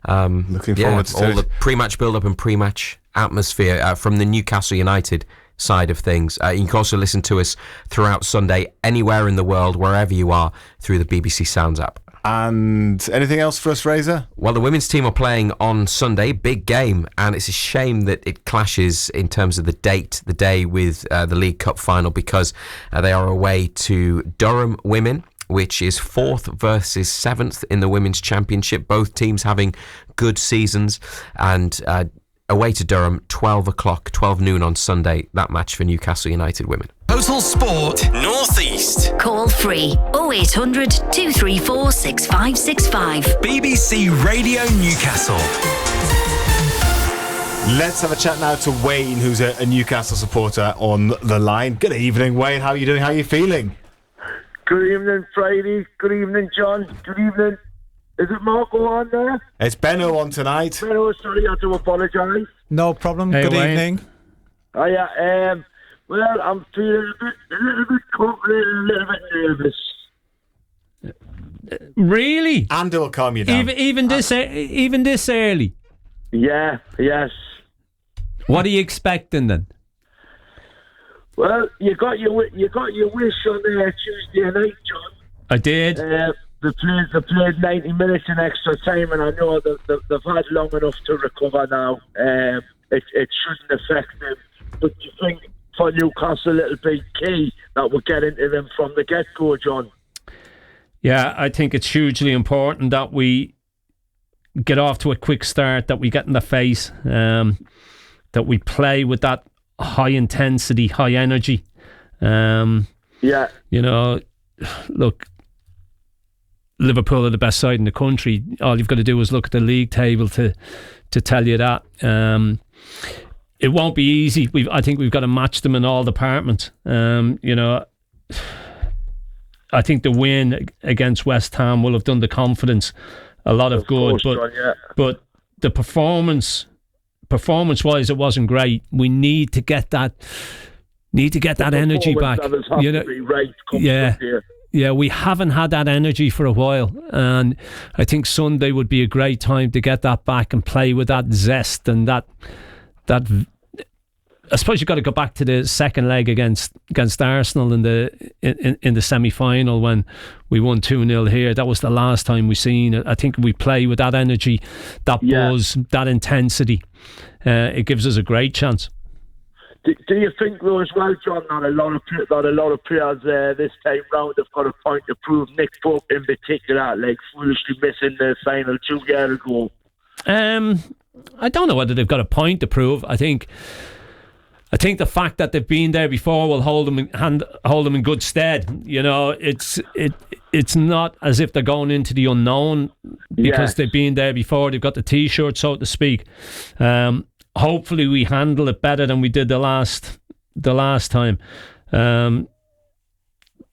[SPEAKER 8] looking forward to
[SPEAKER 2] all the pre-match build-up and pre-match atmosphere from the Newcastle United side of things. You can also listen to us throughout Sunday anywhere in the world, wherever you are, through the BBC Sounds app.
[SPEAKER 8] And anything else for us, Razor?
[SPEAKER 2] Well, the women's team are playing on Sunday, big game, and it's a shame that it clashes in terms of the day with the League Cup final, because they are away to Durham Women, which is 4th versus 7th in the Women's Championship. Both teams having good seasons, and away to Durham, 12 noon on Sunday, that match for Newcastle United women.
[SPEAKER 3] Total Sport North East.
[SPEAKER 4] Call free 0800 234 6565.
[SPEAKER 3] BBC Radio Newcastle.
[SPEAKER 8] Let's have a chat now to Wayne, who's a Newcastle supporter on the line. Good evening, Wayne. How are you doing? How are you feeling?
[SPEAKER 23] Good evening, Friday. Good evening, John. Good evening. Is it Marco on there?
[SPEAKER 8] It's Benno on tonight.
[SPEAKER 23] Benno, sorry, I do apologise.
[SPEAKER 24] No problem.
[SPEAKER 9] Hey,
[SPEAKER 24] Good
[SPEAKER 9] Wayne.
[SPEAKER 24] evening.
[SPEAKER 23] Oh, yeah, well, I'm feeling a little bit confident and a little bit nervous.
[SPEAKER 9] Really?
[SPEAKER 8] Andy will calm you down.
[SPEAKER 9] Even this early?
[SPEAKER 23] Yeah, yes.
[SPEAKER 9] What are you expecting then?
[SPEAKER 23] Well, you got your wish on Tuesday night, John.
[SPEAKER 9] I did.
[SPEAKER 23] They played 90 minutes in extra time, and I know that they've had long enough to recover now. It shouldn't affect them. But you think for Newcastle it'll be key that we get into them from the get-go, John?
[SPEAKER 9] Yeah, I think it's hugely important that we get off to a quick start, that we get in the face, that we play with that high intensity, high energy.
[SPEAKER 23] Yeah.
[SPEAKER 9] You know, look, Liverpool are the best side in the country. All you've got to do is look at the league table to tell you that. It won't be easy. I think we've got to match them in all departments. You know, I think the win against West Ham will have done the confidence a lot of good. But the performance-wise, it wasn't great. We need to get that energy back. You know, yeah, we haven't had that energy for a while, and I think Sunday would be a great time to get that back and play with that zest and that. I suppose you've got to go back to the second leg against Arsenal in the semi-final when we won 2-0 here. That was the last time we seen it. I think we play with that energy, that buzz, that intensity. It gives us a great chance.
[SPEAKER 23] Do you think though as well, John, that a lot of players this time round have got a point to prove? Nick Pope in particular, like foolishly missing the final 2 years ago.
[SPEAKER 9] I don't know whether they've got a point to prove. I think the fact that they've been there before will hold them in good stead. You know, it's not as if they're going into the unknown because they've been there before. They've got the T-shirt, so to speak. Hopefully, we handle it better than we did the last time.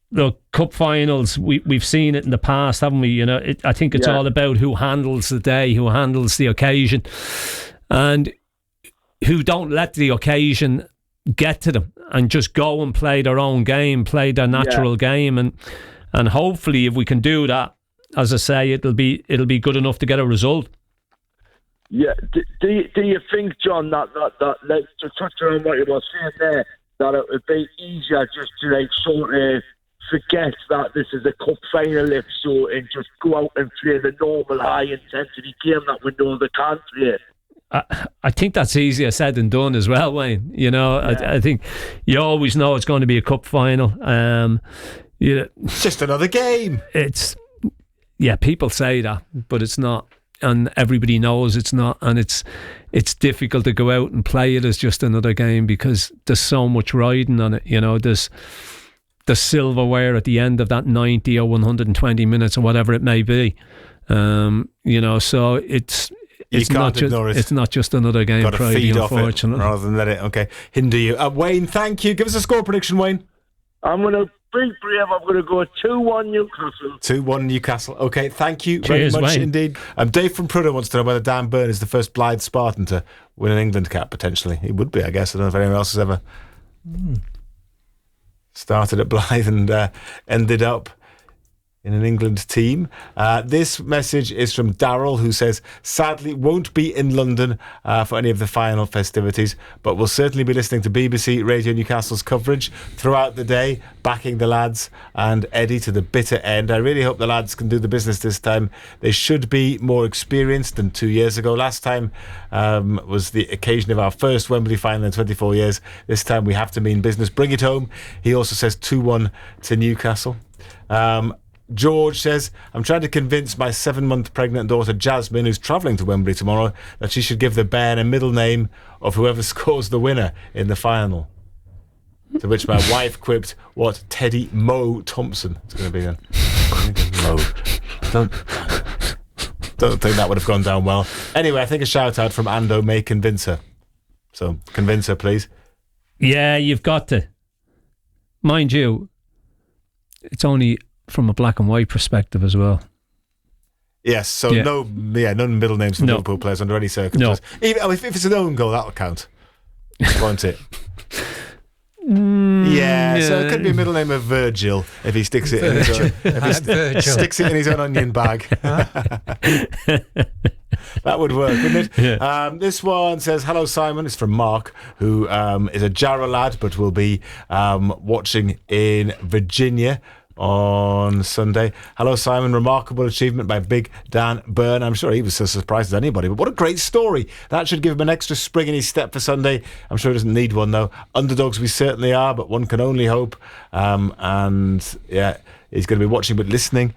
[SPEAKER 9] Look, cup finals, we've seen it in the past, haven't we? You know, I think it's all about who handles the day, who handles the occasion, and who don't let the occasion get to them and just go and play their own game, play their natural game, and hopefully, if we can do that, as I say, it'll be good enough to get a result.
[SPEAKER 23] Yeah. Do you think, John, that like, to touch on what you were saying there, that it would be easier just to like sort of forget that this is a cup final episode and just go out and play the normal high intensity game that we know they can't play?
[SPEAKER 9] I think that's easier said than done as well, Wayne. You know, I think you always know it's going to be a cup final.
[SPEAKER 8] It's just another game.
[SPEAKER 9] People say that, but it's not. and everybody knows it's not, and it's difficult to go out and play it as just another game because there's so much riding on it. You know, there's the silverware at the end of that 90 or 120 minutes or whatever it may be. You know, so it's not just another game.
[SPEAKER 8] Got to
[SPEAKER 9] Friday,
[SPEAKER 8] feed off it
[SPEAKER 9] unfortunately,
[SPEAKER 8] rather than let it hinder you. Wayne, thank you. Give us a score prediction, Wayne.
[SPEAKER 23] I'm going to be brave. I'm going to go 2-1 Newcastle.
[SPEAKER 8] 2-1 Newcastle. Okay, thank you
[SPEAKER 9] Cheers,
[SPEAKER 8] very much
[SPEAKER 9] Wayne.
[SPEAKER 8] indeed. Dave from Prudhoe wants to know whether Dan Burn is the first Blythe Spartan to win an England cap, potentially. He would be, I guess. I don't know if anyone else has ever started at Blythe and ended up in an England team. This message is from Darryl, who says, sadly won't be in London for any of the final festivities, but will certainly be listening to BBC Radio Newcastle's coverage throughout the day, backing the lads and Eddie to the bitter end. I really hope the lads can do the business this time. They should be more experienced than 2 years ago. Last time was the occasion of our first Wembley final in 24 years. This time we have to mean business. Bring it home. He also says 2-1 to Newcastle. George says, I'm trying to convince my 7-month pregnant daughter Jasmine, who's travelling to Wembley tomorrow, that she should give the bairn a middle name of whoever scores the winner in the final. To which my wife quipped, what, Teddy Mo Thompson it's going to be then. Mo. Don't think that would have gone down well. Anyway, I think a shout out from Ando may convince her. So convince her, please.
[SPEAKER 9] Yeah, you've got to. Mind you, it's only from a black and white perspective as well.
[SPEAKER 8] Yes, so no middle names for Liverpool players under any circumstances. Even if it's an own goal, that'll count, won't it? Yeah, so it could be a middle name of Virgil if he sticks it in his own, sticks it in his own onion bag. That would work, wouldn't it? Yeah. This one says, hello Simon. It's from Mark, who is a Jarrah lad but will be watching in Virginia on Sunday. Hello Simon, remarkable achievement by Big Dan Burn. I'm sure he was as surprised as anybody, but what a great story. That should give him an extra spring in his step for Sunday. I'm sure he doesn't need one though. Underdogs we certainly are, but one can only hope. And yeah, he's going to be watching but listening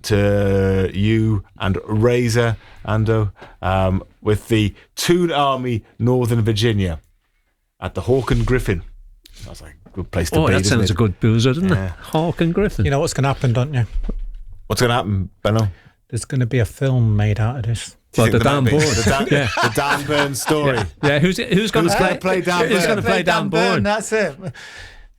[SPEAKER 8] to you and Razor Ando with the Toon Army Northern Virginia at the Hawk and Griffin. That's like a good place to be.
[SPEAKER 9] That sounds a good boozer, doesn't it? Hawk and Griffin.
[SPEAKER 1] You know what's going to happen, don't you?
[SPEAKER 8] What's going to happen, Benno?
[SPEAKER 1] There's going to be a film made out of this.
[SPEAKER 9] Well, the Dan Bourne.
[SPEAKER 8] The Dan Burn story.
[SPEAKER 9] Yeah, who's going to play Dan Burn? Who's going to play Dan Bourne?
[SPEAKER 1] That's it.
[SPEAKER 9] Who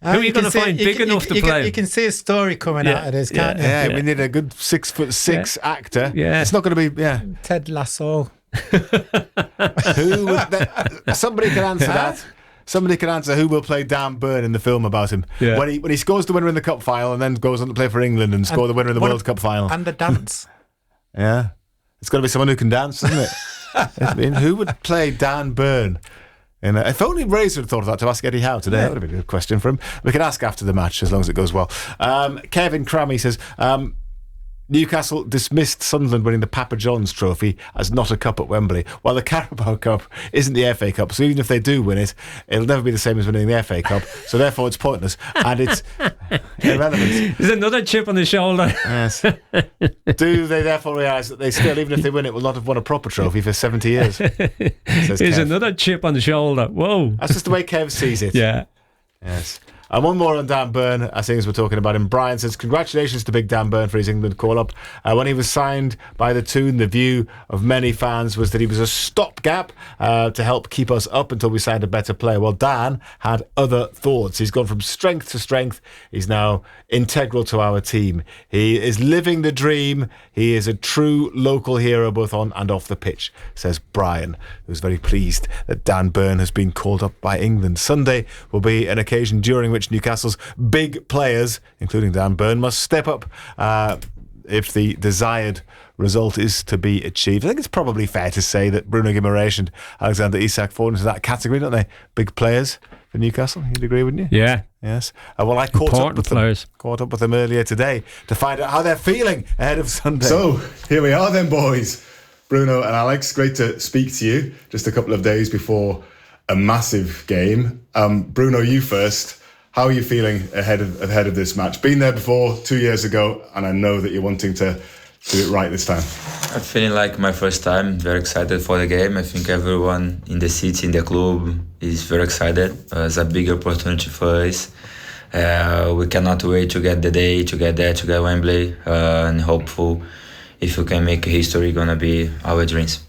[SPEAKER 9] are you going to find big enough to play?
[SPEAKER 1] You can see a story coming out of this, can't you?
[SPEAKER 8] Yeah, we need a good 6'6" actor.
[SPEAKER 9] Yeah.
[SPEAKER 8] It's not going to be,
[SPEAKER 1] Ted Lasso.
[SPEAKER 8] Who would somebody can answer that. Somebody can answer who will play Dan Burn in the film about him. Yeah. When he scores the winner in the cup final and then goes on to play for England and score the winner in the World Cup final.
[SPEAKER 1] And the dance.
[SPEAKER 8] Yeah. It's got to be someone who can dance, isn't it? I mean, who would play Dan Burn? If only Razor had thought of that to ask Eddie Howe today, that would have been a good question for him. We can ask after the match as long as it goes well. Kevin Crammy says, Newcastle dismissed Sunderland winning the Papa John's Trophy as not a cup at Wembley, while the Carabao Cup isn't the FA Cup. So even if they do win it, it'll never be the same as winning the FA Cup. So therefore it's pointless and it's irrelevant.
[SPEAKER 9] There's another chip on the shoulder.
[SPEAKER 8] Yes. Do they therefore realise that they still, even if they win it, will not have won a proper trophy for 70 years?
[SPEAKER 9] There's another chip on the shoulder. Whoa.
[SPEAKER 8] That's just the way Kev sees it.
[SPEAKER 9] Yeah.
[SPEAKER 8] Yes. And one more on Dan Burn, as things we're talking about him. Brian says, congratulations to Big Dan Burn for his England call-up. When he was signed by the Toon, the view of many fans was that he was a stopgap to help keep us up until we signed a better player. Well, Dan had other thoughts. He's gone from strength to strength. He's now integral to our team. He is living the dream. He is a true local hero both on and off the pitch, says Brian, who's very pleased that Dan Burn has been called up by England. Sunday will be an occasion during which Newcastle's big players, including Dan Burn, must step up if the desired result is to be achieved. I think it's probably fair to say that Bruno Guimaraes and Alexander Isak fall into that category, don't they? Big players for Newcastle. You'd agree, wouldn't you?
[SPEAKER 9] Yeah.
[SPEAKER 8] Yes. Well, I caught up with them earlier today to find out how they're feeling ahead of Sunday.
[SPEAKER 6] So here we are then, boys. Bruno and Alex, great to speak to you just a couple of days before a massive game. Bruno, you first. How are you feeling ahead of this match? Been there before 2 years ago, and I know that you're wanting to do it right this time?
[SPEAKER 22] I'm feeling like my first time, very excited for the game. I think everyone in the city, in the club, is very excited. It's a big opportunity for us. We cannot wait to get the day, to get there, to get Wembley, and hopeful if we can make history, gonna be our dreams.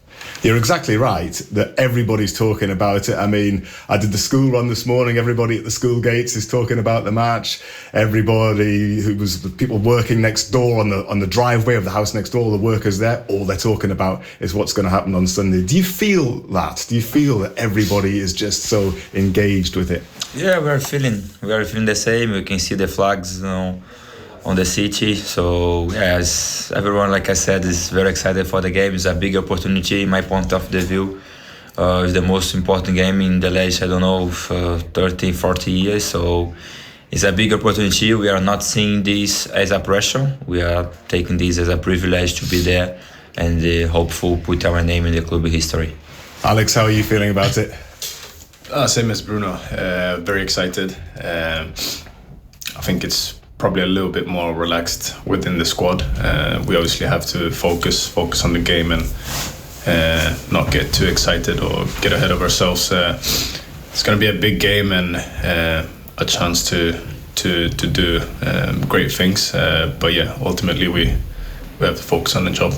[SPEAKER 6] You're exactly right that everybody's talking about it. I mean, I did the school run this morning. Everybody at the school gates is talking about the match. Everybody the people working next door on the driveway of the house next door, the workers there, all they're talking about is what's going to happen on Sunday. Do you feel that? Do you feel that everybody is just so engaged with it?
[SPEAKER 22] Yeah, we are feeling the same. We can see the flags, on the city. So yes, everyone, like I said, is very excited for the game. It's a big opportunity in my point of the view. It's the most important game in the last, 30, 40 years. So it's a big opportunity. We are not seeing this as a pressure. We are taking this as a privilege to be there and hopeful put our name in the club history.
[SPEAKER 6] Alex, how are you feeling about it?
[SPEAKER 21] Same as Bruno. Very excited. I think it's probably a little bit more relaxed within the squad. We obviously have to focus on the game and not get too excited or get ahead of ourselves. It's going to be a big game and a chance to do great things. But yeah, ultimately we have to focus on the job.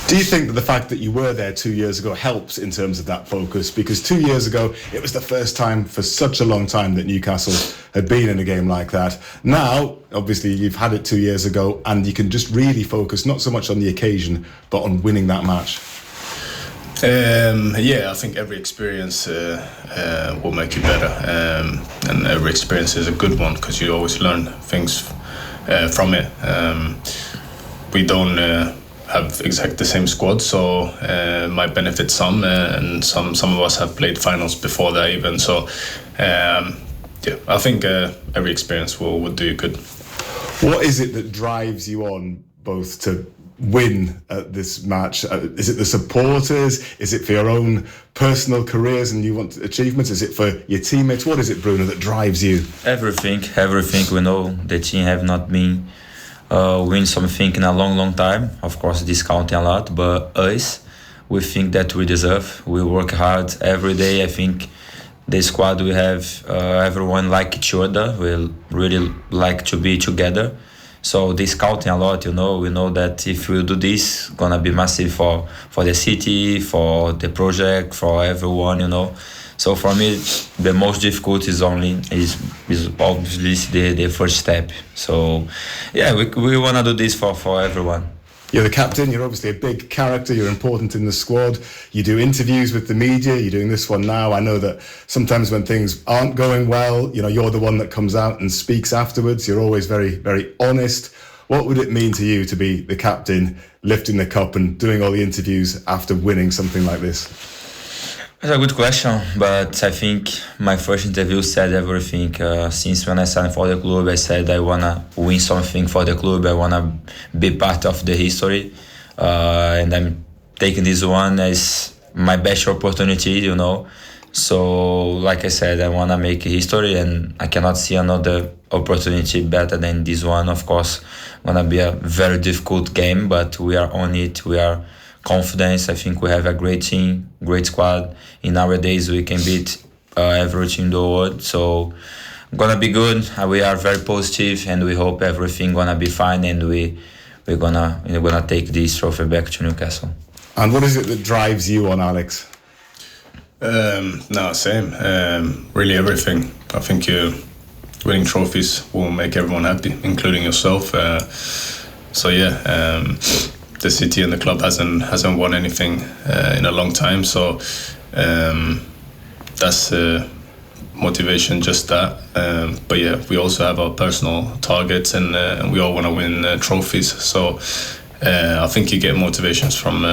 [SPEAKER 6] Do you think that the fact that you were there 2 years ago helps in terms of that focus? Because 2 years ago, it was the first time for such a long time that Newcastle had been in a game like that. Now, obviously, you've had it 2 years ago and you can just really focus not so much on the occasion, but on winning that match.
[SPEAKER 21] I think every experience will make you better. And every experience is a good one because you always learn things from it. We don't have exactly the same squad, so might benefit some, and some of us have played finals before that even. So I think every experience will do you good.
[SPEAKER 6] What is it that drives you on both to win at this match? Is it the supporters? Is it for your own personal careers and you want achievements? Is it for your teammates? What is it, Bruno, that drives you?
[SPEAKER 22] Everything. We know the team have not been win something in a long time, of course discounting a lot, but us, we think that we deserve. We work hard every day. I think the squad we have, everyone like each other. We really like to be together, so discounting a lot, we know that if we do this, gonna be massive for the city, for the project, for everyone, So for me, the most difficult is obviously the first step. So yeah, we want to do this for everyone.
[SPEAKER 6] You're the captain, you're obviously a big character, you're important in the squad. You do interviews with the media, you're doing this one now. I know that sometimes when things aren't going well, you're the one that comes out and speaks afterwards. You're always very, very honest. What would it mean to you to be the captain, lifting the cup and doing all the interviews after winning something like this?
[SPEAKER 22] That's a good question, but I think my first interview said everything. Since when I signed for the club, I said I want to win something for the club. I want to be part of the history. And I'm taking this one as my best opportunity, So, like I said, I want to make history and I cannot see another opportunity better than this one. Of course, going to be a very difficult game, but we are on it. We are confidence. I think we have a great team, great squad. In our days, we can beat every team in the world. So, gonna be good. We are very positive, and we hope everything gonna be fine. And we're gonna take this trophy back to Newcastle.
[SPEAKER 6] And what is it that drives you on, Alex?
[SPEAKER 21] Same. Really everything. I think winning trophies will make everyone happy, including yourself. The city and the club hasn't won anything in a long time, so that's motivation, just that. But yeah, we also have our personal targets, and we all want to win trophies. So I think you get motivations from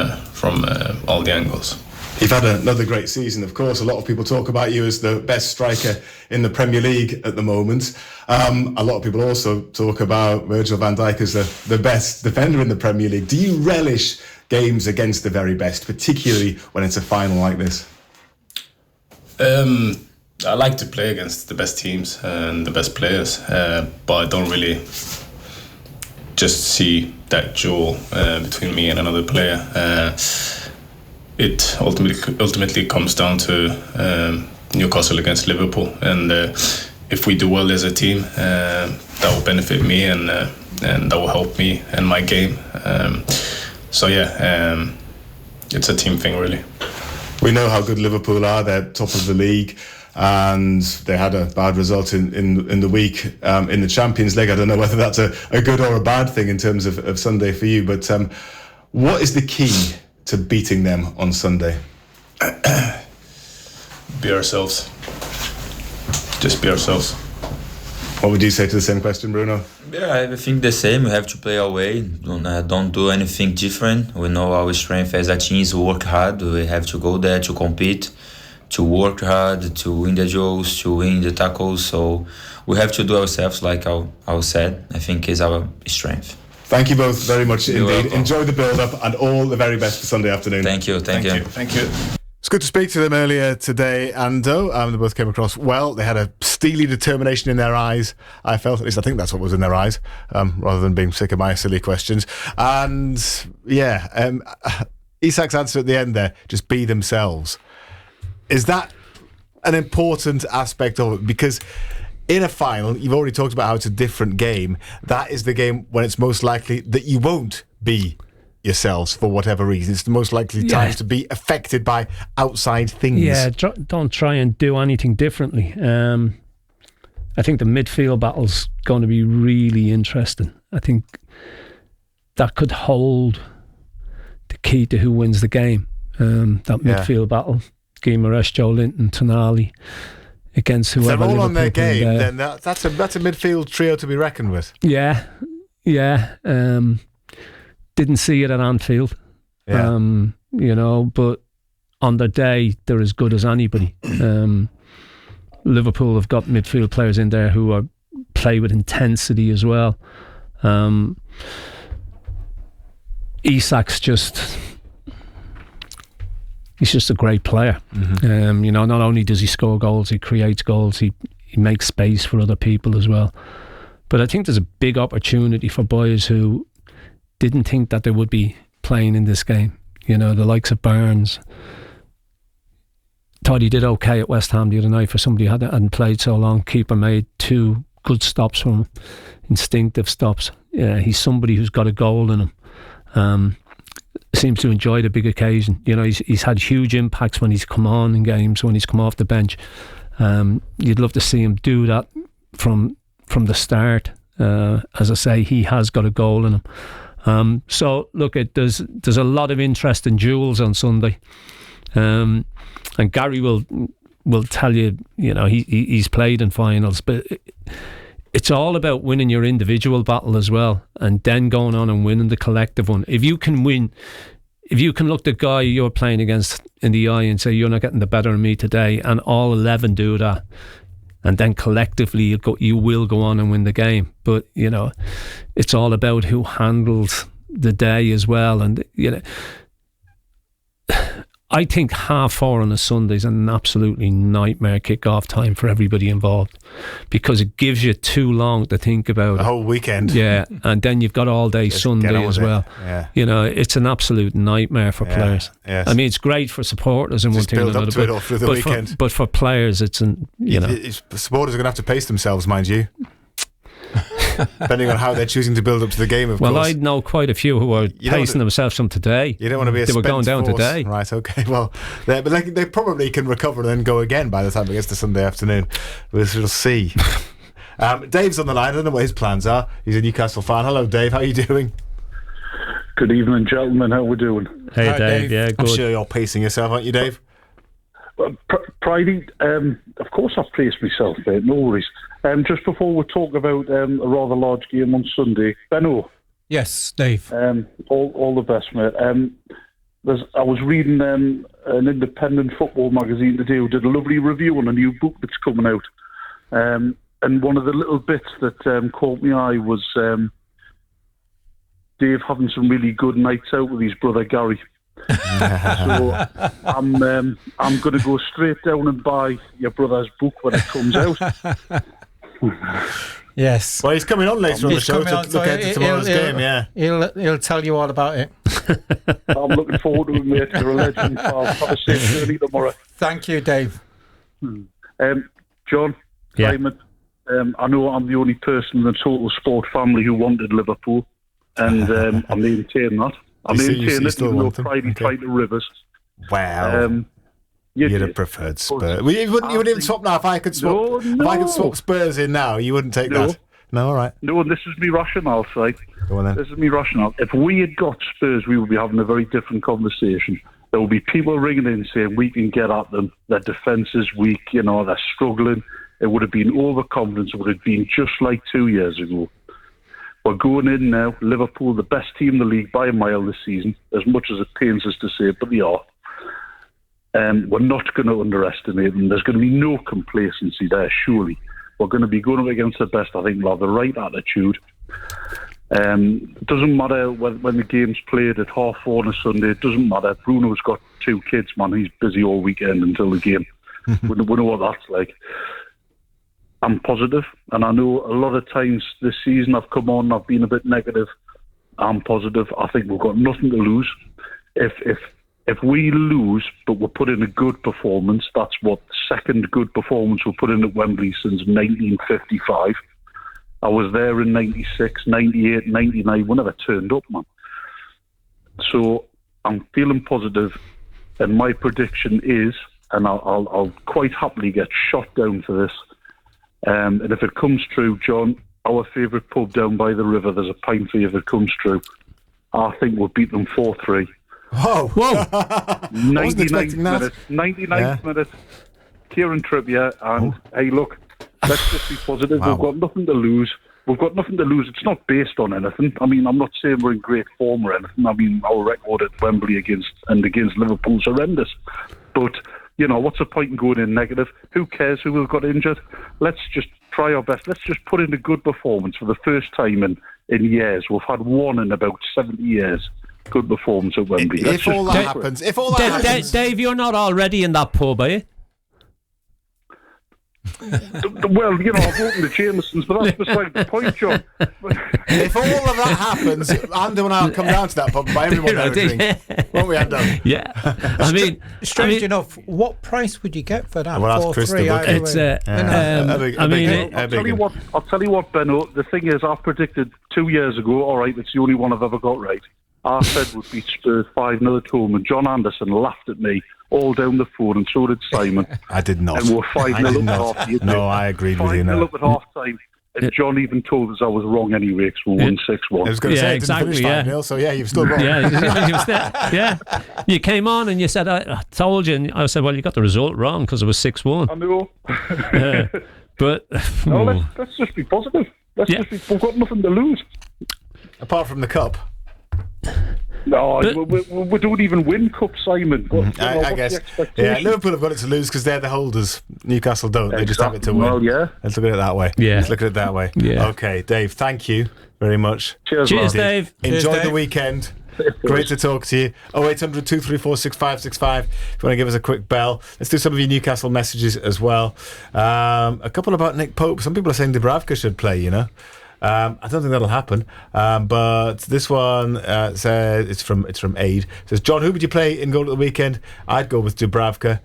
[SPEAKER 21] all the angles.
[SPEAKER 6] You've had another great season, of course. A lot of people talk about you as the best striker in the Premier League at the moment. A lot of people also talk about Virgil van Dijk as the best defender in the Premier League. Do you relish games against the very best, particularly when it's a final like this?
[SPEAKER 21] I like to play against the best teams and the best players, but I don't really just see that duel between me and another player. It ultimately comes down to Newcastle against Liverpool, and if we do well as a team, that will benefit me and that will help me and my game. It's a team thing, really.
[SPEAKER 6] We know how good Liverpool are. They're top of the league, and they had a bad result in the week in the Champions League. I don't know whether that's a good or a bad thing in terms of Sunday for you, but what is the key to beating them on Sunday?
[SPEAKER 21] Be ourselves. Just be ourselves.
[SPEAKER 6] What would you say to the same question, Bruno?
[SPEAKER 22] Yeah, I think the same. We have to play our way. Don't do anything different. We know our strength as a team is work hard. We have to go there to compete, to work hard, to win the duels, to win the tackles. So we have to do ourselves, like I said. I think is our strength.
[SPEAKER 6] Thank you both very much indeed. Enjoy the build-up and all the very best for Sunday afternoon.
[SPEAKER 22] Thank you.
[SPEAKER 21] Thank you.
[SPEAKER 8] It's good to speak to them earlier today, Ando. They both came across well. They had a steely determination in their eyes, I felt. At least I think that's what was in their eyes, rather than being sick of my silly questions. And, Isak's answer at the end there, just be themselves. Is that an important aspect of it? Because in a final, you've already talked about how it's a different game. That is the game when it's most likely that you won't be yourselves for whatever reason. It's the most likely times to be affected by outside things.
[SPEAKER 9] Yeah, don't try and do anything differently. I think the midfield battle's going to be really interesting. I think that could hold the key to who wins the game. That midfield battle, Guimaraes, Joe Linton, Tonali against whoever.
[SPEAKER 8] If they're all
[SPEAKER 9] Liverpool
[SPEAKER 8] on their game,
[SPEAKER 9] then
[SPEAKER 8] that's a midfield trio to be reckoned with.
[SPEAKER 9] Yeah. Didn't see it at Anfield, but on their day, they're as good as anybody. Liverpool have got midfield players in there who play with intensity as well. Isak's he's just a great player. Mm-hmm. Not only does he score goals, he creates goals, he makes space for other people as well. But I think there's a big opportunity for boys who didn't think that they would be playing in this game. The likes of Barnes. Thought he did okay at West Ham the other night for somebody who hadn't played so long. Keeper made 2 good stops from him, instinctive stops. Yeah, he's somebody who's got a goal in him. Seems to enjoy the big occasion. He's had huge impacts when he's come on in games, when he's come off the bench. You'd love to see him do that from the start. As I say, he has got a goal in him. So look, there's a lot of interest in duels on Sunday, and Gary will tell you, he's played in finals, but it's all about winning your individual battle as well, and then going on and winning the collective one. If you can look the guy you're playing against in the eye and say, you're not getting the better of me today, and all 11 do that, and then collectively you will go on and win the game. But it's all about who handles the day as well. And I think 4:30 on a Sunday is an absolutely nightmare kick-off time for everybody involved, because it gives you too long to think about
[SPEAKER 8] the whole weekend.
[SPEAKER 9] Yeah, and then you've got all day Sunday as well.
[SPEAKER 8] Yeah.
[SPEAKER 9] It's an absolute nightmare for players.
[SPEAKER 8] Yes.
[SPEAKER 9] I mean, it's great for supporters and
[SPEAKER 8] just
[SPEAKER 9] one thing
[SPEAKER 8] build
[SPEAKER 9] and
[SPEAKER 8] up to it all through the weekend.
[SPEAKER 9] But for players, it's
[SPEAKER 8] supporters are going to have to pace themselves, mind you. Depending on how they're choosing to build up to the game, of course.
[SPEAKER 9] Well, I know quite a few who are pacing themselves from today.
[SPEAKER 8] You don't want to be a
[SPEAKER 9] They were going down
[SPEAKER 8] force.
[SPEAKER 9] today.
[SPEAKER 8] Right, okay. Well, but they probably can recover and then go again by the time it gets to Sunday afternoon. We'll see. Dave's on the line. I don't know what his plans are. He's a Newcastle fan. Hello, Dave. How are you doing?
[SPEAKER 7] Good evening, gentlemen. How we doing?
[SPEAKER 9] Hey,
[SPEAKER 8] Hi,
[SPEAKER 9] Dave. Yeah, good.
[SPEAKER 8] I'm sure you're pacing yourself, aren't you, Dave?
[SPEAKER 7] Friday, of course I've placed myself there, no worries. Just before we talk about a rather large game on Sunday, Benno.
[SPEAKER 1] Yes, Dave.
[SPEAKER 7] All the best, mate. I was reading an independent football magazine today who did a lovely review on a new book that's coming out. And one of the little bits that caught my eye was Dave having some really good nights out with his brother Gary. So I'm going to go straight down and buy your brother's book when it comes out.
[SPEAKER 1] Yes.
[SPEAKER 8] Well, he's coming on later on the
[SPEAKER 1] He's
[SPEAKER 8] show
[SPEAKER 1] coming
[SPEAKER 8] to
[SPEAKER 1] on,
[SPEAKER 8] look
[SPEAKER 1] so
[SPEAKER 8] at tomorrow's game, yeah.
[SPEAKER 1] He'll tell you all about it.
[SPEAKER 7] I'm looking forward to it, mate. You're a legend, pal. Have a safe journey tomorrow.
[SPEAKER 1] Thank you, Dave.
[SPEAKER 7] John,
[SPEAKER 9] Yeah.
[SPEAKER 7] Simon, I know I'm the only person in the total sport family who wanted Liverpool, and I maintain that. I maintain it, even though Friday tried to rivers.
[SPEAKER 8] Wow. You'd have preferred Spurs. You wouldn't even swap now. If I could swap, if I could swap Spurs in now, you wouldn't take that. No, all right.
[SPEAKER 7] No, and this is me rationale, right?
[SPEAKER 8] Go on then.
[SPEAKER 7] This is me rationale. If we had got Spurs, we would be having a very different conversation. There will be people ringing in saying we can get at them. Their defence is weak. They're struggling. It would have been overconfidence. It would have been just like 2 years ago. We're going in now. Liverpool, the best team in the league by a mile this season, as much as it pains us to say it, but they are. We're not going to underestimate them. There's going to be no complacency there, surely. We're going to be going up against the best. I think we'll have the right attitude. It doesn't matter when the game's played at 4:30 on a Sunday. It doesn't matter. Bruno's got 2 kids, man. He's busy all weekend until the game. We know what that's like. I'm positive, and I know a lot of times this season I've come on, I've been a bit negative. I'm positive. I think we've got nothing to lose. If we lose, but we're put in a good performance, that's what the second good performance we're put in at Wembley since 1955. I was there in 96, 98, 99, we never turned up, man. So I'm feeling positive, and my prediction is, and I'll quite happily get shot down for this, and if it comes true, John, our favourite pub down by the river, there's a pint for you if it comes true. I think we'll beat them 4-3.
[SPEAKER 8] Whoa!
[SPEAKER 7] 99th minute, Kieran Trippier, and hey, look, let's just be positive.
[SPEAKER 8] Wow.
[SPEAKER 7] We've got nothing to lose. It's not based on anything. I mean, I'm not saying we're in great form or anything. I mean, our record at Wembley against Liverpool's horrendous. But, what's the point in going in negative? Who cares who we've got injured? Let's just try our best. Let's just put in a good performance for the first time in years. We've had one in about 70 years. Good performance at Wembley.
[SPEAKER 8] If all that happens,
[SPEAKER 9] Dave, you're not already in that pub, are you?
[SPEAKER 7] Well, I've opened the Jamesons, but that's beside the point, John.
[SPEAKER 8] If all of that happens, Andrew and I will come down to that pub and buy everyone a drink. Won't we, Andrew?
[SPEAKER 9] Yeah.
[SPEAKER 1] Strange enough, what price would you get for that?
[SPEAKER 8] Well, that's
[SPEAKER 1] 4-3.
[SPEAKER 7] I'll tell you what, Benno. The thing is, I predicted 2 years ago. All right, it's the only one I've ever got right. I said we'd beat Spurs 5-0 at home, and John Anderson laughed at me all down the phone, and so did Simon.
[SPEAKER 8] I did not.
[SPEAKER 7] And we're 5-0 up at half.
[SPEAKER 8] No, I agreed with you.
[SPEAKER 7] 5-0 up at half time. And John even told us I was wrong anyway, because we won 6-1.
[SPEAKER 8] I was going to say, exactly, didn't finish 5-0, so yeah, you've still wrong.
[SPEAKER 9] Yeah, you came on and you said, I told you, and I said, well, you got the result wrong because it was 6-1.
[SPEAKER 7] I know.
[SPEAKER 9] But
[SPEAKER 7] no, let's just be positive. We've got nothing to lose.
[SPEAKER 8] Apart from the cup.
[SPEAKER 7] No, we don't even win cup, Simon.
[SPEAKER 8] I guess. Yeah, Liverpool have got it to lose because they're the holders. Newcastle don't. They just have it to win.
[SPEAKER 7] Well, yeah.
[SPEAKER 8] Let's look at it that way.
[SPEAKER 9] Yeah.
[SPEAKER 8] Let's look at it that way.
[SPEAKER 9] Yeah.
[SPEAKER 8] Okay, Dave, thank you very much.
[SPEAKER 7] Cheers,
[SPEAKER 9] Dave.
[SPEAKER 8] Enjoy the weekend. Great to talk to you. 0800 234 6565. If you want to give us a quick bell. Let's do some of your Newcastle messages as well. A couple about Nick Pope. Some people are saying Dubravka should play, I don't think that'll happen, but this one says it's from Aid. It says, John, who would you play in goal at the weekend? I'd go with Dubravka.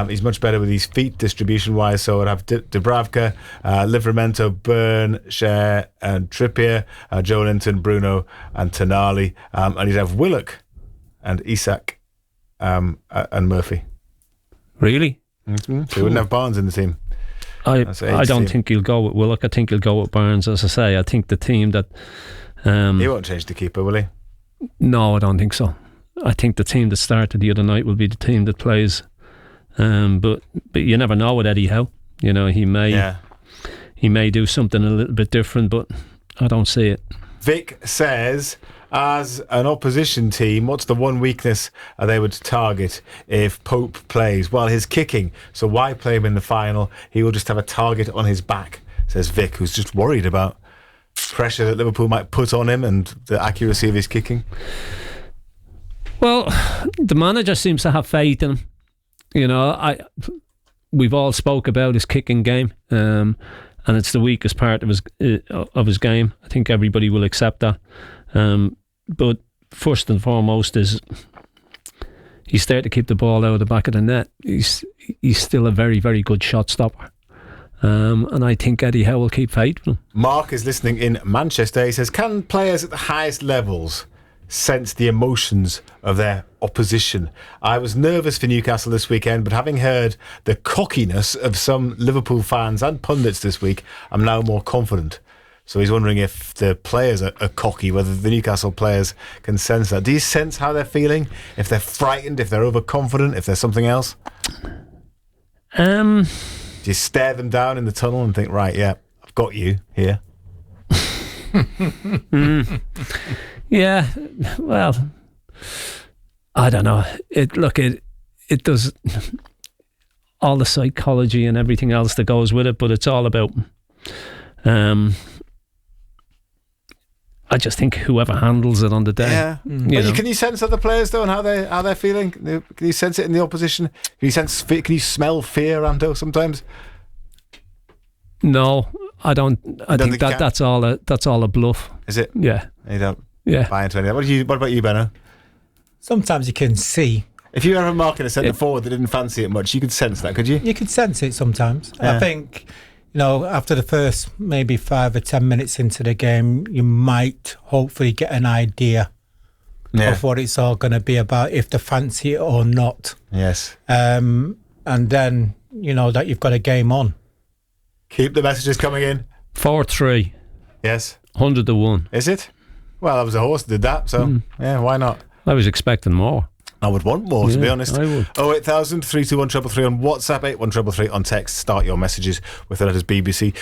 [SPEAKER 8] He's much better with his feet distribution wise, so I'd have Dubravka, Livramento, Byrne, Cher, and Trippier, Joe Linton, Bruno, and Tonali, and he'd have Willock and Isak and Murphy.
[SPEAKER 9] Really?
[SPEAKER 8] So he wouldn't have Barnes in the team.
[SPEAKER 9] I don't think he'll go with Willock. I think he'll go with Barnes. As I say, I think the team that
[SPEAKER 8] he won't change the keeper, will he?
[SPEAKER 9] No, I don't think so. I think the team that started the other night will be the team that plays. But you never know with Eddie Howe. He may do something a little bit different, but I don't see it.
[SPEAKER 8] Vic says, as an opposition team, what's the one weakness they would target if Pope plays? Well, his kicking. So why play him in the final? He will just have a target on his back, says Vic, who's just worried about pressure that Liverpool might put on him and the accuracy of his kicking.
[SPEAKER 9] Well, the manager seems to have faith in him. We've all spoke about his kicking game, and and it's the weakest part of his game. I think everybody will accept that. But first and foremost is he's there to keep the ball out of the back of the net. He's still a very, very good shot stopper. And I think Eddie Howe will keep faith with him.
[SPEAKER 8] Mark is listening in Manchester. He says, can players at the highest levels sense the emotions of their opposition? I was nervous for Newcastle this weekend, but having heard the cockiness of some Liverpool fans and pundits this week, I'm now more confident. So he's wondering if the players are cocky, whether the Newcastle players can sense that. Do you sense how they're feeling? If they're frightened, if they're overconfident, if there's something else? Do you stare them down in the tunnel and think, right, yeah, I've got you here?
[SPEAKER 9] Yeah, well, I don't know. It does all the psychology and everything else that goes with it, but it's all about I just think whoever handles it on the day.
[SPEAKER 8] Yeah. Can you sense other players though and how they're feeling? Can you sense it in the opposition? Can you smell fear, Ando, sometimes?
[SPEAKER 9] No, I don't. I think that's all a bluff.
[SPEAKER 8] Is it?
[SPEAKER 9] Yeah.
[SPEAKER 8] You don't
[SPEAKER 9] Yeah.
[SPEAKER 8] buy into any of that. What about you, Benno?
[SPEAKER 1] Sometimes you can see.
[SPEAKER 8] If you ever marking a centre forward that didn't fancy it much, you could sense that, could you?
[SPEAKER 1] You could sense it sometimes.
[SPEAKER 8] Yeah.
[SPEAKER 1] I think, after the first maybe 5 or 10 minutes into the game, you might hopefully get an idea of what it's all going to be about, if they fancy it or not.
[SPEAKER 8] Yes.
[SPEAKER 1] And then, that you've got a game on.
[SPEAKER 8] Keep the messages coming in.
[SPEAKER 9] 4-3.
[SPEAKER 8] Yes.
[SPEAKER 9] 100-1.
[SPEAKER 8] Is it? Well, I was a horse that did that, so yeah, why not?
[SPEAKER 9] I was expecting more.
[SPEAKER 8] I would want more, to be honest.
[SPEAKER 9] I would.
[SPEAKER 8] 08000 321 333 on WhatsApp, 81333 on text. Start your messages with the letters BBC.